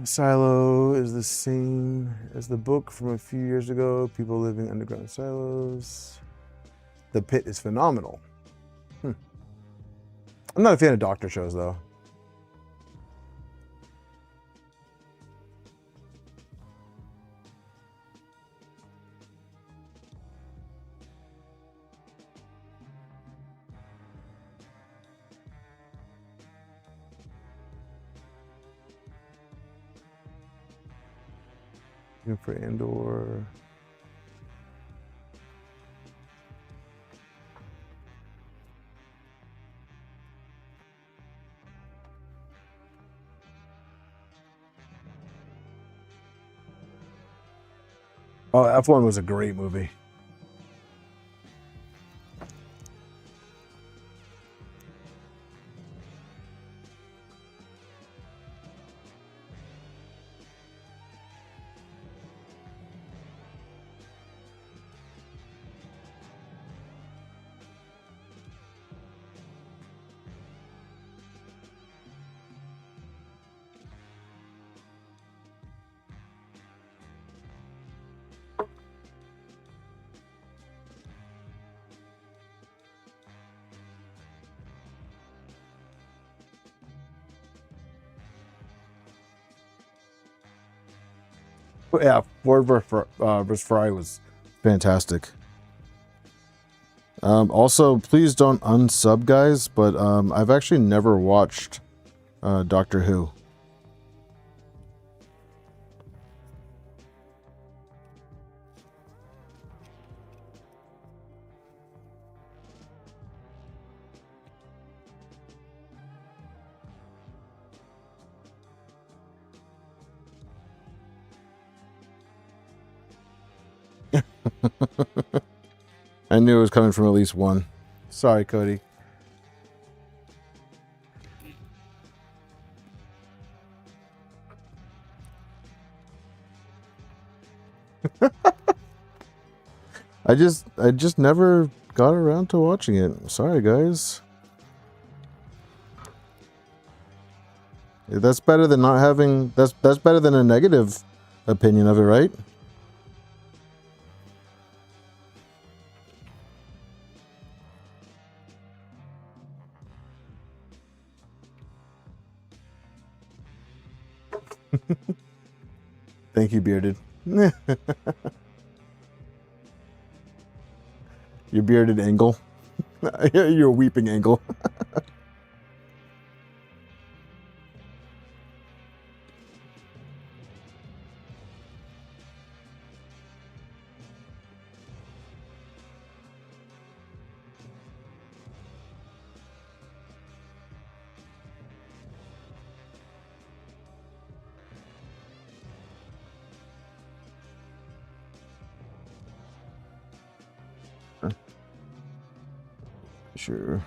Silo is the same as the book from a few years ago. People living underground silos. The Pit is phenomenal. I'm not a fan of doctor shows though. For Andor. Oh, F1 was a great movie. Yeah, Ford versus Ferrari was fantastic. Also, please don't unsub, guys, but I've actually never watched Doctor Who. I knew it was coming from at least one. Sorry, Cody. I just never got around to watching it. Sorry, guys. That's better than not having. That's better than a negative opinion of it, right? Thank you, Bearded. Your bearded angle. Your weeping angle. Sure.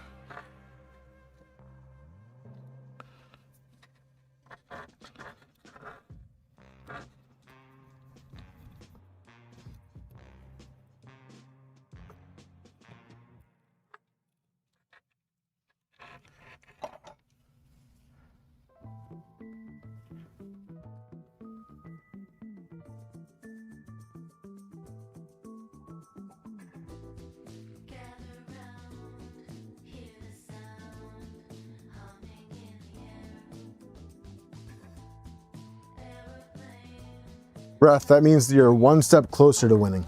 Breath, that means you're one step closer to winning.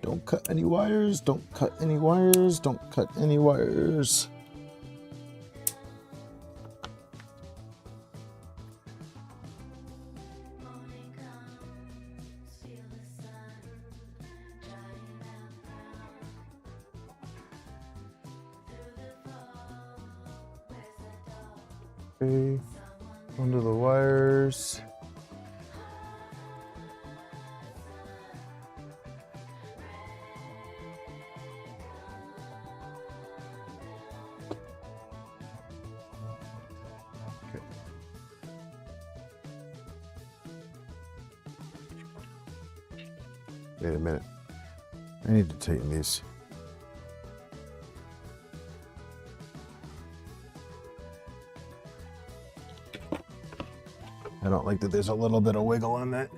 Don't cut any wires. Don't cut any wires. Don't cut any wires. Okay, under the wires. Okay. Wait a minute. I need to tighten these. I don't like that there's a little bit of wiggle on that.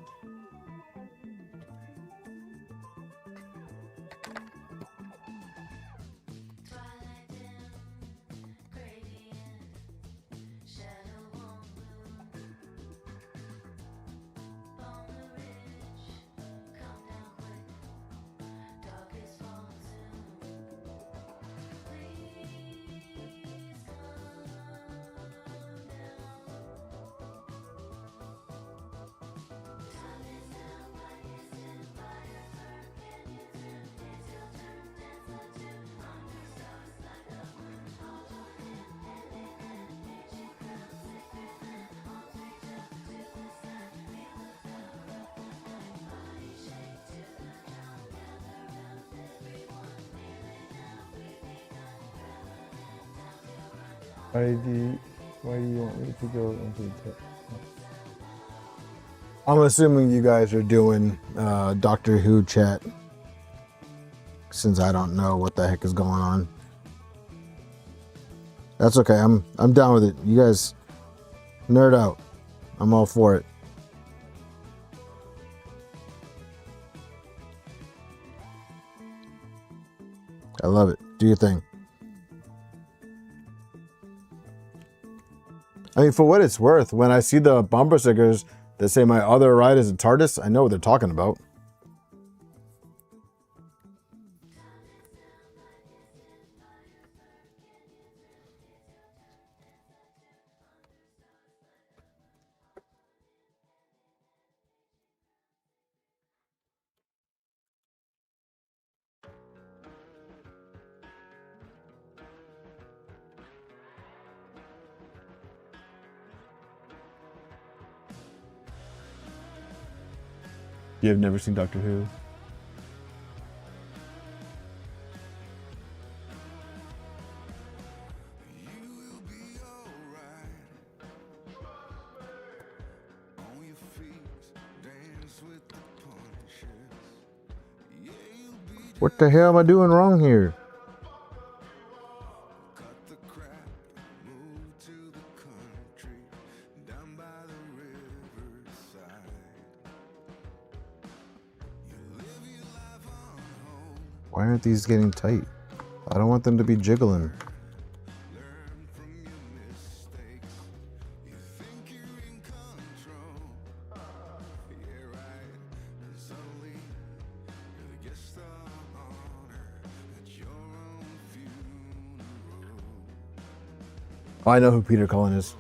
Why do you want me to go into the tip? I'm assuming you guys are doing Doctor Who chat, since I don't know what the heck is going on. That's okay. I'm down with it. You guys nerd out. I'm all for it. I love it. Do your thing. I mean, for what it's worth, when I see the bumper stickers that say my other ride is a TARDIS, I know what they're talking about. You have never seen Doctor Who? What the hell am I doing wrong here? Why aren't these getting tight? I don't want them to be jiggling. Oh, I know who Peter Cullen is.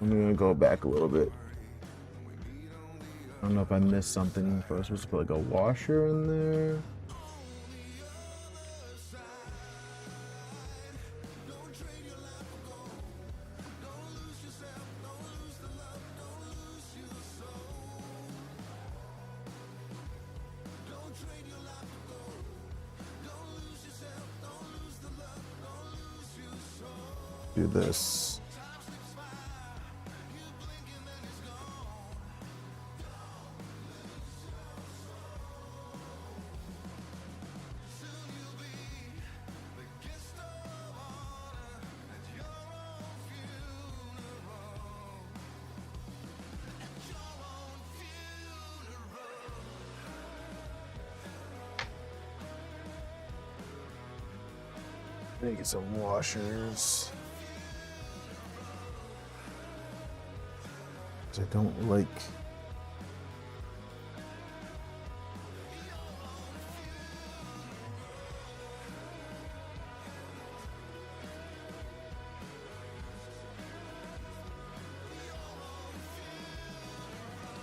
I'm gonna go back a little bit. I don't know if I missed something. If I was supposed to put like a washer in there. Do this. Let me get some washers. 'Cause I don't like.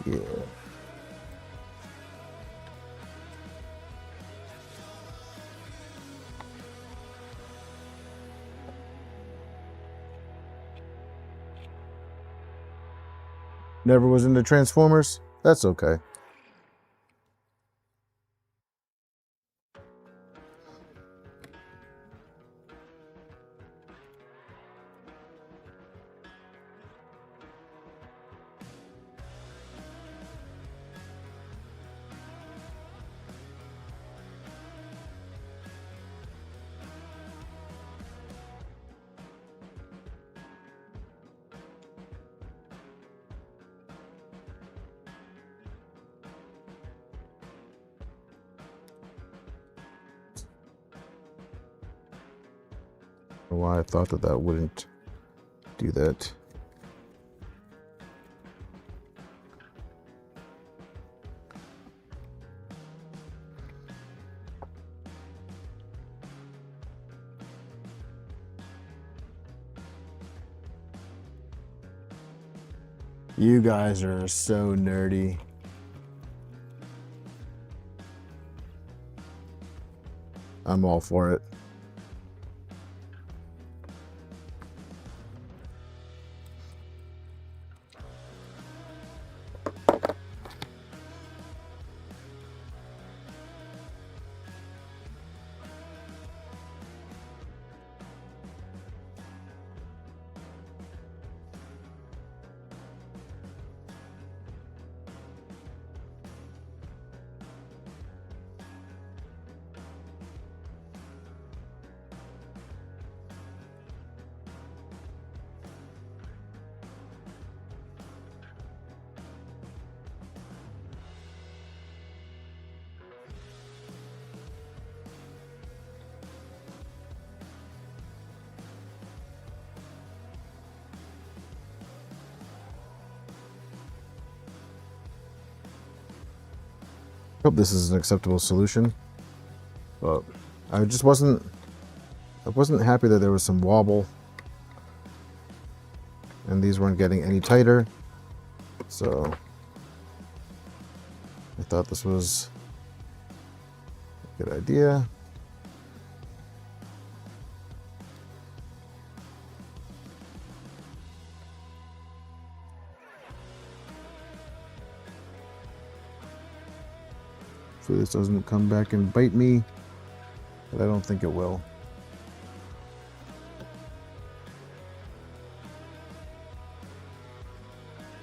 Yeah. Never was into Transformers? That's okay. Why I thought that that wouldn't do that. You guys are so nerdy. I'm all for it. Hope this is an acceptable solution, but I wasn't happy that there was some wobble and these weren't getting any tighter, so I thought this was a good idea. So this doesn't come back and bite me, but I don't think it will.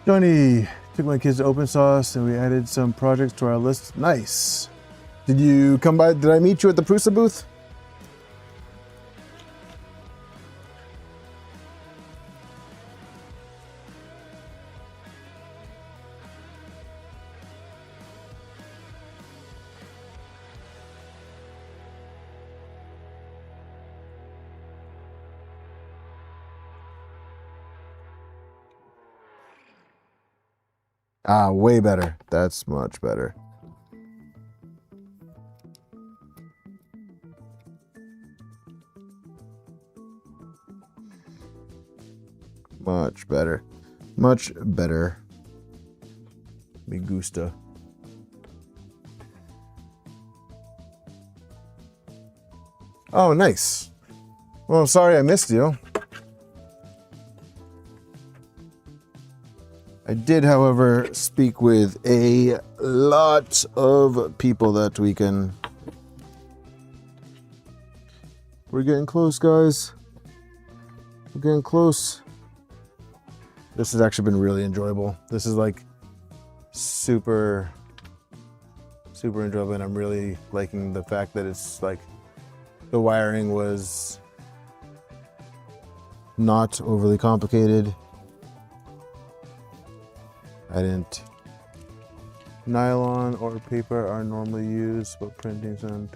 Johnny took my kids to open source and we added some projects to our list. Nice. Did you come by? Did I meet you at the Prusa booth? Ah, way better. That's much better. Much better. Much better. Me gusta. Oh, nice. Well, sorry I missed you. I did, however, speak with a lot of people that weekend. We're getting close, guys. We're getting close. This has actually been really enjoyable. This is like super enjoyable, and I'm really liking the fact that it's like the wiring was not overly complicated. I didn't. Nylon or paper are normally used, but printing and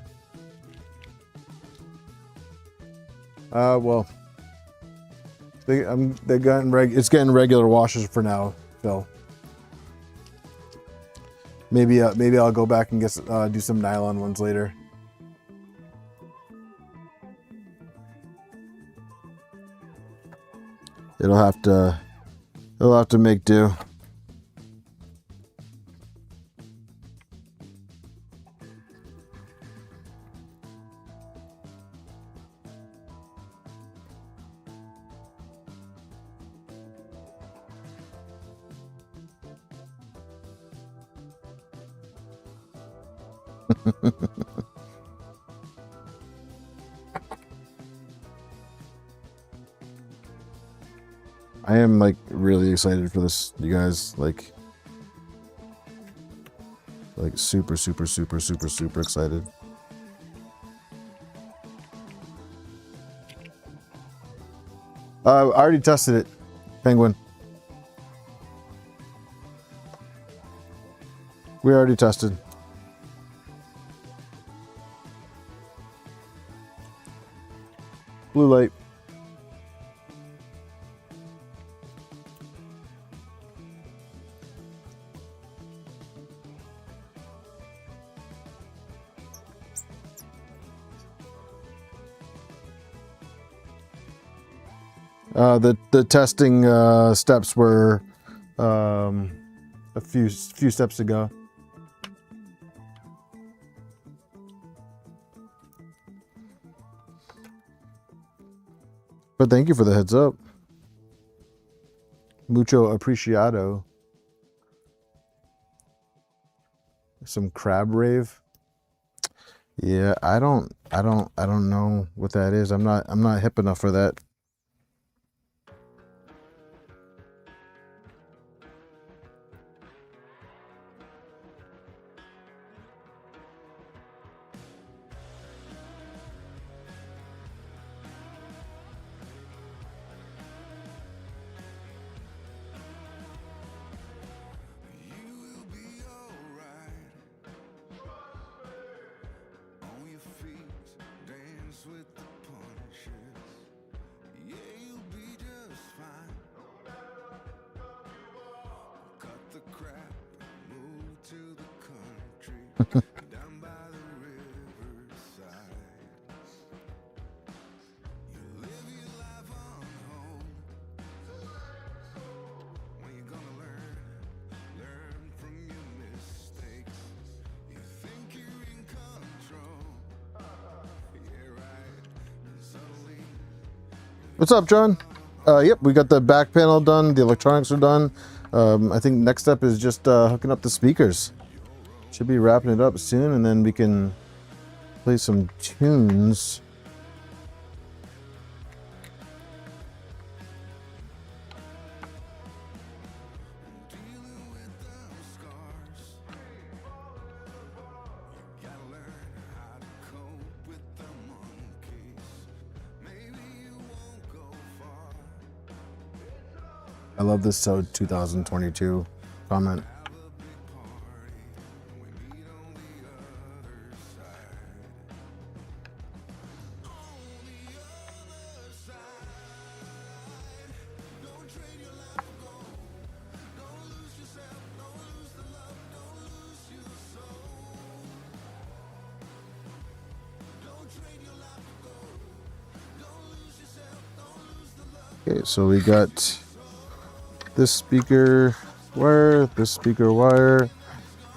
Well, it's getting regular washes for now, Phil. Maybe I'll go back and get do some nylon ones later. It'll have to make do. I am like really excited for this, you guys. Like super excited. I already tested it, Penguin. We already tested. Blue light. The testing steps were a few steps ago. But thank you for the heads up. Mucho apreciado. Some crab rave. Yeah, I don't know what that is. I'm not hip enough for that. What's up, John? Yep, we got the back panel done. The electronics are done. I think next step is just hooking up the speakers. Should be wrapping it up soon, and then we can play some tunes. I love this So 2022 comment. Okay, so we got this speaker wire,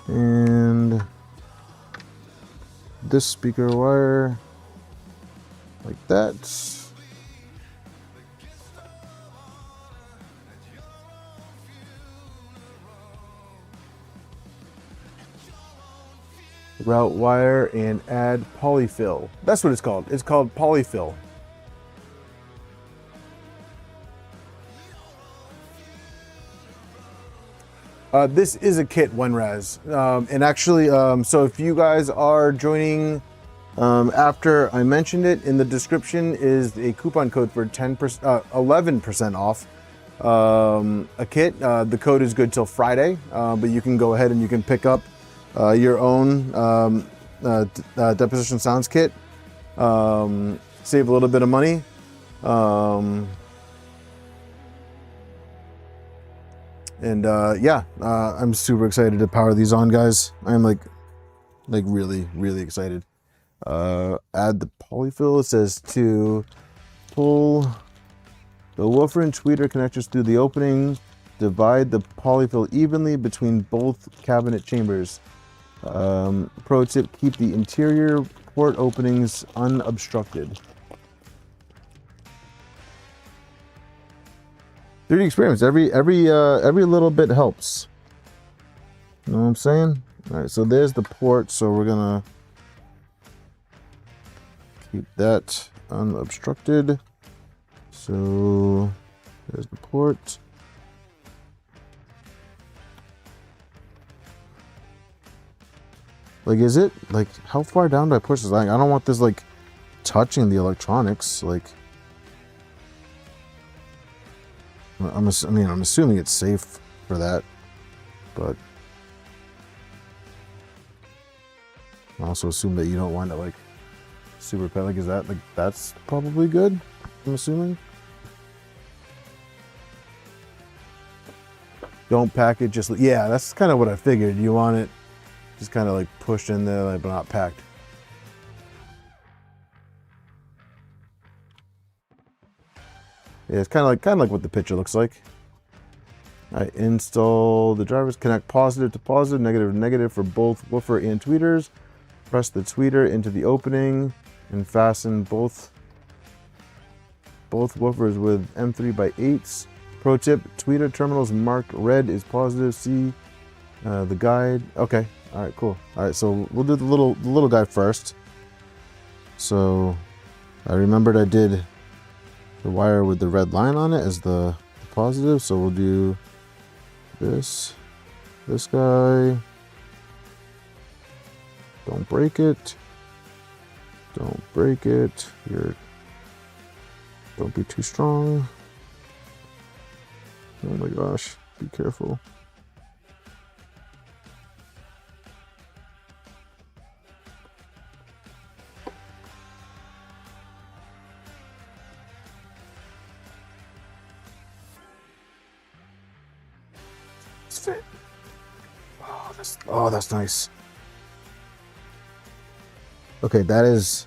and this speaker wire, like that. Route wire and add polyfill. That's what it's called. It's called polyfill. This is a kit, OneRaz, and actually, so if you guys are joining after I mentioned it, in the description is a coupon code for 11% off a kit. The code is good till Friday, but you can go ahead and you can pick up your own Deposition Sounds kit, save a little bit of money. Yeah, I'm super excited to power these on, guys. I'm like really excited. Add the polyfill. It says to pull the woofer and tweeter connectors through the opening. Divide the polyfill evenly between both cabinet chambers. Pro tip: keep the interior port openings unobstructed. 3D experiments. Every little bit helps. You know what I'm saying? All right, so there's the port. So we're gonna keep that unobstructed. So there's the port. Like, is it like how far down do I push this? Like, I don't want this like touching the electronics. Like, I'm assuming it's safe for that, but I also assume that you don't want it like super pet. Like, is that like that's probably good? I'm assuming. Don't pack it. Just yeah, that's kind of what I figured. You want it just kind of like pushed in there, like, but not packed. Yeah, it's kind of like what the picture looks like. I install the drivers, connect positive to positive, negative to negative for both woofer and tweeters. Press the tweeter into the opening and fasten both woofers with M3x8s. Pro tip: tweeter terminals marked red is positive. See the guide. Okay. All right. Cool. All right. So we'll do the little guy first. So I remembered I did the wire with the red line on it as the positive. So we'll do this guy. Don't break it. Don't break it. Don't be too strong. Oh my gosh, be careful. It's fit. Oh, that's nice. Okay, that is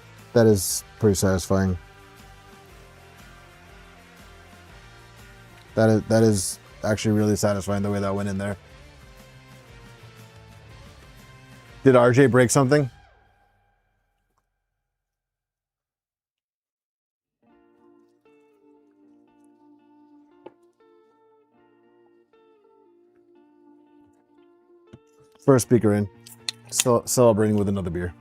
pretty satisfying. That is actually really satisfying the way that went in there. Did RJ break something? First speaker in. Celebrating with another beer.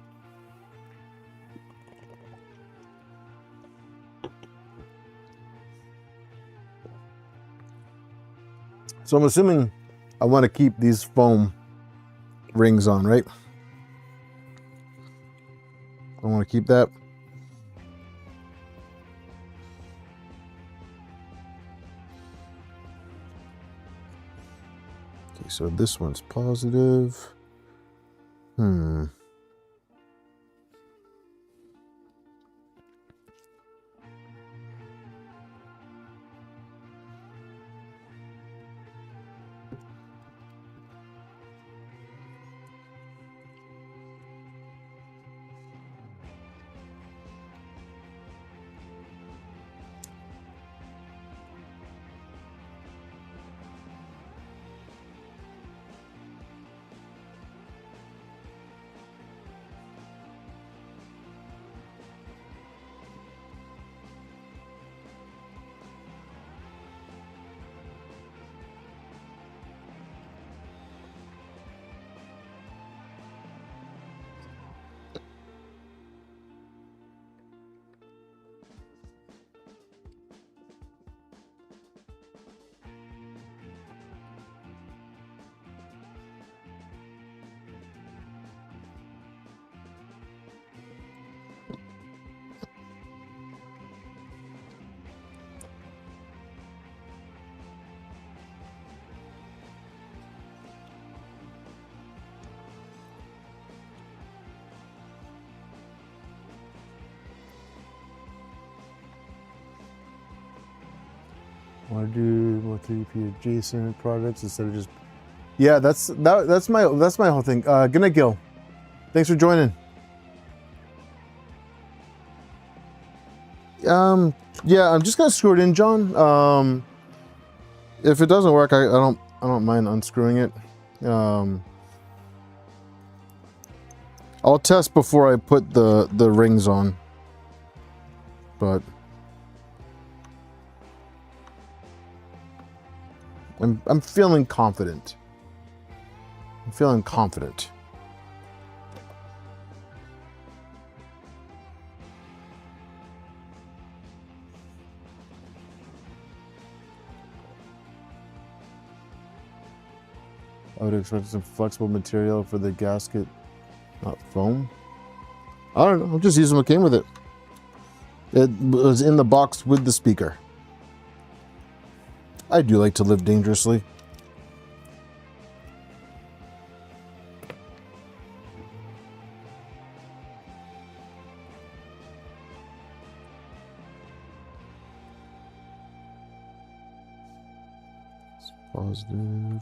So I'm assuming I want to keep these foam rings on, right? I want to keep that. Okay, so this one's positive. Want to do more 3D adjacent projects instead of just... Yeah, that's my whole thing. Good night, Gil. Thanks for joining. Yeah, I'm just gonna screw it in, John. If it doesn't work, I don't mind unscrewing it. I'll test before I put the rings on. But I'm feeling confident. I'm feeling confident. I would expect some flexible material for the gasket, not foam. I don't know. I'm just using what came with it. It was in the box with the speaker. I do like to live dangerously. It's positive.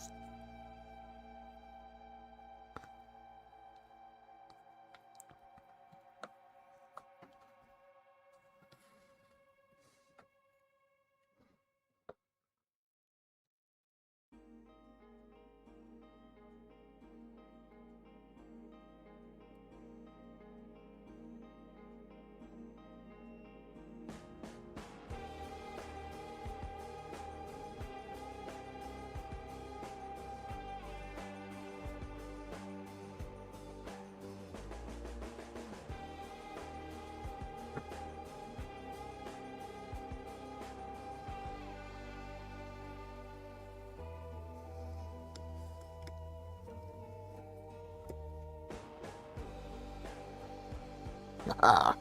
Ah.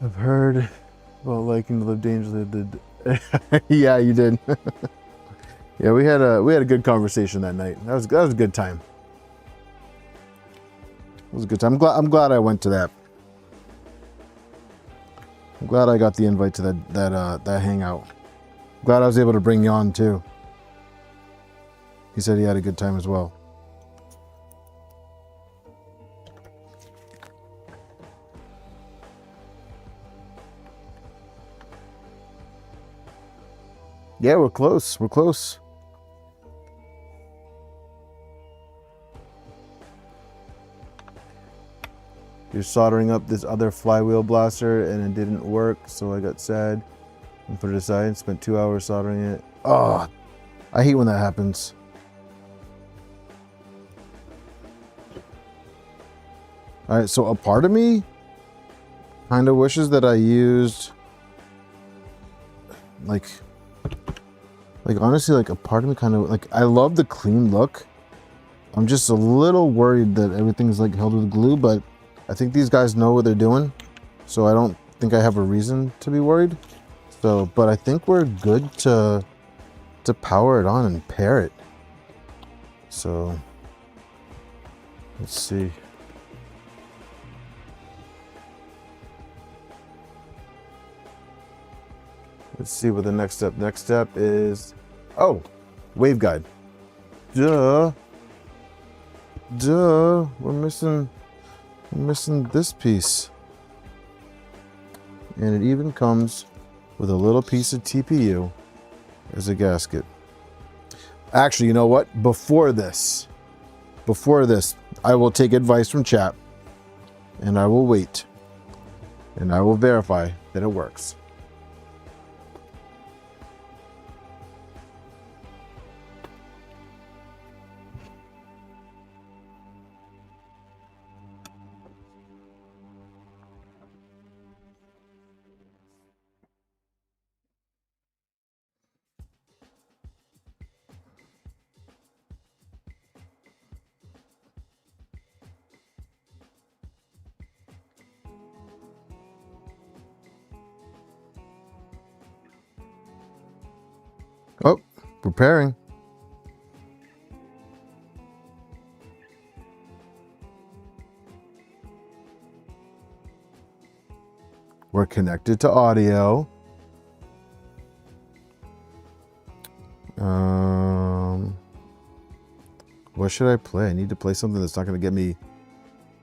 I've heard about liking to live dangerously. Yeah, you did. Yeah, we had a good conversation that night. That was a good time. It was a good time. I'm glad I went to that. I'm glad I got the invite to that hangout. Glad I was able to bring you on too. He said he had a good time as well. Yeah, we're close. We're close. You're soldering up this other flywheel blaster and it didn't work, so I got sad and put it aside and spent 2 hours soldering it. Oh, I hate when that happens. All right, so a part of me kind of wishes that I used like honestly, like a part of me kind of like, I love the clean look. I'm just a little worried that everything's like held with glue, but I think these guys know what they're doing, so I don't think I have a reason to be worried. So, but I think we're good to power it on and pair it. So let's see. Let's see what the next step. Next step is, oh, waveguide. Duh. We're missing this piece. And it even comes with a little piece of TPU as a gasket. Actually, you know what? Before this, I will take advice from chat and I will wait and I will verify that it works. Oh, preparing. We're connected to audio. What should I play? I need to play something that's not going to get me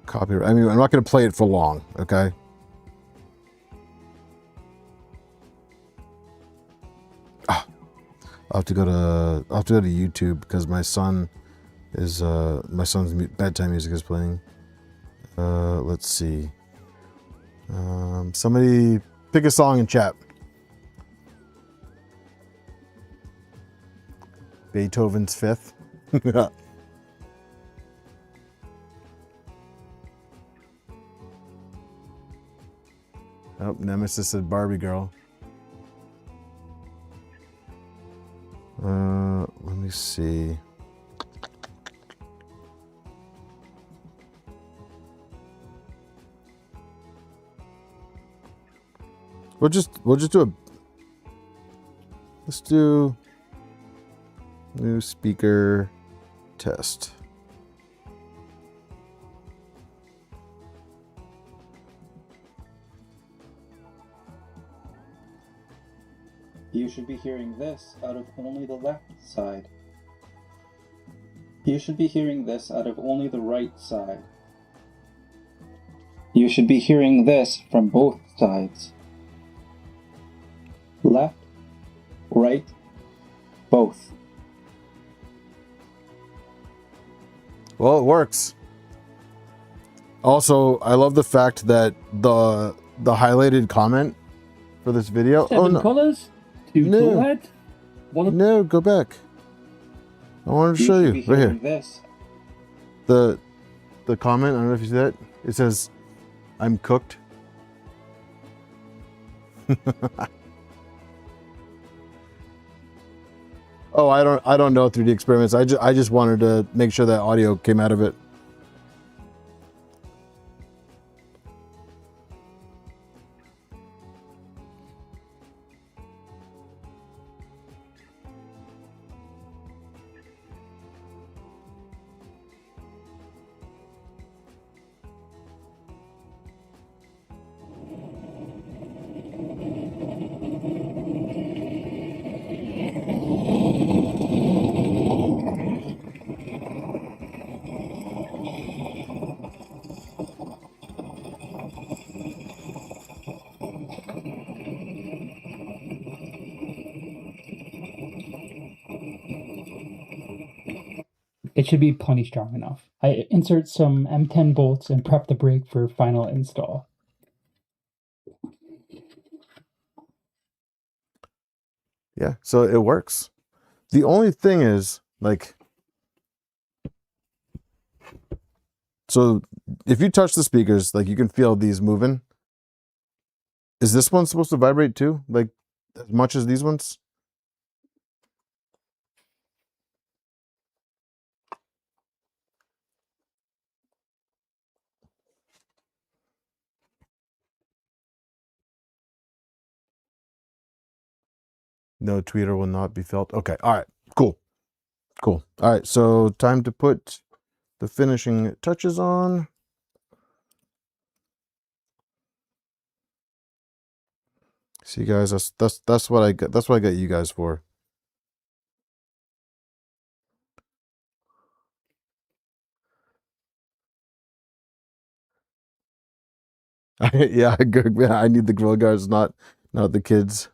copyright. I mean, I'm not going to play it for long, okay? I'll have to go to YouTube because my son's bedtime music is playing. Let's see. Somebody pick a song in chat. Beethoven's Fifth. Oh, Nemesis said Barbie Girl. Let me see. We'll just do a. Let's do new speaker test. You should be hearing this out of only the left side. You should be hearing this out of only the right side. You should be hearing this from both sides. Left, right, both. Well, it works. Also, I love the fact that the highlighted comment for this video. 7 colors, 2 No. head, 1 No, go back. I wanted to show you right here. This. The comment. I don't know if you see that. It says, "I'm cooked." Oh, I don't know 3D experiments. I just wanted to make sure that audio came out of it. It should be plenty strong enough. I insert some M10 bolts and prep the brake for final install. Yeah, so it works. The only thing is, like, so if you touch the speakers, like, you can feel these moving. Is this one supposed to vibrate too? Like, as much as these ones? No tweeter will not be felt. Okay, all right, cool. Cool. All right, so time to put the finishing touches on. See, guys, that's what I got. That's what I got you guys for. Yeah, I need the grill guards, not the kids.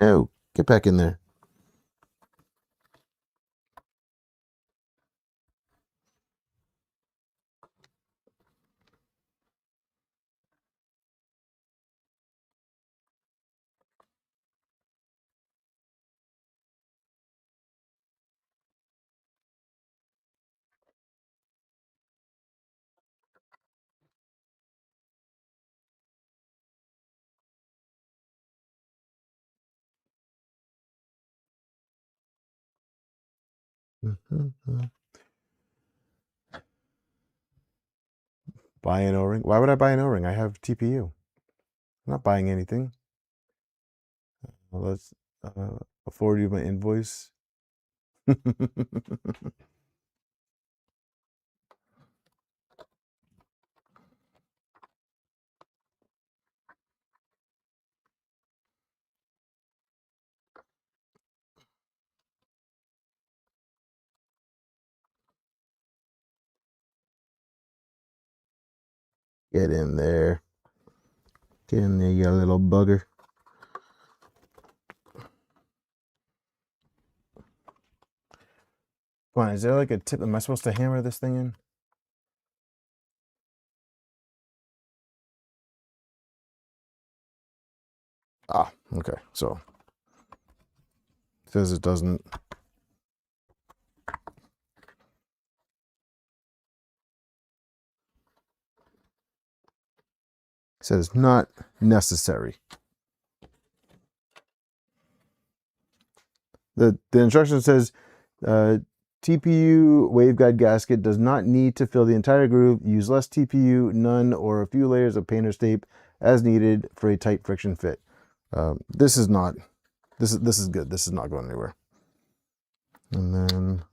No, get back in there. Buy an O-ring. Why would I buy an O-ring? I have TPU. I'm not buying anything. Well, let's forward you my invoice. Get in there. Get in there, you little bugger. Come on, is there like a tip? Am I supposed to hammer this thing in? Ah, okay. So it says it doesn't. It says not necessary. The instruction says TPU waveguide gasket does not need to fill the entire groove. Use less TPU, none, or a few layers of painter's tape as needed for a tight friction fit. This is not. This is good. This is not going anywhere. And then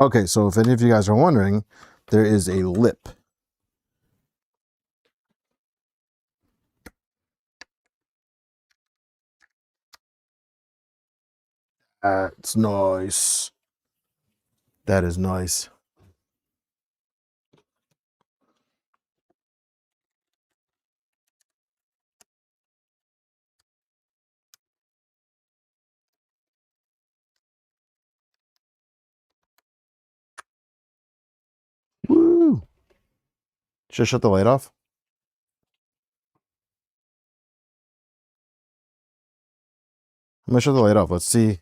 okay, so if any of you guys are wondering, there is a lip. That's nice. That is nice. Woo! Should I shut the light off? I'm gonna shut the light off. Let's see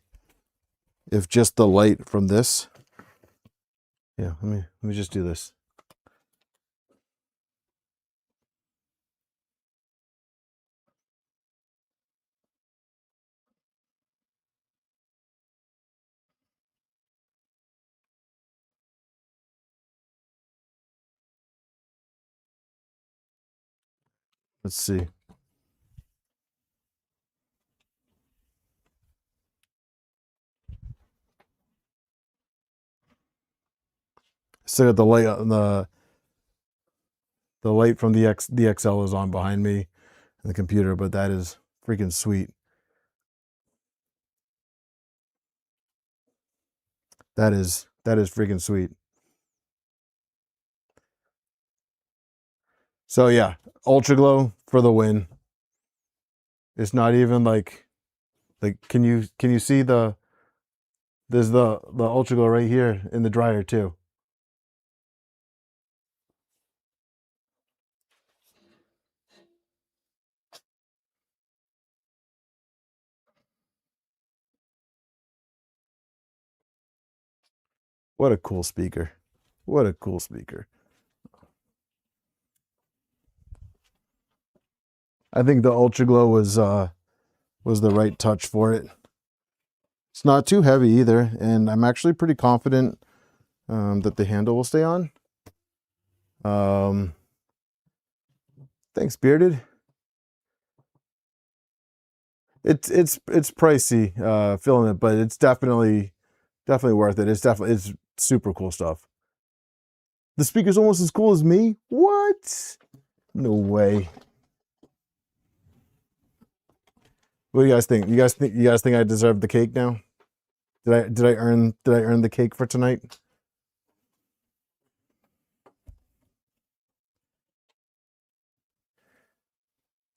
if just the light from this. Yeah, let me just do this. Let's see. Still got the light on the light from the XL is on behind me in the computer, but that is freaking sweet. That is freaking sweet. So yeah, Ultraglow for the win. It's not even like can you see there's the Ultraglow right here in the dryer too. What a cool speaker. What a cool speaker. I think the Ultraglow was the right touch for it. It's not too heavy either, and I'm actually pretty confident that the handle will stay on. Thanks, Bearded. It's pricey filament, but it's definitely worth it. It's super cool stuff. The speaker's almost as cool as me? What? No way. What do you guys think? You guys think I deserve the cake now? Did I earn the cake for tonight?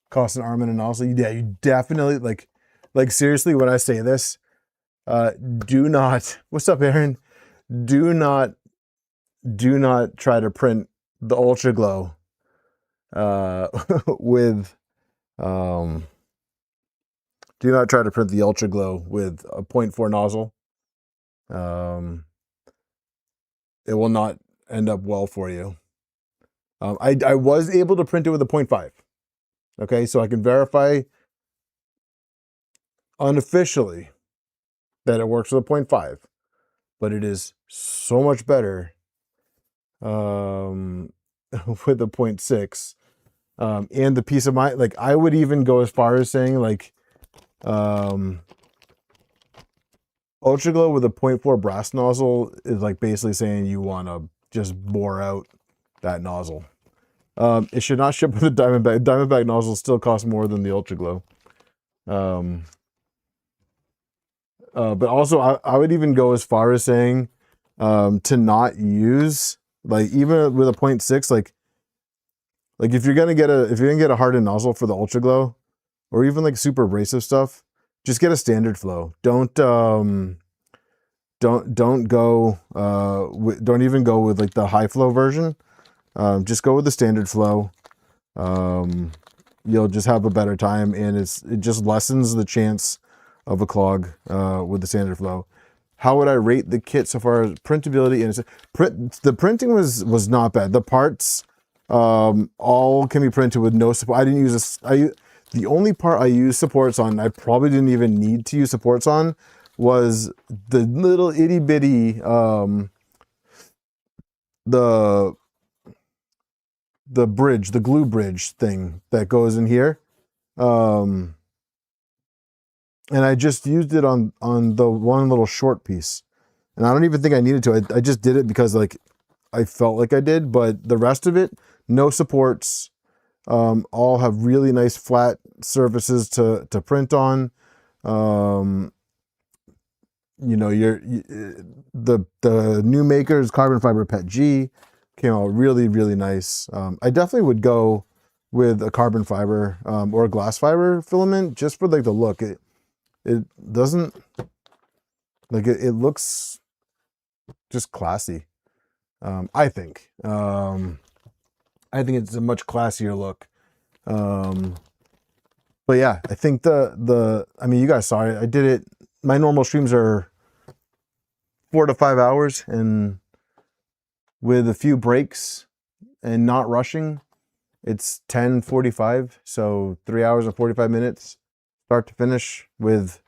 Cost an arm and an also. Yeah, you definitely like seriously when I say this, Do not, what's up, Aaron? Do not try to print the Ultraglow with do not try to print the Ultraglow with a 0.4 nozzle. It will not end up well for you. I was able to print it with a 0.5. Okay, so I can verify unofficially that it works with a 0.5, but it is so much better with a 0.6. And the peace of mind, like I would even go as far as saying like Ultraglow with a 0.4 brass nozzle is like basically saying you want to just bore out that nozzle. It should not ship with a Diamondback. Diamondback nozzle still costs more than the Ultraglow. But also I would even go as far as saying to not use, like even with a 0.6, like if you're gonna get a hardened nozzle for the Ultraglow, or even like super abrasive stuff, just get a standard flow. Don't go don't even go with like the high flow version. Just go with the standard flow. You'll just have a better time, and it just lessens the chance of a clog with the standard flow. How would I rate the kit so far as printability? And the printing was not bad. The parts all can be printed with no support. I didn't use the only part I used supports on, I probably didn't even need to use supports on, was the little itty bitty the bridge, the glue bridge thing that goes in here. And I just used it on the one little short piece. And I don't even think I needed to. I just did it because like I felt like I did, but the rest of it, no supports. All have really nice flat surfaces to print on. You know, the Numakers carbon fiber PETG came out really, really nice. I definitely would go with a carbon fiber or a glass fiber filament just for like the look. It doesn't, like it looks just classy. I think. I think it's a much classier look. But yeah, I think I mean, you guys saw it. I did it. My normal streams are 4 to 5 hours, and with a few breaks and not rushing, it's 10:45. So 3 hours and 45 minutes, start to finish, with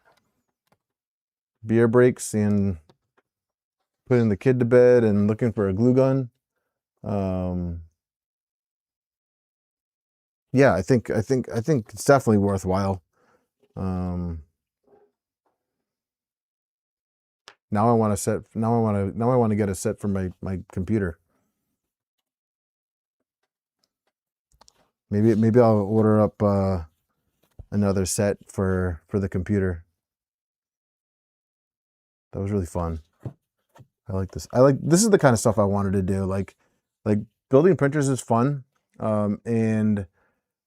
beer breaks and putting the kid to bed and looking for a glue gun. Yeah, I think it's definitely worthwhile. Now I want to get a set for my computer. Maybe I'll order up another set for the computer. That was really fun. I like this. This is the kind of stuff I wanted to do. Like building printers is fun. And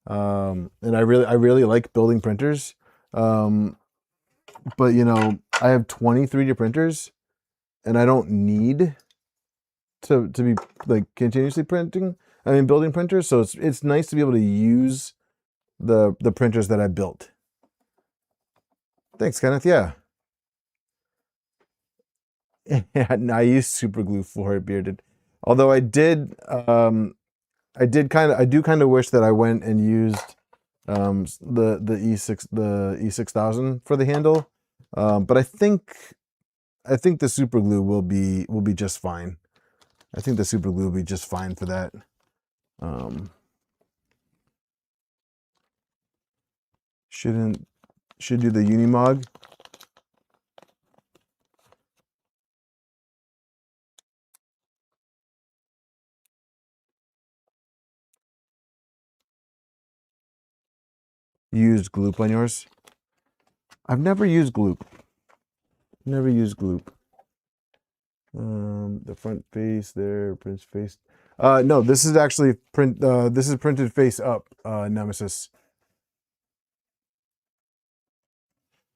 I really like building printers. But you know, I have 20 3D printers, and I don't need to be like continuously building printers. So it's nice to be able to use the printers that I built. Thanks, Kenneth. Yeah. And I used super glue for it, Bearded. Although I do kind of wish that I went and used the E6000 for the handle. But I think the super glue will be just fine. I think the super glue will be just fine for that. Should do the Unimog. Used Gloop on yours? I've never used Gloop. Never used Gloop. The front face there, prints face. No, this is actually this is printed face up, Nemesis.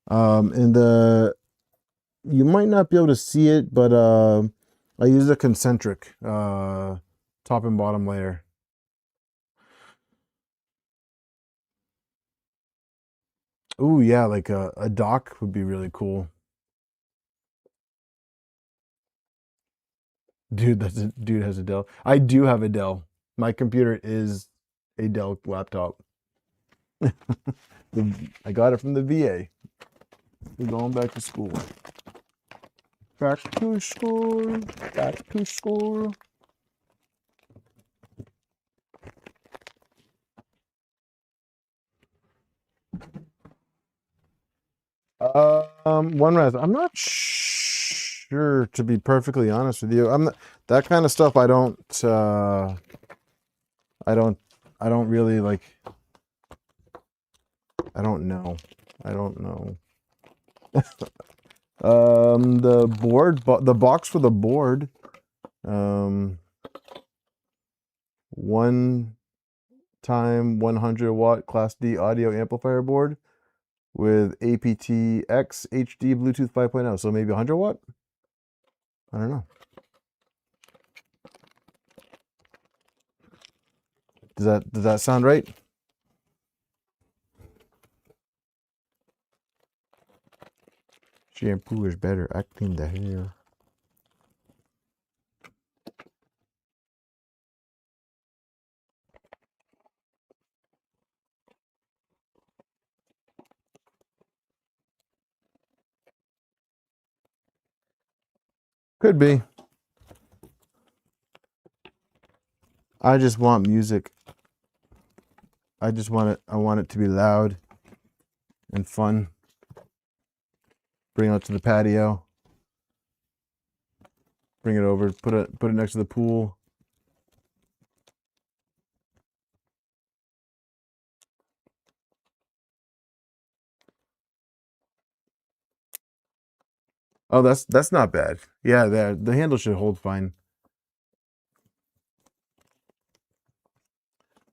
And you might not be able to see it, but I use a concentric top and bottom layer. Ooh, yeah, like a dock would be really cool. Dude has a Dell. I do have a Dell. My computer is a Dell laptop. I got it from the VA. We're going back to school. Back to school. Back to school. One res. I'm not sure, to be perfectly honest with you. I'm not, that kind of stuff. I don't really like. I don't know. The board, the box for the board. One time 100 watt Class D audio amplifier board with aptX HD Bluetooth 5.0. So maybe 100 watt. I don't know. Does that sound right? Shampoo is better. I clean the hair. Could be. I just want music. I want it to be loud and fun. Bring it out to the patio. Bring it over, put it next to the pool. Oh, that's not bad. Yeah, the handle should hold fine.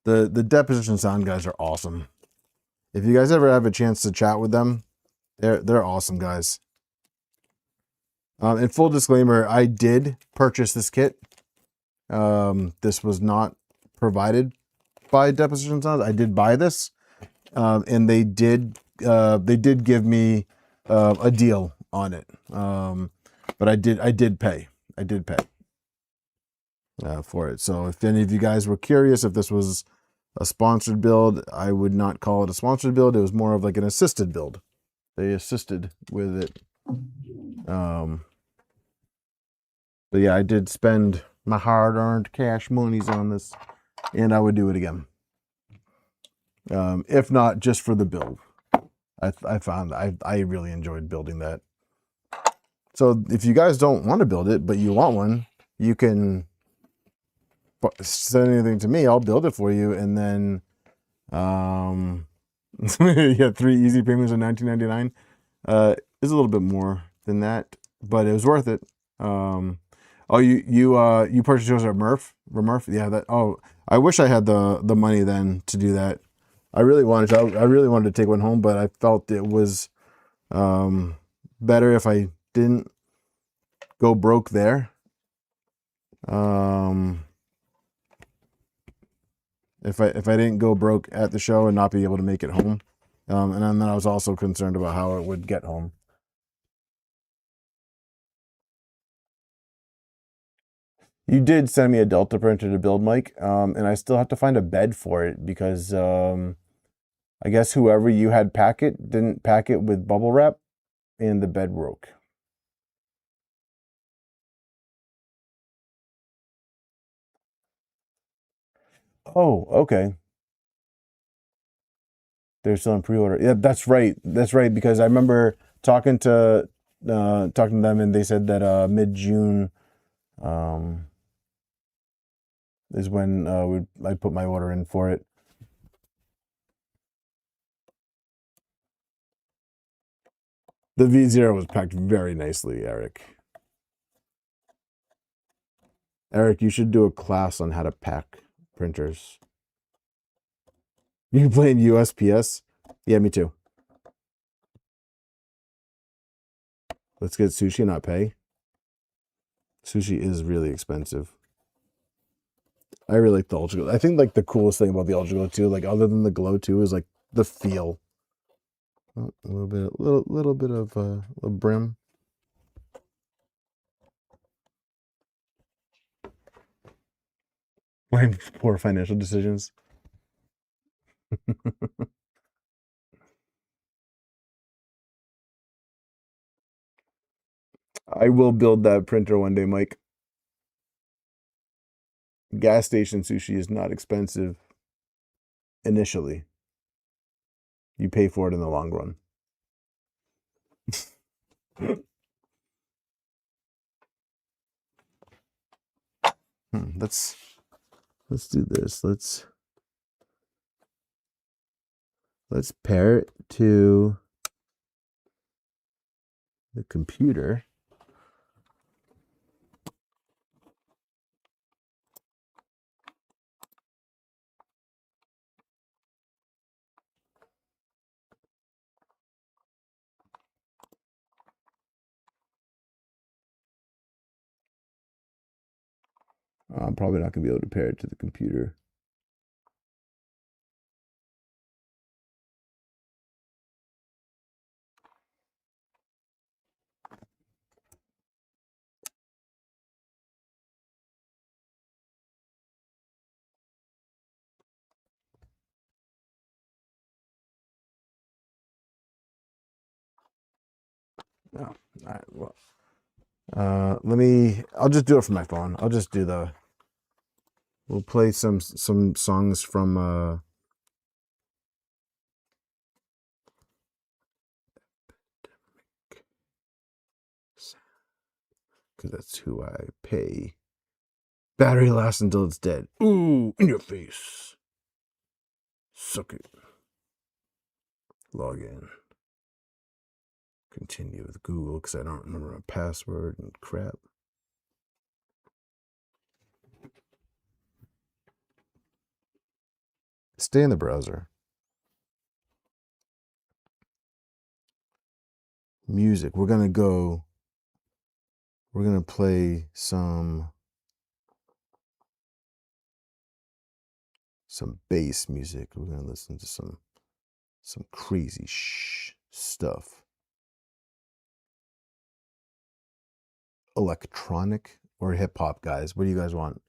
The Deposition Sound guys are awesome. If you guys ever have a chance to chat with them, they're awesome guys. And full disclaimer, I did purchase this kit. This was not provided by Deposition Sounds. I did buy this, and they did give me a deal on it. But I did pay for it. So if any of you guys were curious if this was a sponsored build, I would not call it a sponsored build. It was more of like an assisted build. They assisted with it. But yeah, I did spend my hard-earned cash monies on this, and I would do it again. If not just for the build. I found I really enjoyed building that. So if you guys don't want to build it, but you want one, you can send anything to me. I'll build it for you, and then yeah, 3 easy payments of $19.99. Is a little bit more than that, but it was worth it. Oh, you purchased yours at Murph? Yeah, that. Oh, I wish I had the money then to do that. I really wanted to take one home, but I felt it was better if I didn't go broke there. If I didn't go broke at the show and not be able to make it home, and then I was also concerned about how it would get home. You did send me a Delta printer to build, Mike, and I still have to find a bed for it because I guess whoever you had pack it didn't pack it with bubble wrap, and the bed broke. Oh, okay. They're still in pre-order. Yeah, that's right. That's right, because I remember talking to them, and they said that mid-June is when I put my order in for it. The V0 was packed very nicely, Eric. Eric, you should do a class on how to pack printers. You playing USPS? Yeah, me too. Let's get sushi, not pay. Sushi is really expensive. I really like the Ultraglow. I think like the coolest thing about the Ultraglow too, like other than the glow too, is like the feel. Oh, a little bit of a brim. My poor financial decisions. I will build that printer one day, Mike. Gas station sushi is not expensive initially. You pay for it in the long run. Let's do this. Let's pair it to the computer. I'm probably not going to be able to pair it to the computer. Oh, all right. Well, I'll just do it from my phone. I'll just do we'll play some songs from because that's who I pay. Battery lasts until it's dead. Ooh, in your face. Suck it. Log in. Continue with Google because I don't remember my password and crap. Stay in the browser. Music. We're going to play some bass music. We're going to listen to some crazy stuff. Electronic or hip hop, guys? What do you guys want?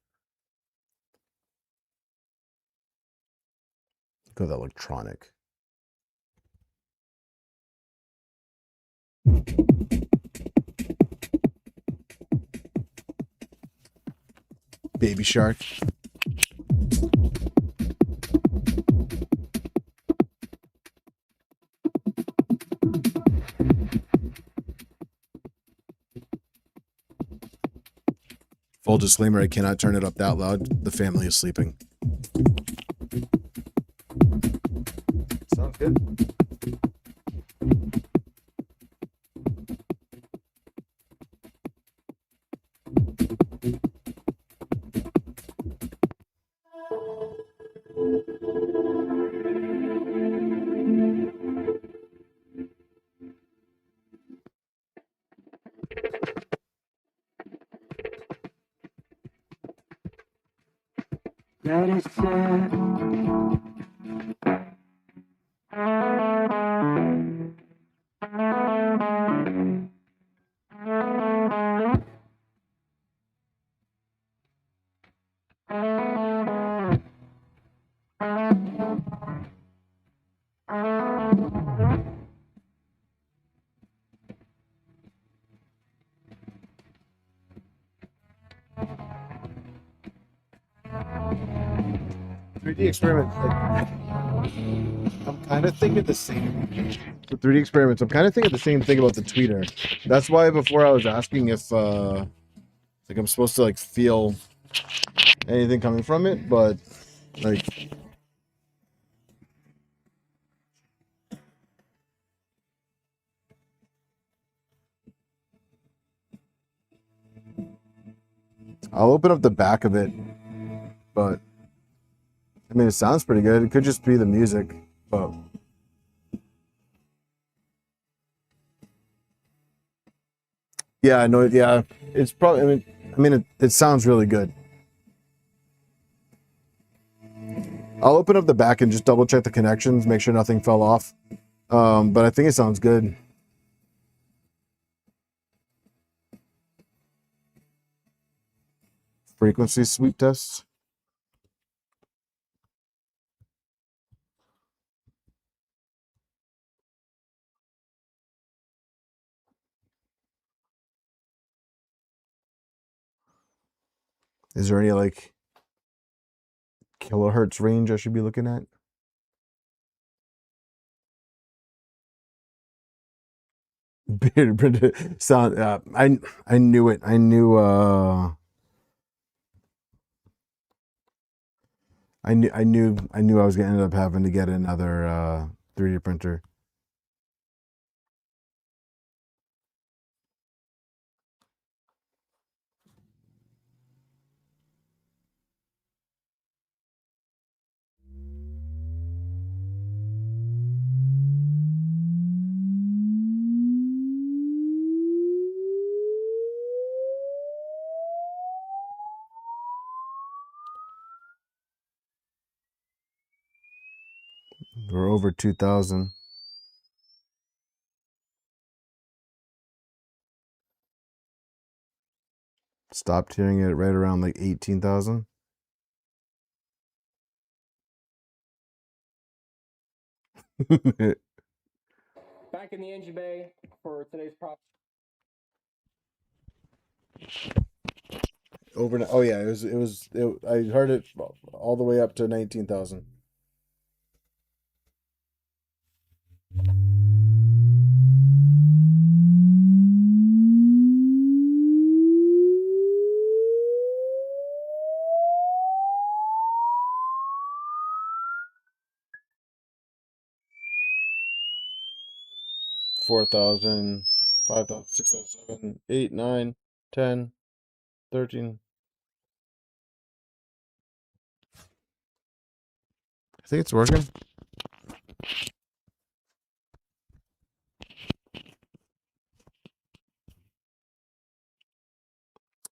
Go with electronic. Baby Shark. Full disclaimer, I cannot turn it up that loud. The family is sleeping. Sounds good. Let it set. Experiment. I'm kind of thinking the same. The 3D experiments. I'm kind of thinking the same thing about the tweeter. That's why before I was asking if like I'm supposed to like feel anything coming from it, but like I'll open up the back of it, but I mean it sounds pretty good. It could just be the music, but Yeah, I know. Yeah, it's probably. I mean, it sounds really good. I'll open up the back and just double check the connections, make sure nothing fell off. But I think it sounds good. Frequency sweep tests. Is there any like kilohertz range I should be looking at? Bearded printed sound. I knew it. I knew I knew I was gonna end up having to get another 3D printer. We're over 2,000. Stopped hearing it right around like 18,000. Back in the engine bay for today's prop. Over. Oh yeah, I heard it all the way up to 19,000. Four thousand, 5,000, 6,000, 7, 8, 9, 10, 13. I think it's working.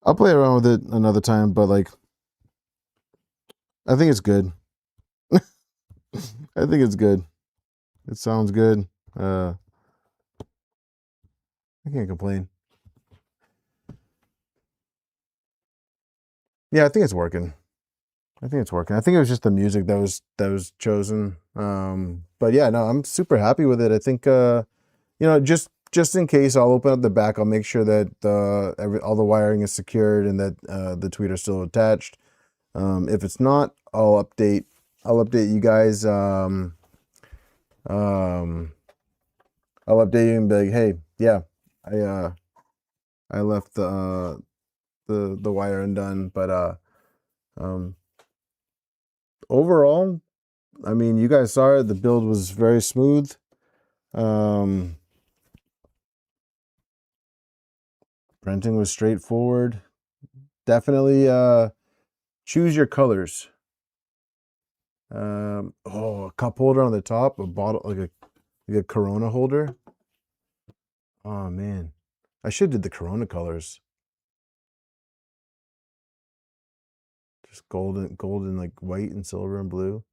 I'll play around with it another time, but like, I think it's good. I think it's good. It sounds good. I can't complain. Yeah, I think it's working. I think it's working. I think it was just the music that was chosen. But yeah, no, I'm super happy with it. I think just in case, I'll open up the back. I'll make sure that all the wiring is secured and that the tweeter's still attached. If it's not, I'll update you guys. I'll update you and be like, hey, yeah, I left the wire undone, but overall, I mean, you guys saw it. The build was very smooth. Printing was straightforward. Definitely choose your colors. A cup holder on the top, a bottle, like a Corona holder. Oh man, I should have did the Corona colors. Just golden, like white and silver and blue.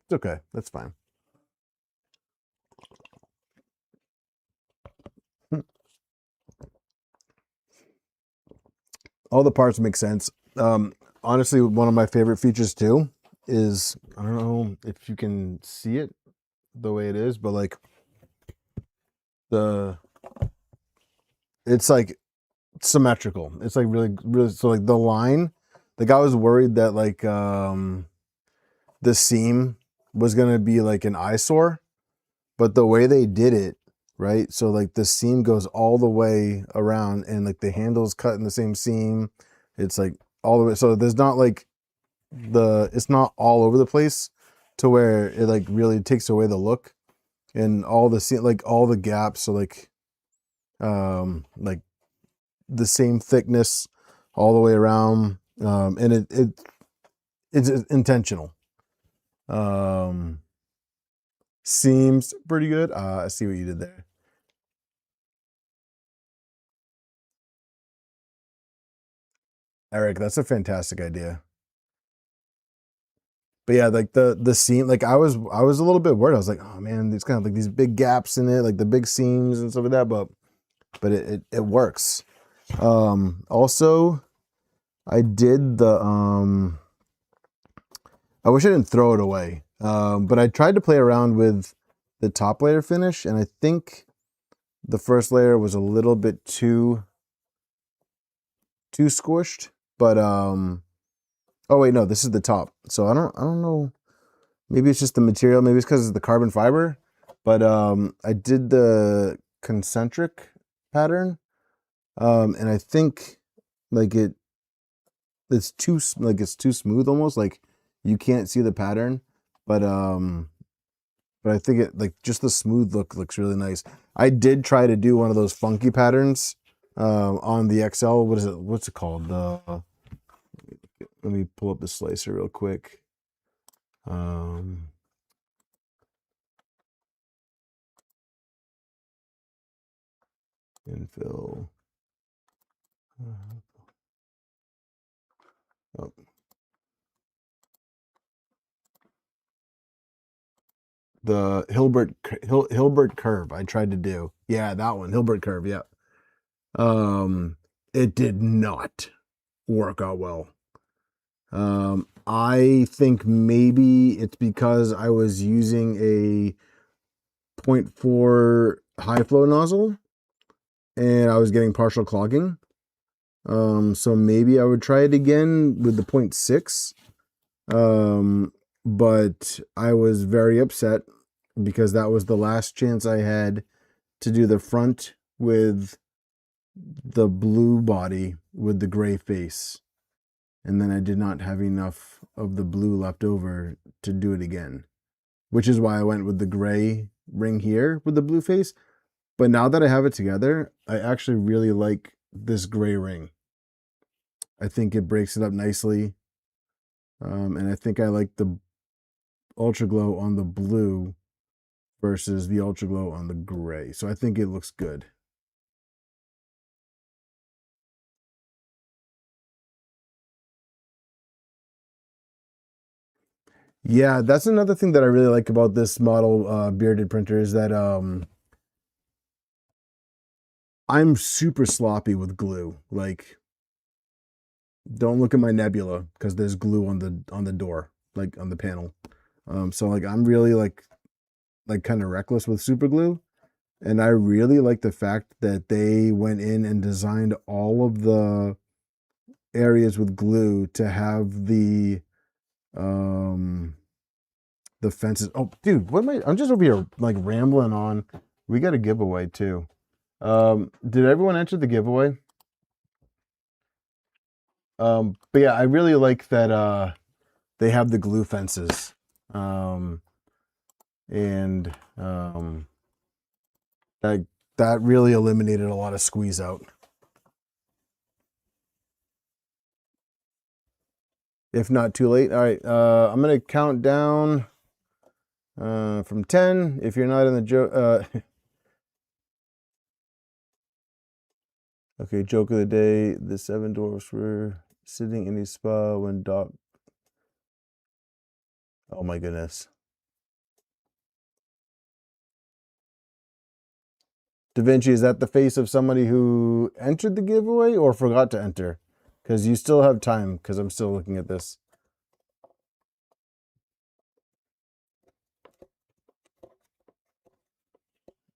It's okay. That's fine. All the parts make sense. Honestly, one of my favorite features too is, I don't know if you can see it the way it is, but like it's like symmetrical. It's like really, so like the line, the guy was worried that like the seam was gonna be like an eyesore, but the way they did it, right? So like the seam goes all the way around, and like the handle's cut in the same seam. It's like all the way. So there's not like it's not all over the place to where it like really takes away the look, and all the like all the gaps. So like the same thickness all the way around, and it's intentional. Seems pretty good. I see what you did there. Eric, that's a fantastic idea. But yeah, like the seam, like I was a little bit worried. I was like, oh man, there's kind of like these big gaps in it, like the big seams and stuff like that. But it works. Also, I did the I wish I didn't throw it away. But I tried to play around with the top layer finish, and I think the first layer was a little bit too squished. But oh wait, no, this is the top. So I don't know. Maybe it's just the material. Maybe it's because it's the carbon fiber. But I did the concentric pattern, and I think like it's too smooth almost. Like you can't see the pattern, but I think it like just the smooth look looks really nice. I did try to do one of those funky patterns on the XL. What is it? What's it called? Let me pull up the slicer real quick. Infill. Oh. The Hilbert curve I tried to do. Yeah, that one, Hilbert curve, yeah. It did not work out well. I think maybe it's because I was using a 0.4 high flow nozzle and I was getting partial clogging. So maybe I would try it again with the 0.6. But I was very upset because that was the last chance I had to do the front with the blue body with the gray face. And then I did not have enough of the blue left over to do it again, which is why I went with the gray ring here with the blue face. But now that I have it together, I actually really like this gray ring. I think it breaks it up nicely. And I think I like the Ultraglow on the blue versus the Ultraglow on the gray. So I think it looks good. Yeah, that's another thing that I really like about this model bearded printer is that I'm super sloppy with glue. Like, don't look at my Nebula because there's glue on the door, like on the panel. So like I'm really like kind of reckless with super glue. And I really like the fact that they went in and designed all of the areas with glue to have the fences. Oh, dude, what am I'm just over here like rambling on. We got a giveaway too. Did everyone enter the giveaway? But yeah, I really like that they have the glue fences. And that really eliminated a lot of squeeze out. If not too late. All right, I'm gonna count down from 10. If you're not in the joke, okay, joke of the day: the 7 dwarfs were sitting in a spa when Doc. Oh my goodness. Da Vinci, is that the face of somebody who entered the giveaway or forgot to enter? Because you still have time, because I'm still looking at this.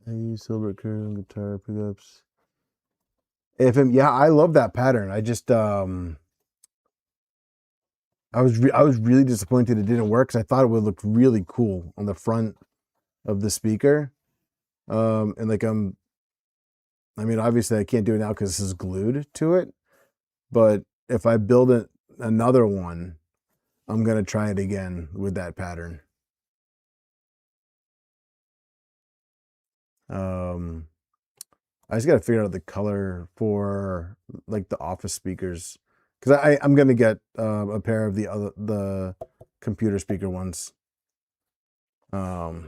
I use silver curve guitar pickups. FM, yeah, I love that pattern. I just I was really disappointed it didn't work because I thought it would look really cool on the front of the speaker. And like I mean, obviously I can't do it now because this is glued to it. But if I build another one, I'm gonna try it again with that pattern. I just gotta figure out the color for like the office speakers because I'm gonna get a pair of the computer speaker ones. All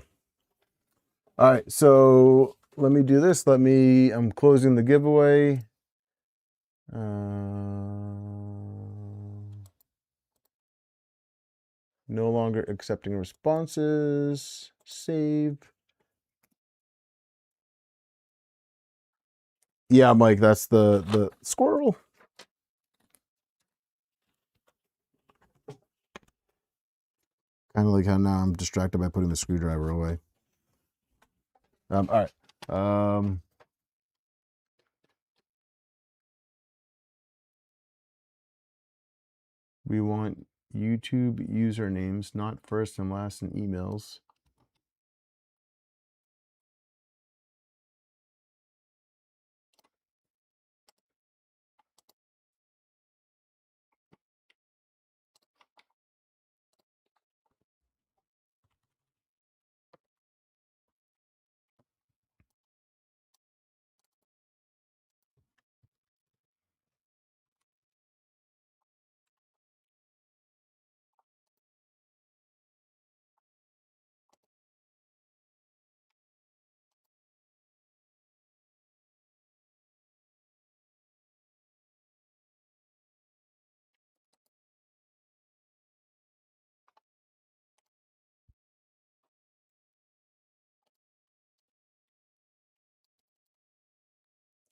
right, so let me do this. I'm closing the giveaway. No longer accepting responses. Save. Yeah, Mike, that's the squirrel. Kind of like how now I'm distracted by putting the screwdriver away. All right. We want YouTube usernames, not first and last in emails.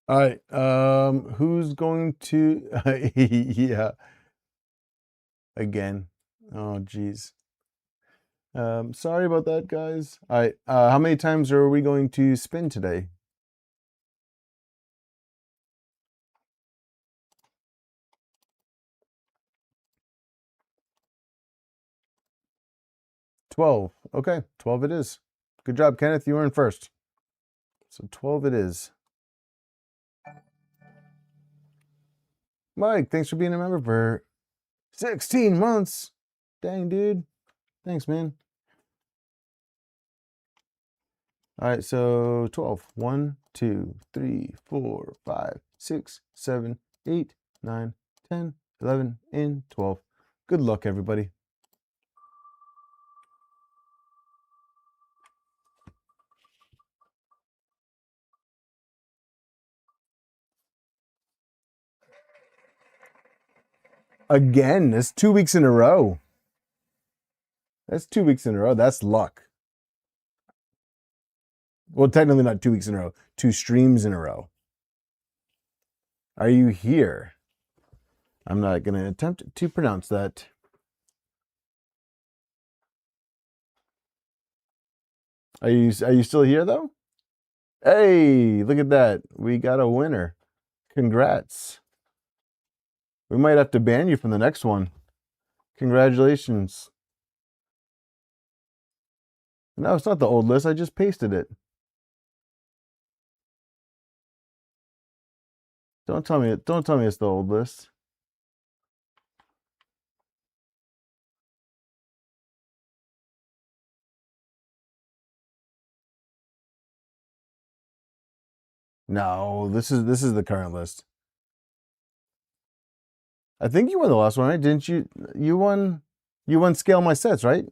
All right. Who's going to? Yeah. Again. Oh, geez. Sorry about that, guys. All right. How many times are we going to spin today? $12. Okay, 12 it is. Good job, Kenneth. You were in first. So 12 it is. Mike, thanks for being a member for 16 months. Dang, dude. Thanks, man. All right, so 12. 1, 2, 3, 4, 5, 6, 7, 8, 9, 10, 11, and 12. Good luck, everybody. Again, that's 2 weeks in a row. That's 2 weeks in a row. That's luck. Well, technically not 2 weeks in a row. 2 streams in a row. Are you here? I'm not going to attempt to pronounce that. Are you still here though? Hey, look at that. We got a winner. Congrats. We might have to ban you from the next one. Congratulations. No, it's not the old list. I just pasted it. Don't tell me it's the old list. No, this is the current list. I think you won the last one, right? Didn't you? You won Scale My Sets, right?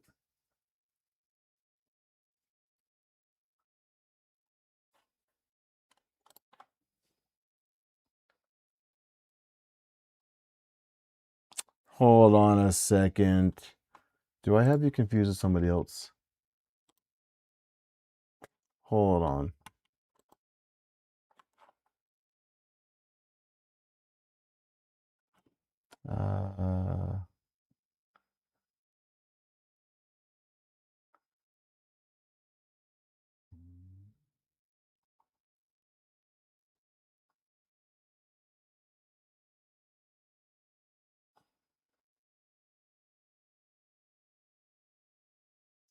Hold on a second. Do I have you confused with somebody else? Hold on.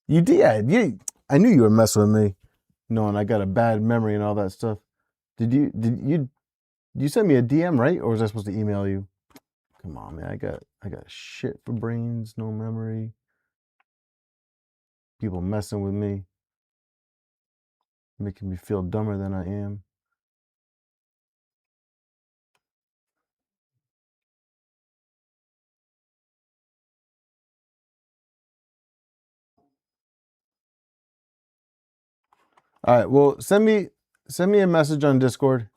You did, yeah. I knew you were messing with me, knowing I got a bad memory and all that stuff. Did you send me a DM, right? Or was I supposed to email you? Come on, man. I got shit for brains, no memory. People messing with me, making me feel dumber than I am. All right, well, send me a message on Discord.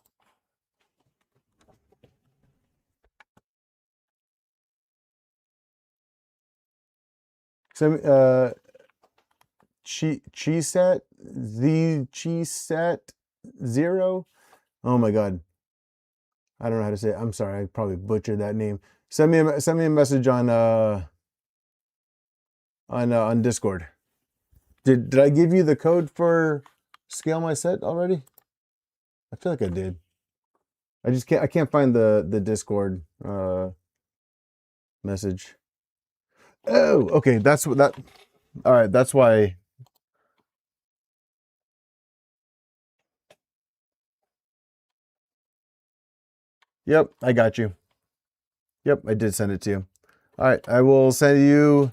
Cheesat, the Cheesat 0. Oh my God. I don't know how to say it. I'm sorry. I probably butchered that name. Send me a message on Discord. Did I give you the code for Scale My Set already? I feel like I did. I can't find the Discord message. Oh, okay. That's what that. All right. That's why. Yep, I got you. Yep, I did send it to you. All right, I will send you.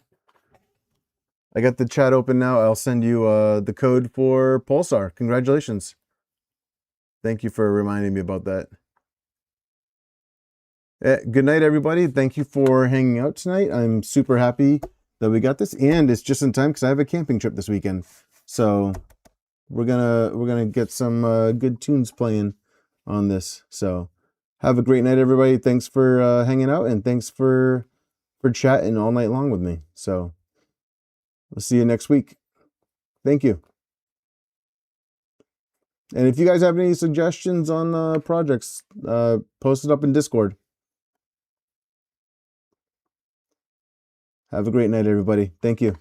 I got the chat open now. I'll send you the code for Pulsar. Congratulations. Thank you for reminding me about that. Good night, everybody. Thank you for hanging out tonight. I'm super happy that we got this, and it's just in time because I have a camping trip this weekend. So we're gonna get some good tunes playing on this. So have a great night, everybody. Thanks for hanging out, and thanks for chatting all night long with me. So we'll see you next week. Thank you. And if you guys have any suggestions on projects, post it up in Discord. Have a great night, everybody. Thank you.